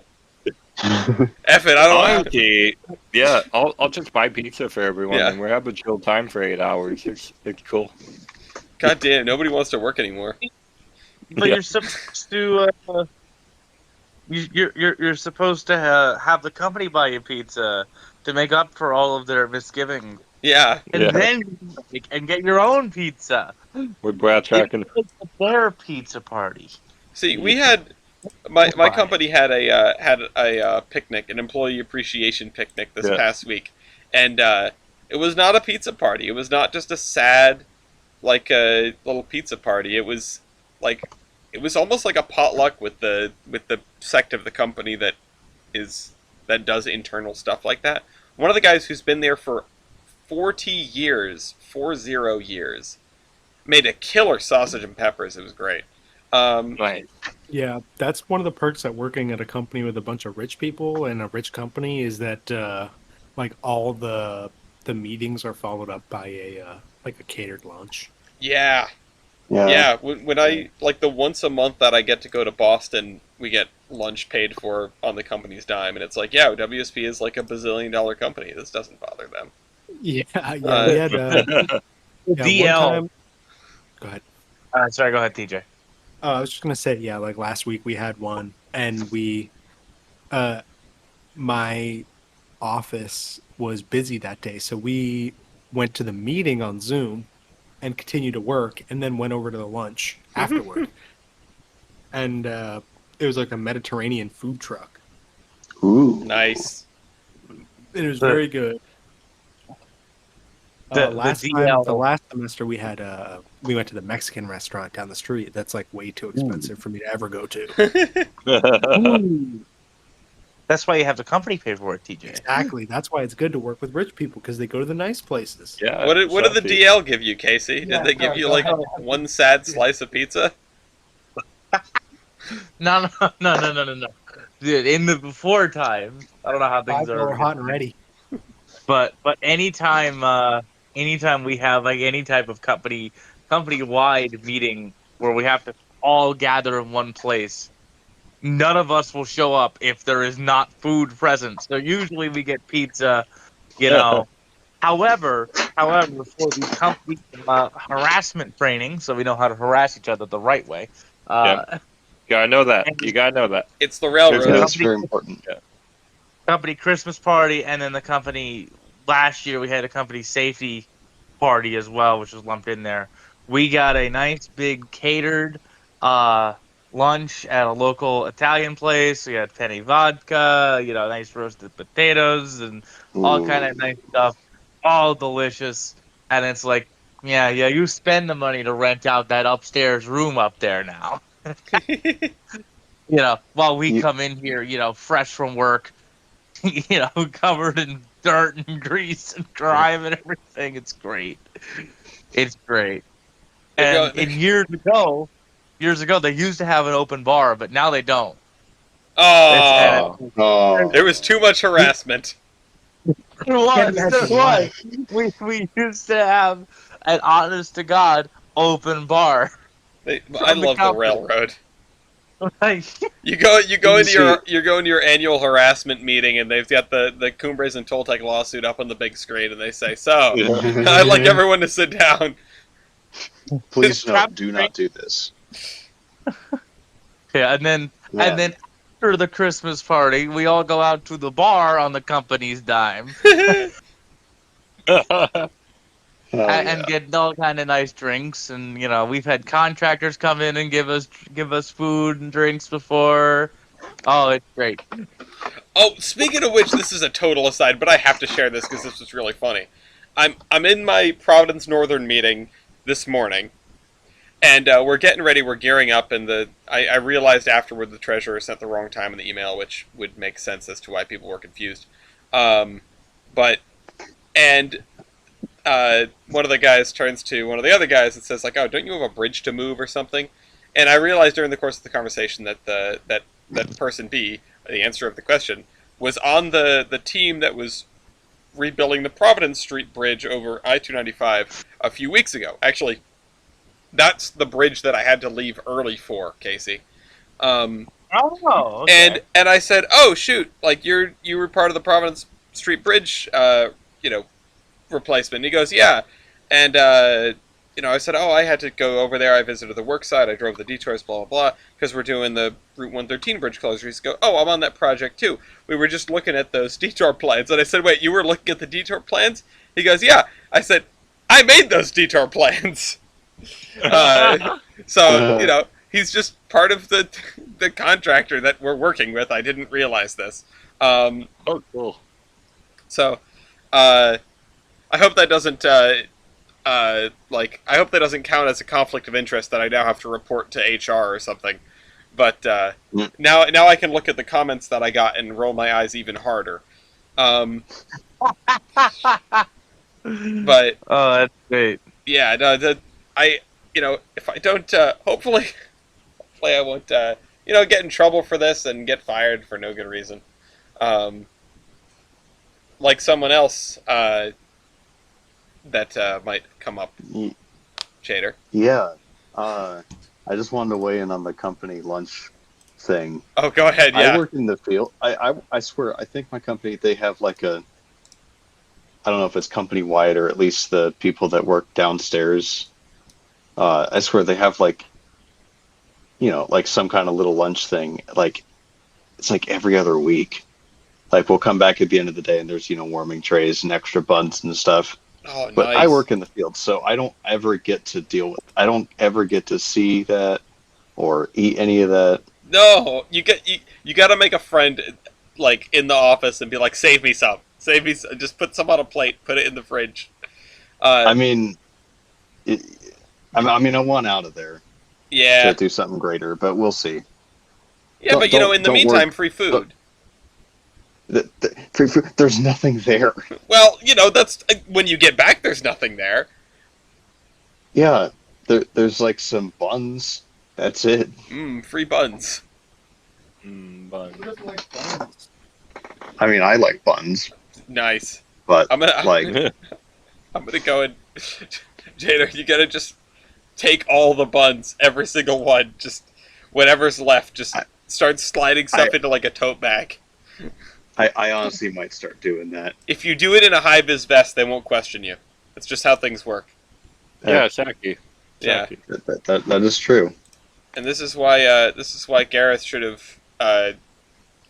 Speaker 1: F it, I don't want to.
Speaker 5: Honestly, yeah, I'll just buy pizza for everyone
Speaker 1: Yeah.
Speaker 5: and we'll have a chill time for 8 hours. It's cool.
Speaker 1: God damn, nobody wants to work anymore.
Speaker 4: But
Speaker 5: Yeah.
Speaker 4: you're supposed to. You're supposed to have the company buy you pizza to make up for all of their misgivings,
Speaker 1: Yeah.
Speaker 4: and
Speaker 5: Yeah.
Speaker 4: then get your own pizza.
Speaker 5: With Brad tracking.
Speaker 4: It's their pizza party.
Speaker 1: See, we had my
Speaker 4: Fine.
Speaker 1: company had a picnic, an employee appreciation picnic this
Speaker 5: Yeah.
Speaker 1: past week, and it was not a pizza party. It was not just a sad, like a little pizza party. It was almost like a potluck with the sect of the company that does internal stuff like that. One of the guys who's been there for 40 years, 40 years, made a killer sausage and peppers. It was great.
Speaker 5: Right.
Speaker 3: Yeah, that's one of the perks at working at a company with a bunch of rich people and a rich company is that like all the meetings are followed up by a like a catered lunch.
Speaker 1: Yeah,
Speaker 2: Yeah.
Speaker 1: yeah. When I like the once a month that I get to go to Boston, we get lunch paid for on the company's dime, and it's like, yeah, WSP is like a $bazillion company. This doesn't bother them.
Speaker 3: Yeah, yeah,
Speaker 1: Uh,
Speaker 3: we had yeah,
Speaker 4: DL.
Speaker 3: one time. Go ahead.
Speaker 4: Sorry, go ahead, TJ.
Speaker 3: I was just gonna say, yeah, like last week we had one, and my office was busy that day, so we went to the meeting on Zoom and continued to work, and then went over to the lunch afterward. And it was like a Mediterranean food truck.
Speaker 2: Ooh.
Speaker 1: Nice.
Speaker 3: It was very good.
Speaker 4: The
Speaker 3: Last semester we had we went to the Mexican restaurant down the street. That's like way too expensive for me to ever go to.
Speaker 4: That's why you have the company pay for it, TJ.
Speaker 3: Exactly. That's why it's good to work with rich people because they go to the nice places.
Speaker 5: Yeah.
Speaker 1: What did the
Speaker 5: exactly.
Speaker 1: DL give you, Casey? Did they give you like one sad slice of pizza?
Speaker 4: No. Dude, in the before times, I don't know how things
Speaker 3: $5
Speaker 4: are.
Speaker 3: hot and ready.
Speaker 4: But anytime we have like any type of company wide meeting where we have to all gather in one place, none of us will show up if there is not food present. So usually we get pizza, you know. However, for the company harassment training, so we know how to harass each other the right way.
Speaker 5: You gotta know that. You gotta know that.
Speaker 1: It's the
Speaker 2: Yeah,
Speaker 1: railroad.
Speaker 2: that's very important.
Speaker 4: Company Christmas party, and then the company last year we had a company safety party as well, which was lumped in there. We got a nice big catered lunch at a local Italian place. We had penny vodka, nice roasted potatoes and all
Speaker 2: Ooh.
Speaker 4: kind of nice stuff, all delicious. And it's like, yeah, you spend the money to rent out that upstairs room up there now. While we
Speaker 2: You-
Speaker 4: come in here, fresh from work, covered in dirt and grease and grime and everything. It's great. It's great. And years ago, they used to have an open bar, but now they don't.
Speaker 1: Oh,
Speaker 2: Oh.
Speaker 1: there was too much harassment.
Speaker 4: There was. We used to have an honest to God open bar.
Speaker 1: I
Speaker 4: From the
Speaker 1: love the
Speaker 4: company.
Speaker 1: railroad.
Speaker 4: Like,
Speaker 1: You go into
Speaker 2: See-
Speaker 1: your annual harassment meeting, and they've got the Cumbres and Toltec lawsuit up on the big screen, and they say, "So, I'd like everyone to sit down."
Speaker 2: Please no, do not do this.
Speaker 4: yeah, and then
Speaker 2: Yeah.
Speaker 4: after the Christmas party, we all go out to the bar on the company's dime.
Speaker 2: Hell
Speaker 4: And
Speaker 2: yeah.
Speaker 4: get all kind of nice drinks, and we've had contractors come in and give us food and drinks before. Oh, it's great.
Speaker 1: Oh, speaking of which, this is a total aside, but I have to share this because this was really funny. I'm in my Providence Northern meeting this morning, and we're getting ready. We're gearing up, and I realized afterward the treasurer sent the wrong time in the email, which would make sense as to why people were confused. One of the guys turns to one of the other guys and says, like, "Oh, don't you have a bridge to move or something?" And I realized during the course of the conversation that that person B, the answer of the question, was on the team that was rebuilding the Providence Street Bridge over I-295 a few weeks ago. Actually, that's the bridge that I had to leave early for, Casey.
Speaker 4: Oh, okay.
Speaker 1: And I said, "Oh shoot! Like you were part of the Providence Street Bridge, replacement." And he goes, "Yeah," and I said, "Oh, I had to go over there. I visited the work site. I drove the detours, blah blah blah, because we're doing the Route 113 bridge closure." He's go, "Oh, I'm on that project too. We were just looking at those detour plans." And I said, "Wait, you were looking at the detour plans?" He goes, "Yeah." I said, "I made those detour plans." So He's just part of the the contractor that we're working with. I didn't realize this.
Speaker 5: Oh, cool.
Speaker 1: So, I hope that doesn't I hope that doesn't count as a conflict of interest that I now have to report to HR or something. But now I can look at the comments that I got and roll my eyes even harder. But
Speaker 4: Oh, that's great.
Speaker 1: yeah, no, if I don't, hopefully I won't, get in trouble for this and get fired for no good reason. Like someone else that might come up. Shader.
Speaker 2: Yeah. I just wanted to weigh in on the company lunch thing.
Speaker 1: Oh, go ahead. Yeah.
Speaker 2: I work in the field. I swear, I think my company, they have like I don't know if it's company wide or at least the people that work downstairs. I swear they have like some kind of little lunch thing. Like it's like every other week. Like we'll come back at the end of the day and there's warming trays and extra buns and stuff.
Speaker 1: Oh,
Speaker 2: But
Speaker 1: nice.
Speaker 2: I work in the field, so I don't ever get to see that or eat any of that.
Speaker 1: No, you got to make a friend like in the office and be like, save me some, just put some on a plate, put it in the fridge.
Speaker 2: I mean, I want out of there
Speaker 1: Yeah,
Speaker 2: to do something greater, but we'll see.
Speaker 1: yeah,
Speaker 2: Don't-
Speaker 1: but in the
Speaker 2: don't
Speaker 1: meantime,
Speaker 2: work-
Speaker 1: free food.
Speaker 2: There's nothing there.
Speaker 1: Well, that's when you get back. There's nothing there.
Speaker 2: Yeah, there's like some buns. That's it.
Speaker 1: Free buns.
Speaker 5: But
Speaker 3: Who doesn't like buns?
Speaker 2: I mean, I like buns,
Speaker 1: Nice.
Speaker 2: but
Speaker 1: I'm gonna
Speaker 2: like,
Speaker 1: I'm gonna go and Jader, you gotta just take all the buns, every single one, just whatever's left, just start sliding stuff into like a tote bag.
Speaker 2: I honestly might start doing that.
Speaker 1: If you do it in a high-vis vest, they won't question you. That's just how things work.
Speaker 5: yeah, Saki.
Speaker 1: Yeah.
Speaker 5: Saki.
Speaker 2: That is true.
Speaker 1: And this is why Gareth should have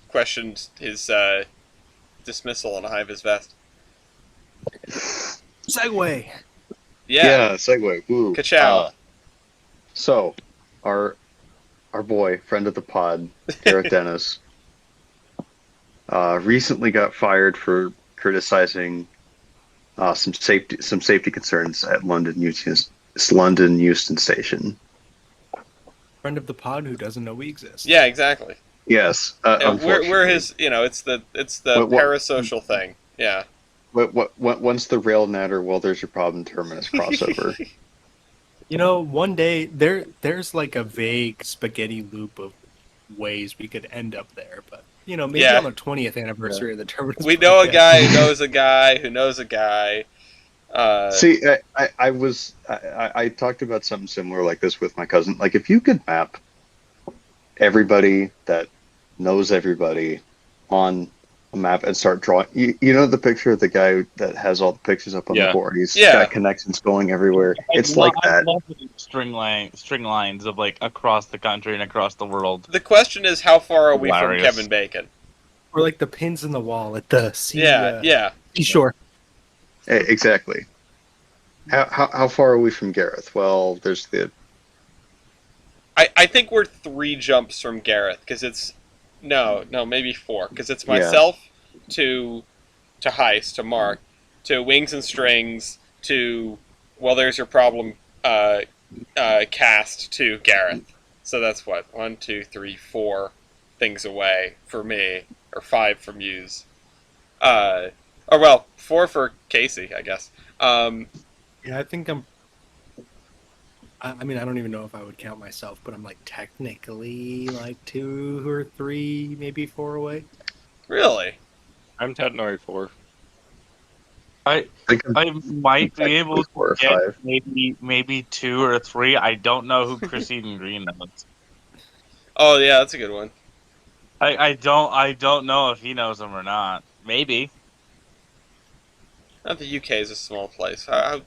Speaker 1: questioned his dismissal in a high-vis vest.
Speaker 3: Segway.
Speaker 1: Yeah.
Speaker 2: Segue. Woo.
Speaker 1: Ka-chow.
Speaker 2: So, our boy, friend of the pod, Garrett Dennis, recently got fired for criticizing some safety concerns at London Euston Station.
Speaker 3: Friend of the pod who doesn't know we exist.
Speaker 1: Yeah, exactly.
Speaker 2: Yes,
Speaker 1: And we're
Speaker 2: unfortunately.
Speaker 1: his. It's the
Speaker 2: What-
Speaker 1: parasocial thing. Yeah.
Speaker 2: Once the rail natter, well, there's your problem, Terminus crossover.
Speaker 3: One day there's like a vague spaghetti loop of ways we could end up there, but maybe
Speaker 1: Yeah.
Speaker 3: on the 20th anniversary of the Terminus.
Speaker 1: We know a
Speaker 3: podcast.
Speaker 1: guy who knows a guy who knows a guy.
Speaker 2: See, I talked about something similar like this with my cousin. Like, if you could map everybody that knows everybody on a map and start drawing, the picture of the guy that has all the pictures up on
Speaker 5: Yeah.
Speaker 2: the board. He's
Speaker 1: Yeah.
Speaker 2: got connections going everywhere. It's like
Speaker 4: I
Speaker 2: that.
Speaker 4: love the string lines of like across the country and across the world.
Speaker 1: The question is, how far are we from
Speaker 4: Hilarious.
Speaker 1: Kevin Bacon?
Speaker 3: Or like the pins in the wall at the sea,
Speaker 1: Yeah.
Speaker 3: seashore.
Speaker 2: Exactly. How far are we from Gareth? Well, there's the
Speaker 1: I think we're 3 jumps from Gareth because it's maybe 4 because it's myself to Heist to Mark to Wings and Strings to there's your problem cast to Gareth. So that's what 1, 2, 3, 4 things away for me or 5 from Muse. 4 for Casey, I guess.
Speaker 3: Yeah, I think I mean, I don't even know if I would count myself, but I'm like technically like 2 or 3, maybe 4 away.
Speaker 1: Really?
Speaker 5: I'm technically 4.
Speaker 4: I might be able to
Speaker 2: 4 or
Speaker 4: get
Speaker 2: 5.
Speaker 4: maybe 2 or 3. I don't know who Chris Eden Green knows.
Speaker 1: Oh yeah, that's a good one.
Speaker 4: I don't know if he knows him or not. Maybe.
Speaker 1: Not the UK is a small place. How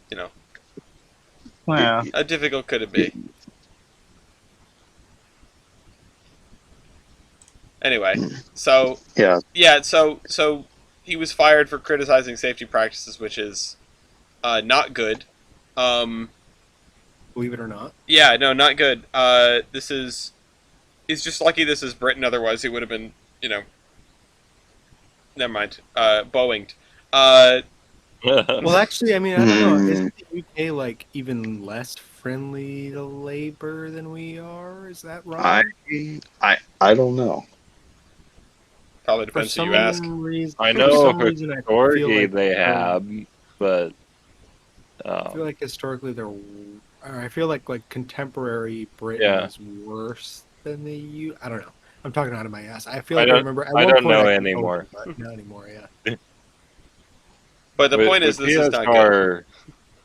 Speaker 4: Yeah.
Speaker 1: how difficult could it be? Anyway, so
Speaker 2: Yeah.
Speaker 1: so he was fired for criticizing safety practices, which is not good.
Speaker 3: believe it or not.
Speaker 1: Yeah, no, not good. This is. He's just lucky this is Britain. Otherwise, he would have been, never mind. Boeinged.
Speaker 3: Well, actually, I mean, I don't know. Is
Speaker 2: Hmm.
Speaker 3: the UK like even less friendly to labor than we are? Is that
Speaker 2: I,
Speaker 3: wrong?
Speaker 2: I don't know.
Speaker 1: Probably
Speaker 3: For
Speaker 1: depends who you
Speaker 3: some
Speaker 1: ask.
Speaker 3: reason,
Speaker 5: I
Speaker 3: for
Speaker 5: know
Speaker 3: some reason, I feel
Speaker 5: historically
Speaker 3: like
Speaker 5: they
Speaker 3: they're-
Speaker 5: have, but
Speaker 3: I feel like historically they're. Or I feel like contemporary Britain
Speaker 5: Yeah.
Speaker 3: is worse than the U. I don't know. I'm talking out of my ass. I feel
Speaker 5: I
Speaker 3: like I
Speaker 5: don't-
Speaker 3: remember at
Speaker 5: I
Speaker 3: one
Speaker 5: don't
Speaker 3: point
Speaker 5: know
Speaker 3: I could
Speaker 5: anymore.
Speaker 3: vote, but not anymore. Yeah.
Speaker 1: But the point is,
Speaker 5: with
Speaker 1: this is not good.
Speaker 5: PSR,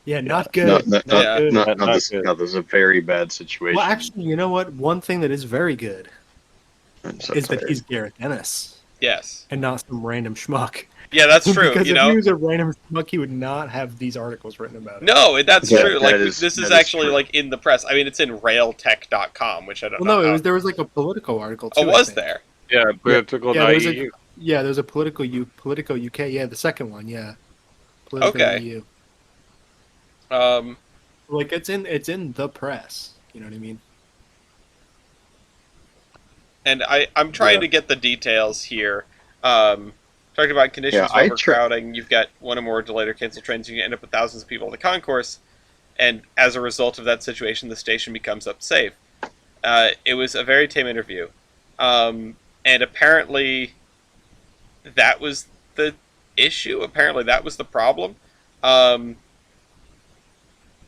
Speaker 3: Yeah, not
Speaker 2: No,
Speaker 3: good.
Speaker 2: no,
Speaker 3: Not
Speaker 1: Yeah.
Speaker 3: good.
Speaker 2: no,
Speaker 5: Not-
Speaker 2: no,
Speaker 5: not
Speaker 2: this,
Speaker 5: good.
Speaker 2: no, this is a very bad situation.
Speaker 3: Well, actually, you know what? One thing that is very good
Speaker 2: I'm so
Speaker 3: is that
Speaker 2: tired.
Speaker 3: he's Gareth Ennis
Speaker 1: Yes.
Speaker 3: and not some random schmuck.
Speaker 1: Yeah, that's true.
Speaker 3: Because
Speaker 1: you
Speaker 3: if
Speaker 1: know.
Speaker 3: he was a random schmuck, he would not have these articles written about him.
Speaker 1: No, that's
Speaker 2: That-
Speaker 1: true. Like
Speaker 2: that is-
Speaker 1: this is
Speaker 2: that is
Speaker 1: actually
Speaker 2: true.
Speaker 1: like in the press. I mean, it's in railtech.com, which I don't
Speaker 3: Well,
Speaker 1: know.
Speaker 3: no,
Speaker 1: how-
Speaker 3: there was like a political article too.
Speaker 1: Oh,
Speaker 3: I
Speaker 1: was
Speaker 3: think.
Speaker 1: there?
Speaker 5: yeah, political
Speaker 3: Yeah, there was
Speaker 5: naive.
Speaker 3: Yeah, there's a Politico UK. Yeah, the second one. Yeah, Politico
Speaker 1: Okay.
Speaker 3: EU.
Speaker 1: Um,
Speaker 3: Like it's in the press. You know what I mean?
Speaker 1: and I'm trying
Speaker 2: Yeah.
Speaker 1: to get the details here. Talking about conditions
Speaker 2: Yeah,
Speaker 1: of overcrowding, you've got one or more delayed or canceled trains. You end up with thousands of people in the concourse, and as a result of that situation, the station becomes unsafe. It was a very tame interview, and apparently, that was the issue. Apparently, that was the problem. Um,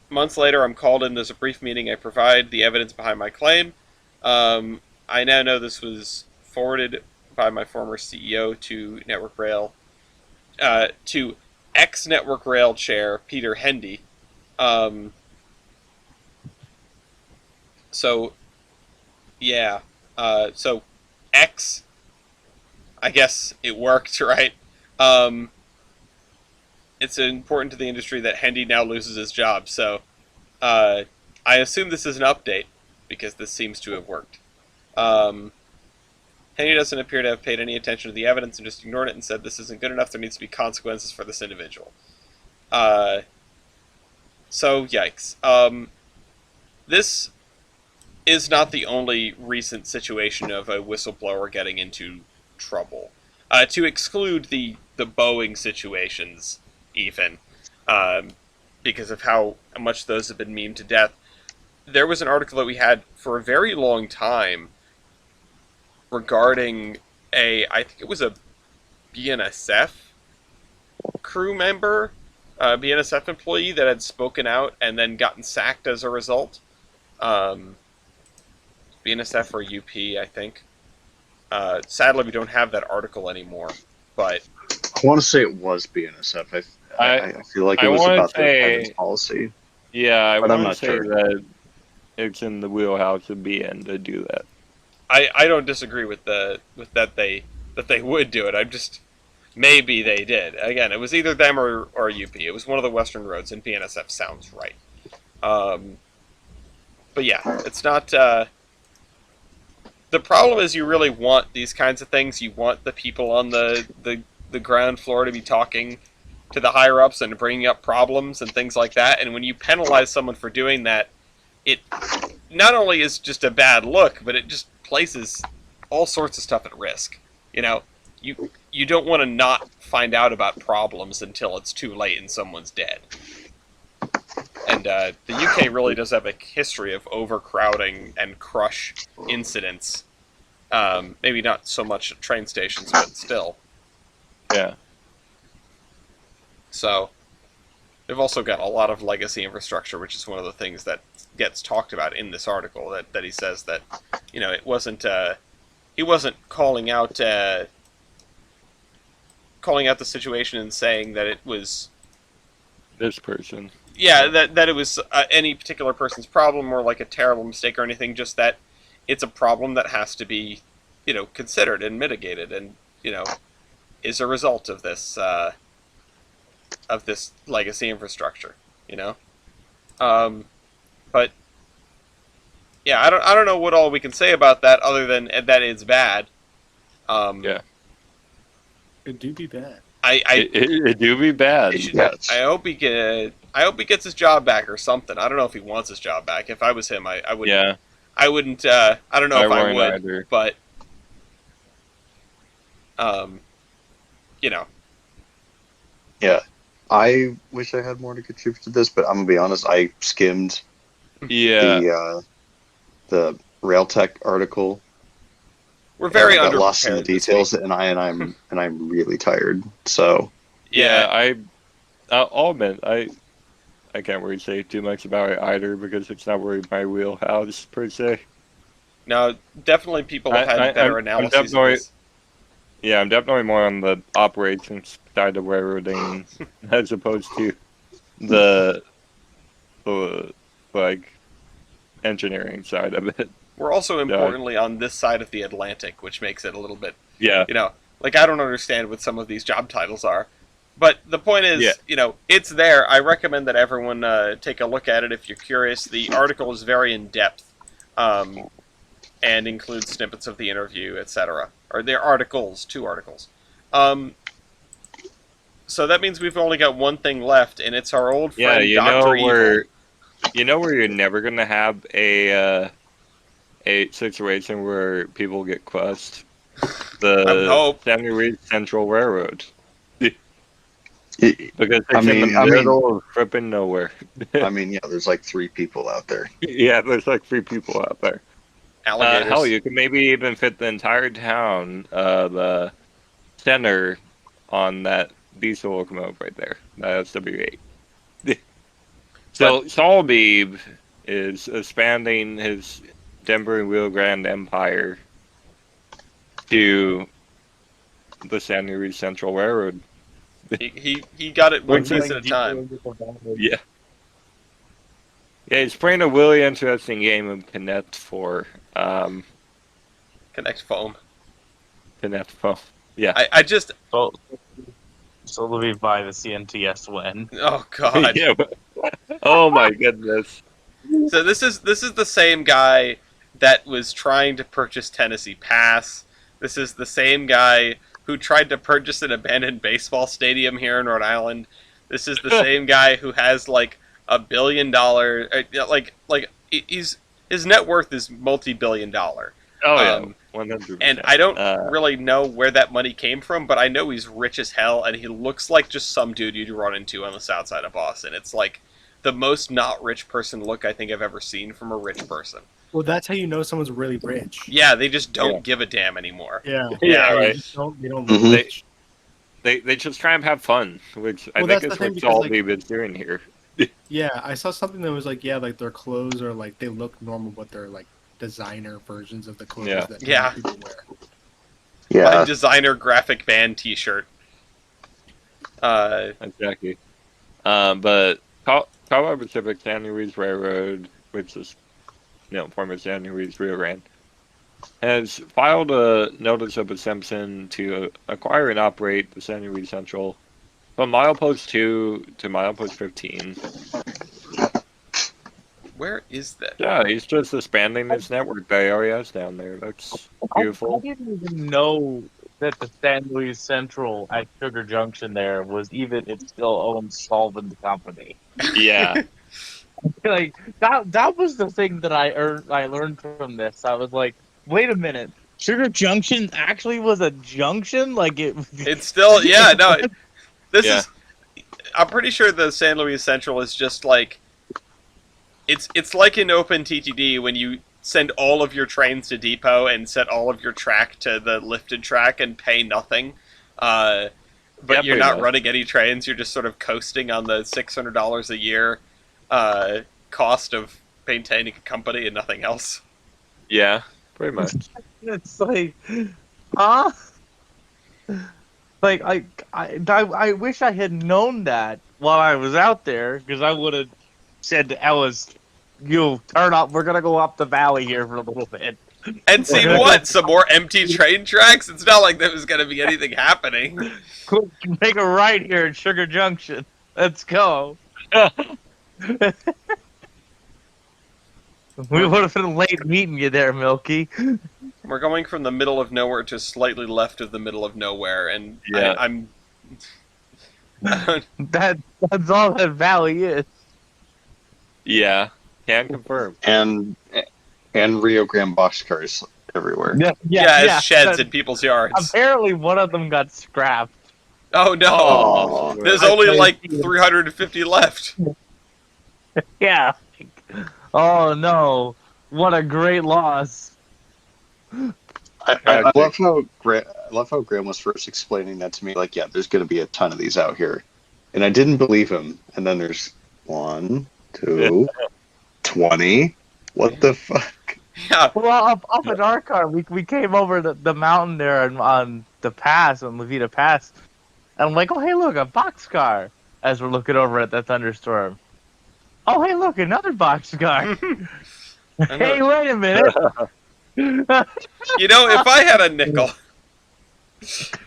Speaker 1: Months later, I'm called in. There's a brief meeting. I provide the evidence behind my claim. I now know this was forwarded by my former CEO to Network Rail, to ex-Network Rail chair Peter Hendy. Um, so, yeah. So, X, I guess it worked, right? It's important to the industry that Hendy now loses his job, so I assume this is an update, because this seems to have worked. Hendy doesn't appear to have paid any attention to the evidence and just ignored it and said this isn't good enough, there needs to be consequences for this individual. So, yikes. This is not the only recent situation of a whistleblower getting into trouble. To exclude the Boeing situations, even, because of how much those have been memed to death, there was an article that we had for a very long time regarding I think it was a BNSF crew member, BNSF employee that had spoken out and then gotten sacked as a result. BNSF or UP, I think. Sadly, we don't have that article anymore, but
Speaker 2: I want to say it was BNSF. I feel like it
Speaker 5: I
Speaker 2: was
Speaker 5: wanna
Speaker 2: about
Speaker 5: say-
Speaker 2: the attendance policy.
Speaker 5: Yeah, I
Speaker 2: But I'm
Speaker 5: want
Speaker 2: not
Speaker 5: to say
Speaker 2: sure.
Speaker 5: that it's in the wheelhouse of BN to do that.
Speaker 1: I don't disagree with that they would do it. I'm just maybe they did. Again, it was either them or UP. It was one of the Western roads, and BNSF sounds right. But yeah, it's not. The problem is you really want these kinds of things. You want the people on the ground floor to be talking to the higher ups and bringing up problems and things like that. And when you penalize someone for doing that, it not only is just a bad look, but it just places all sorts of stuff at risk. You know, you don't want to not find out about problems until it's too late and someone's dead. And the UK really does have a history of overcrowding and crush incidents. Maybe not so much at train stations, but still.
Speaker 5: Yeah.
Speaker 1: So, they've also got a lot of legacy infrastructure, which is one of the things that gets talked about in this article. That he says that, it wasn't. He wasn't calling out the situation and saying that it was.
Speaker 5: This person.
Speaker 1: Yeah, that it was any particular person's problem or like a terrible mistake or anything. Just that it's a problem that has to be, considered and mitigated, and is a result of this legacy infrastructure. But yeah, I don't know what all we can say about that other than that it's bad.
Speaker 5: Yeah.
Speaker 3: It do be bad.
Speaker 5: It do be bad.
Speaker 1: It should,
Speaker 2: Yes.
Speaker 1: I hope he can. I hope he gets his job back or something. I don't know if he wants his job back. If I was him, I would.
Speaker 5: Yeah,
Speaker 1: I wouldn't. I don't know
Speaker 5: I
Speaker 1: if I
Speaker 5: wouldn't
Speaker 1: would,
Speaker 5: either.
Speaker 1: but you know,
Speaker 2: Yeah. I wish I had more to contribute to this, but I'm gonna be honest. I skimmed
Speaker 5: Yeah,
Speaker 2: the Railtech article.
Speaker 1: we're very
Speaker 2: got lost in the
Speaker 1: underprepared this
Speaker 2: details,
Speaker 1: week.
Speaker 2: and I'm really tired. So
Speaker 5: yeah. I'll admit, I can't really say too much about it either because it's not really my wheelhouse per se.
Speaker 1: Now, definitely people have had better
Speaker 5: I'm
Speaker 1: analyses of
Speaker 5: definitely
Speaker 1: this.
Speaker 5: yeah, I'm definitely more on the operations side of railroading as opposed to the like engineering side of it.
Speaker 1: We're also importantly on this side of the Atlantic, which makes it a little bit,
Speaker 5: Yeah,
Speaker 1: like I don't understand what some of these job titles are. But the point is,
Speaker 5: Yeah.
Speaker 1: it's there. I recommend that everyone take a look at it if you're curious. The article is very in depth, and includes snippets of the interview, etc. Or they're articles, 2 articles. So that means we've only got one thing left, and it's our old
Speaker 5: yeah.
Speaker 1: friend Doctor Evil.
Speaker 5: You know where you're never gonna have a situation where people get crushed.
Speaker 1: I would hope.
Speaker 5: San Luis Central Railroad.
Speaker 2: it,
Speaker 5: Because it's
Speaker 2: I
Speaker 5: in
Speaker 2: mean-
Speaker 5: the
Speaker 2: I mean-
Speaker 5: middle of flipping nowhere.
Speaker 2: I mean, yeah, there's like 3 people out there.
Speaker 5: Yeah, there's like 3 people out there.
Speaker 1: Alligators.
Speaker 5: Hell, you could maybe even fit the entire town, the center on that diesel locomotive right there. That's W8. So Soleviev is expanding his Denver and Rio Grande empire to the San Luis Central Railroad.
Speaker 1: He got it one
Speaker 5: Which
Speaker 1: piece
Speaker 5: is-
Speaker 1: at a time.
Speaker 5: Yeah. Yeah, he's playing a really interesting game of Connect 4.
Speaker 1: Connect foam.
Speaker 5: Connect 4. Yeah.
Speaker 1: I just.
Speaker 4: So let me buy the CNTS win.
Speaker 1: Oh God.
Speaker 5: Yeah. Oh my goodness.
Speaker 1: So this is the same guy that was trying to purchase Tennessee Pass. This is the same guy who tried to purchase an abandoned baseball stadium here in Rhode Island. This is the same guy who has like $1 billion. His net worth is multi-billion-dollar.
Speaker 5: Oh yeah, 100%.
Speaker 1: And I don't really know where that money came from, but I know he's rich as hell, and he looks like just some dude you'd run into on the south side of Boston. It's like the most not rich person look I think I've ever seen from a rich person.
Speaker 3: Well, that's how you know someone's really rich.
Speaker 1: Yeah, they just don't
Speaker 5: Yeah.
Speaker 1: give a damn anymore.
Speaker 3: Yeah.
Speaker 5: Yeah,
Speaker 3: They
Speaker 5: right.
Speaker 3: just don't look
Speaker 2: Mhm.
Speaker 3: rich.
Speaker 5: They just try and have fun, which I
Speaker 3: Well,
Speaker 5: think
Speaker 3: that's
Speaker 5: is
Speaker 3: the thing,
Speaker 5: what
Speaker 3: because, like-
Speaker 5: Soleviev is doing here.
Speaker 3: Yeah, I saw something that was like, yeah, like their clothes are like they look normal, but they're like designer versions of the clothes
Speaker 5: Yeah.
Speaker 3: that
Speaker 1: Yeah.
Speaker 3: people wear.
Speaker 1: My
Speaker 2: Yeah,
Speaker 1: designer graphic band T-shirt.
Speaker 5: Exactly. But Colorado Pacific San Luis Railroad, which is former San Luis Rio Grande, has filed a notice of exemption to acquire and operate the San Luis Central from milepost 2 to milepost 15.
Speaker 1: Where is that?
Speaker 5: Yeah, he's just expanding his network that he already has down there. That's
Speaker 4: I
Speaker 5: beautiful.
Speaker 4: didn't even know that the San Luis Central at Sugar Junction there was even its still owned solvent company.
Speaker 5: Yeah.
Speaker 4: Like that was the thing that I learned from this. I was like, wait a minute, Sugar Junction actually was a junction? Like it
Speaker 1: It's still This
Speaker 5: Yeah.
Speaker 1: is. I'm pretty sure the San Luis Central is just like. It's like in Open TTD when you send all of your trains to depot and set all of your track to the lifted track and pay nothing. But
Speaker 5: Yeah,
Speaker 1: you're
Speaker 5: pretty
Speaker 1: not
Speaker 5: much.
Speaker 1: running any trains. You're just sort of coasting on the $600 a year cost of maintaining a company and nothing else.
Speaker 5: Yeah, pretty much.
Speaker 4: it's like, huh? Like I wish I had known that while I was out there, because I would have said to Ellis, "You turn up. We're gonna go up the valley here for a little bit.
Speaker 1: And see what? Some more empty train tracks? It's not like there was going to be anything happening.
Speaker 4: Quick, make a right here at Sugar Junction. Let's go." We would have been late meeting you there, Milky.
Speaker 1: We're going from the middle of nowhere to slightly left of the middle of nowhere, and
Speaker 5: Yeah.
Speaker 1: I'm
Speaker 4: That's all that Valley is.
Speaker 5: Yeah, can confirm.
Speaker 2: And Rio Grande boxcars everywhere.
Speaker 1: As sheds
Speaker 4: That-
Speaker 1: in people's yards.
Speaker 4: Apparently, one of them got scrapped.
Speaker 1: Oh no!
Speaker 2: Oh,
Speaker 1: There's
Speaker 4: I-
Speaker 1: only
Speaker 4: I
Speaker 1: like
Speaker 4: see it.
Speaker 1: 350 left.
Speaker 4: Yeah. Oh no! What a great loss.
Speaker 2: I love how Graham was first explaining that to me. Like, yeah, there's going to be a ton of these out here, and I didn't believe him. And then there's 1, 2, 20. What the fuck?
Speaker 1: Yeah.
Speaker 4: Well, up in our car, we came over the mountain there on the pass, on Levita Pass, and I'm like, oh hey, look, a boxcar. As we're looking over at that thunderstorm. Oh hey, look, another boxcar. Hey, wait a minute.
Speaker 1: You know, if I had a nickel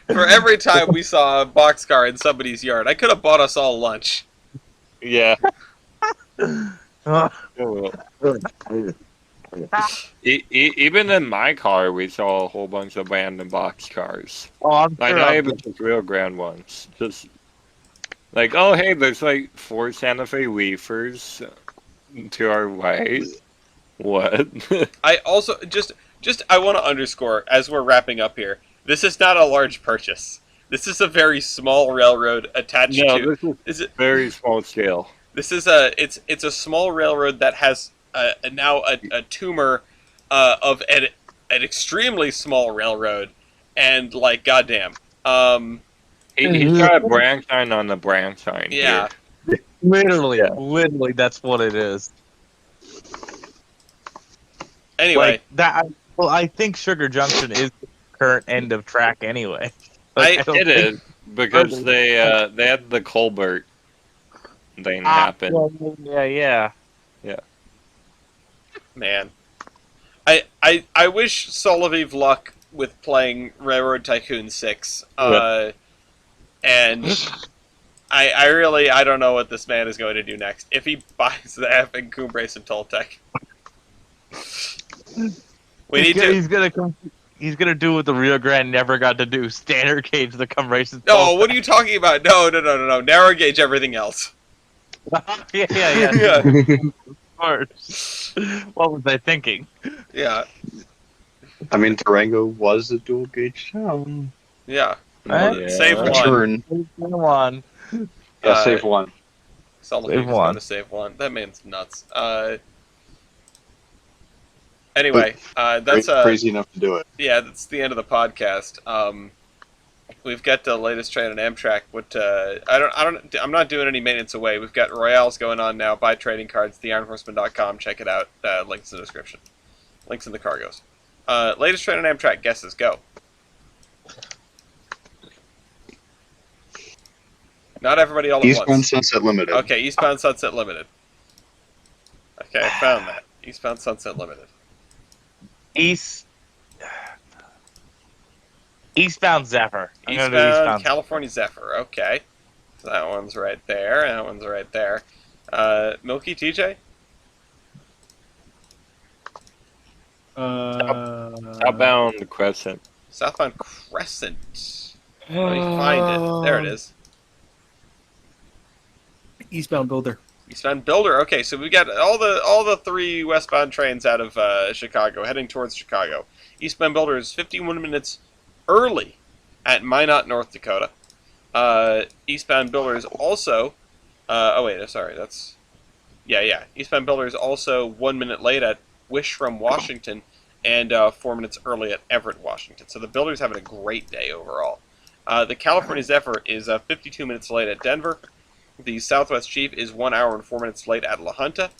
Speaker 1: for every time we saw a boxcar in somebody's yard, I could have bought us all lunch.
Speaker 5: Yeah.
Speaker 4: Oh,
Speaker 5: Even in my car, we saw a whole bunch of abandoned boxcars.
Speaker 4: I'm
Speaker 5: Like,
Speaker 4: sure.
Speaker 5: not even just real grand ones. Just like, oh, hey, there's like 4 Santa Fe Leafers to our right. What?
Speaker 1: I also I want to underscore as we're wrapping up here. This is not a large purchase. This is a very small railroad attached
Speaker 5: No,
Speaker 1: to.
Speaker 5: this is
Speaker 1: Is it?
Speaker 5: very small scale.
Speaker 1: This is it's a small railroad that has now a tumor of an extremely small railroad, and like goddamn,
Speaker 5: He's got a branch sign on the branch sign.
Speaker 1: yeah.
Speaker 5: Here.
Speaker 4: Literally, that's what it is.
Speaker 1: Anyway,
Speaker 4: Like that. I think Sugar Junction is the current end of track anyway.
Speaker 1: I
Speaker 4: don't
Speaker 5: It
Speaker 4: think-
Speaker 5: is because they had the Colbert thing happen.
Speaker 4: Yeah.
Speaker 1: man, I wish Soleviev luck with playing Railroad Tycoon 6. And I don't know what this man is going to do next. If he buys the effing Cumbrace and Toltec. We need to.
Speaker 4: He's gonna do what the Rio Grande never got to do: standard gauge the come races.
Speaker 1: No, what are you talking about? No. Narrow gauge everything else.
Speaker 4: yeah.
Speaker 1: Yeah.
Speaker 4: Of course. What was I thinking?
Speaker 1: Yeah.
Speaker 2: I mean, Durango was a dual gauge town.
Speaker 1: Yeah.
Speaker 5: Yeah.
Speaker 1: Save one.
Speaker 2: Return.
Speaker 4: Come on.
Speaker 2: Yeah, save one.
Speaker 1: Soleviev
Speaker 4: Save
Speaker 1: is
Speaker 4: one.
Speaker 1: going to save one. That man's nuts. Anyway, that's
Speaker 2: Crazy enough to do it.
Speaker 1: yeah, that's the end of the podcast. We've got the latest train on Amtrak. I'm not doing any maintenance away. We've got Royales going on now. Buy trading cards. TheIronHorseman.com. Check it out. Links in the description. Links in the cargoes. Latest train on Amtrak. Guesses go. Not everybody all at
Speaker 2: Eastbound
Speaker 1: once.
Speaker 2: Sunset Limited.
Speaker 1: Okay, Eastbound Sunset Limited. Okay, I found that. Eastbound Sunset Limited.
Speaker 4: Eastbound Zephyr. I'm gonna do
Speaker 1: Eastbound California Zephyr. Okay. So that one's right there. That one's right there. Milky TJ?
Speaker 5: Southbound Crescent.
Speaker 1: Southbound Crescent. Let me find it. There it is.
Speaker 3: Eastbound Builder.
Speaker 1: Eastbound Builder. Okay, so we got all the 3 westbound trains out of Chicago heading towards Chicago. Eastbound Builder is 51 minutes early at Minot, North Dakota. Eastbound Builder is also. Eastbound Builder is also 1 minute late at Wishram, Washington, and 4 minutes early at Everett, Washington. So the Builder's having a great day overall. The California Zephyr is 52 minutes late at Denver. The Southwest Chief is 1 hour and 4 minutes late at La Junta.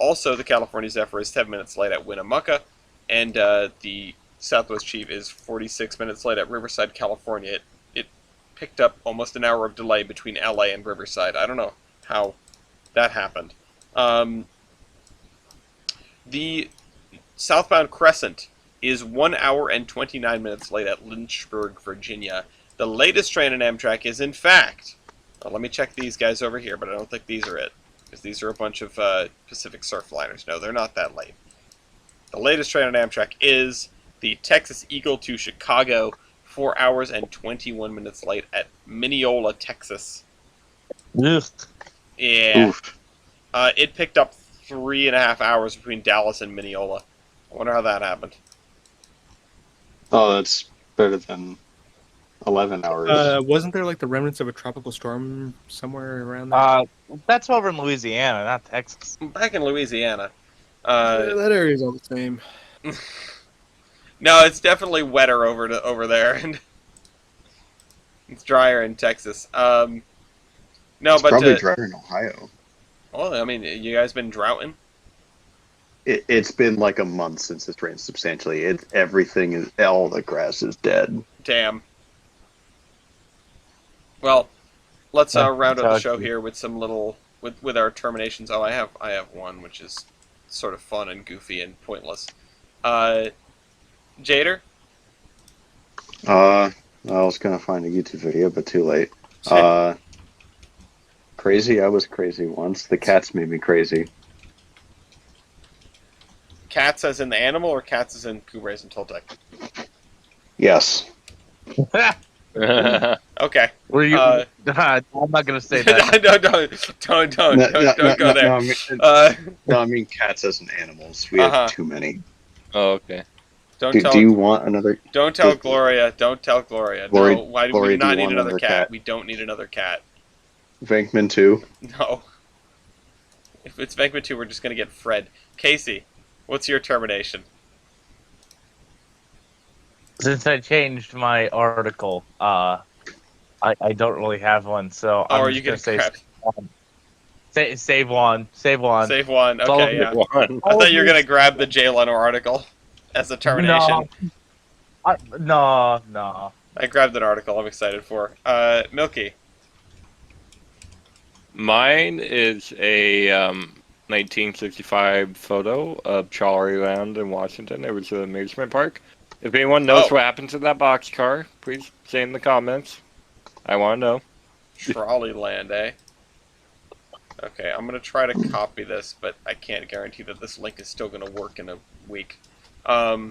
Speaker 1: Also, the California Zephyr is 7 minutes late at Winnemucca. And the Southwest Chief is 46 minutes late at Riverside, California. It picked up almost an hour of delay between LA and Riverside. I don't know how that happened. The Southbound Crescent is 1 hour and 29 minutes late at Lynchburg, Virginia. The latest train in Amtrak is, in fact... Well, let me check these guys over here, but I don't think these are it. Because these are a bunch of Pacific Surfliners. No, they're not that late. The latest train on Amtrak is the Texas Eagle to Chicago, 4 hours and 21 minutes late at Mineola, Texas.
Speaker 4: Ugh.
Speaker 1: Yeah.
Speaker 2: Oof.
Speaker 1: It picked up 3.5 hours between Dallas and Mineola. I wonder how that happened.
Speaker 2: Oh, that's better than 11 hours.
Speaker 3: Wasn't there like the remnants of a tropical storm somewhere around there?
Speaker 4: That's over in Louisiana, not Texas.
Speaker 1: Back in Louisiana. Uh,
Speaker 3: That area's all the same.
Speaker 1: no, it's definitely wetter over there, and it's drier in Texas. No,
Speaker 2: It's
Speaker 1: but
Speaker 2: probably drier in Ohio.
Speaker 1: well, I mean, you guys been droughting?
Speaker 2: It's been like a month since it's rained substantially. Everything is all the grass is dead.
Speaker 1: Damn. Well, let's round out the
Speaker 4: That's
Speaker 1: show here with some little with our terminations. Oh, I have one which is sort of fun and goofy and pointless. Jader.
Speaker 2: I was gonna find a YouTube video, but too late. Crazy. I was crazy once. The cats made me crazy.
Speaker 1: Cats as in the animal, or cats as in Kubra's and Toltec?
Speaker 2: Yes.
Speaker 1: Okay.
Speaker 4: Were you?
Speaker 1: Uh,
Speaker 4: I'm not gonna say that.
Speaker 1: don't go there.
Speaker 2: No, I mean,
Speaker 1: Uh,
Speaker 2: no, I mean cats as in animals. We have
Speaker 1: Uh-huh.
Speaker 2: too many.
Speaker 5: Oh, okay.
Speaker 1: don't
Speaker 2: Do,
Speaker 1: tell.
Speaker 2: do you want another?
Speaker 1: Don't tell
Speaker 2: does-
Speaker 1: Gloria. Don't tell Gloria.
Speaker 2: Gloria-
Speaker 1: No, why do
Speaker 2: Gloria,
Speaker 1: we do
Speaker 2: do
Speaker 1: not
Speaker 2: you
Speaker 1: need
Speaker 2: want
Speaker 1: another
Speaker 2: another
Speaker 1: cat?
Speaker 2: cat?
Speaker 1: We don't need another cat.
Speaker 2: Venkman too.
Speaker 1: No. If it's Venkman 2, we're just gonna get Fred. Casey, what's your termination?
Speaker 4: Since I changed my article, I don't really have one, so
Speaker 1: Oh,
Speaker 4: I'm
Speaker 1: are you
Speaker 4: just
Speaker 1: gonna
Speaker 4: gonna say save one. Save one.
Speaker 1: Save one.
Speaker 4: It's all
Speaker 1: Okay, yeah.
Speaker 5: One.
Speaker 1: I thought you were gonna grab the Jay Leno article as a termination.
Speaker 4: No.
Speaker 1: I grabbed an article I'm excited for. Milky.
Speaker 5: Mine is a 1965 photo of Charlie Land in Washington. It was an amusement park. If anyone knows
Speaker 1: Oh.
Speaker 5: what happened to that boxcar, please say in the comments. I want to know.
Speaker 1: Trolley Land, eh? Okay, I'm gonna try to copy this, but I can't guarantee that this link is still gonna work in a week.
Speaker 5: I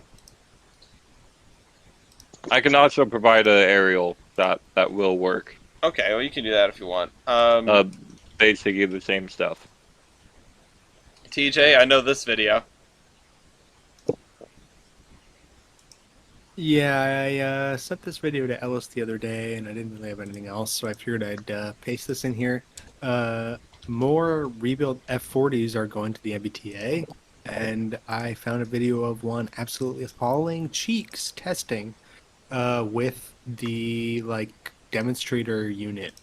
Speaker 5: can also provide an aerial that will work.
Speaker 1: Okay, well you can do that if you want.
Speaker 5: Basically the same stuff.
Speaker 1: TJ, I know this video.
Speaker 3: Yeah, I sent this video to Ellis the other day, and I didn't really have anything else, so I figured I'd paste this in here. More rebuild F40s are going to the MBTA, and I found a video of one absolutely hauling cheeks testing with the demonstrator unit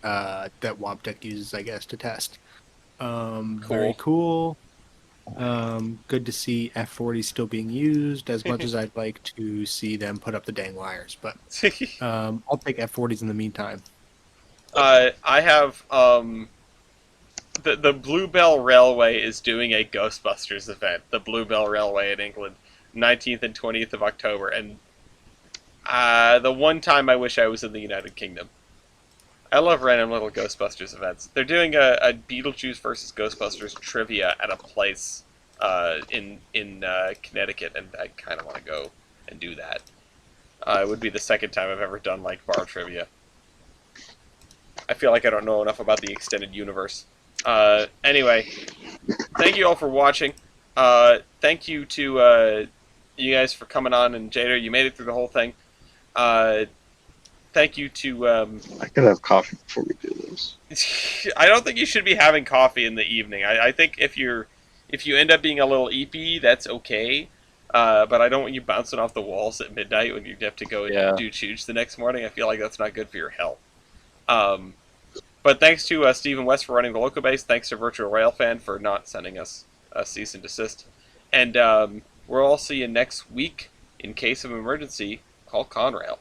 Speaker 3: that Wobtech uses, I guess, to test. Very cool. Good to see F40 still being used as much as I'd like to see them put up the dang wires, but I'll take F40s in the meantime.
Speaker 1: I have the Bluebell Railway is doing a Ghostbusters event. The Bluebell Railway in England, 19th and 20th of October, and the one time I wish I was in the United Kingdom. I love random little Ghostbusters events. They're doing a Beetlejuice versus Ghostbusters trivia at a place in Connecticut, and I kind of want to go and do that. It would be the second time I've ever done bar trivia. I feel like I don't know enough about the extended universe. Anyway, thank you all for watching. Thank you to you guys for coming on, and Jader, you made it through the whole thing. Thank you to...
Speaker 2: I could have coffee before we do this.
Speaker 1: I don't think you should be having coffee in the evening. I think if you end up being a little eepy, that's okay. But I don't want you bouncing off the walls at midnight when you have to go and do chooch the next morning. I feel like that's not good for your health. But thanks to Stephen West for running the local base. Thanks to Virtual Railfan for not sending us a cease and desist. And we'll all see you next week. In case of emergency, call Conrail.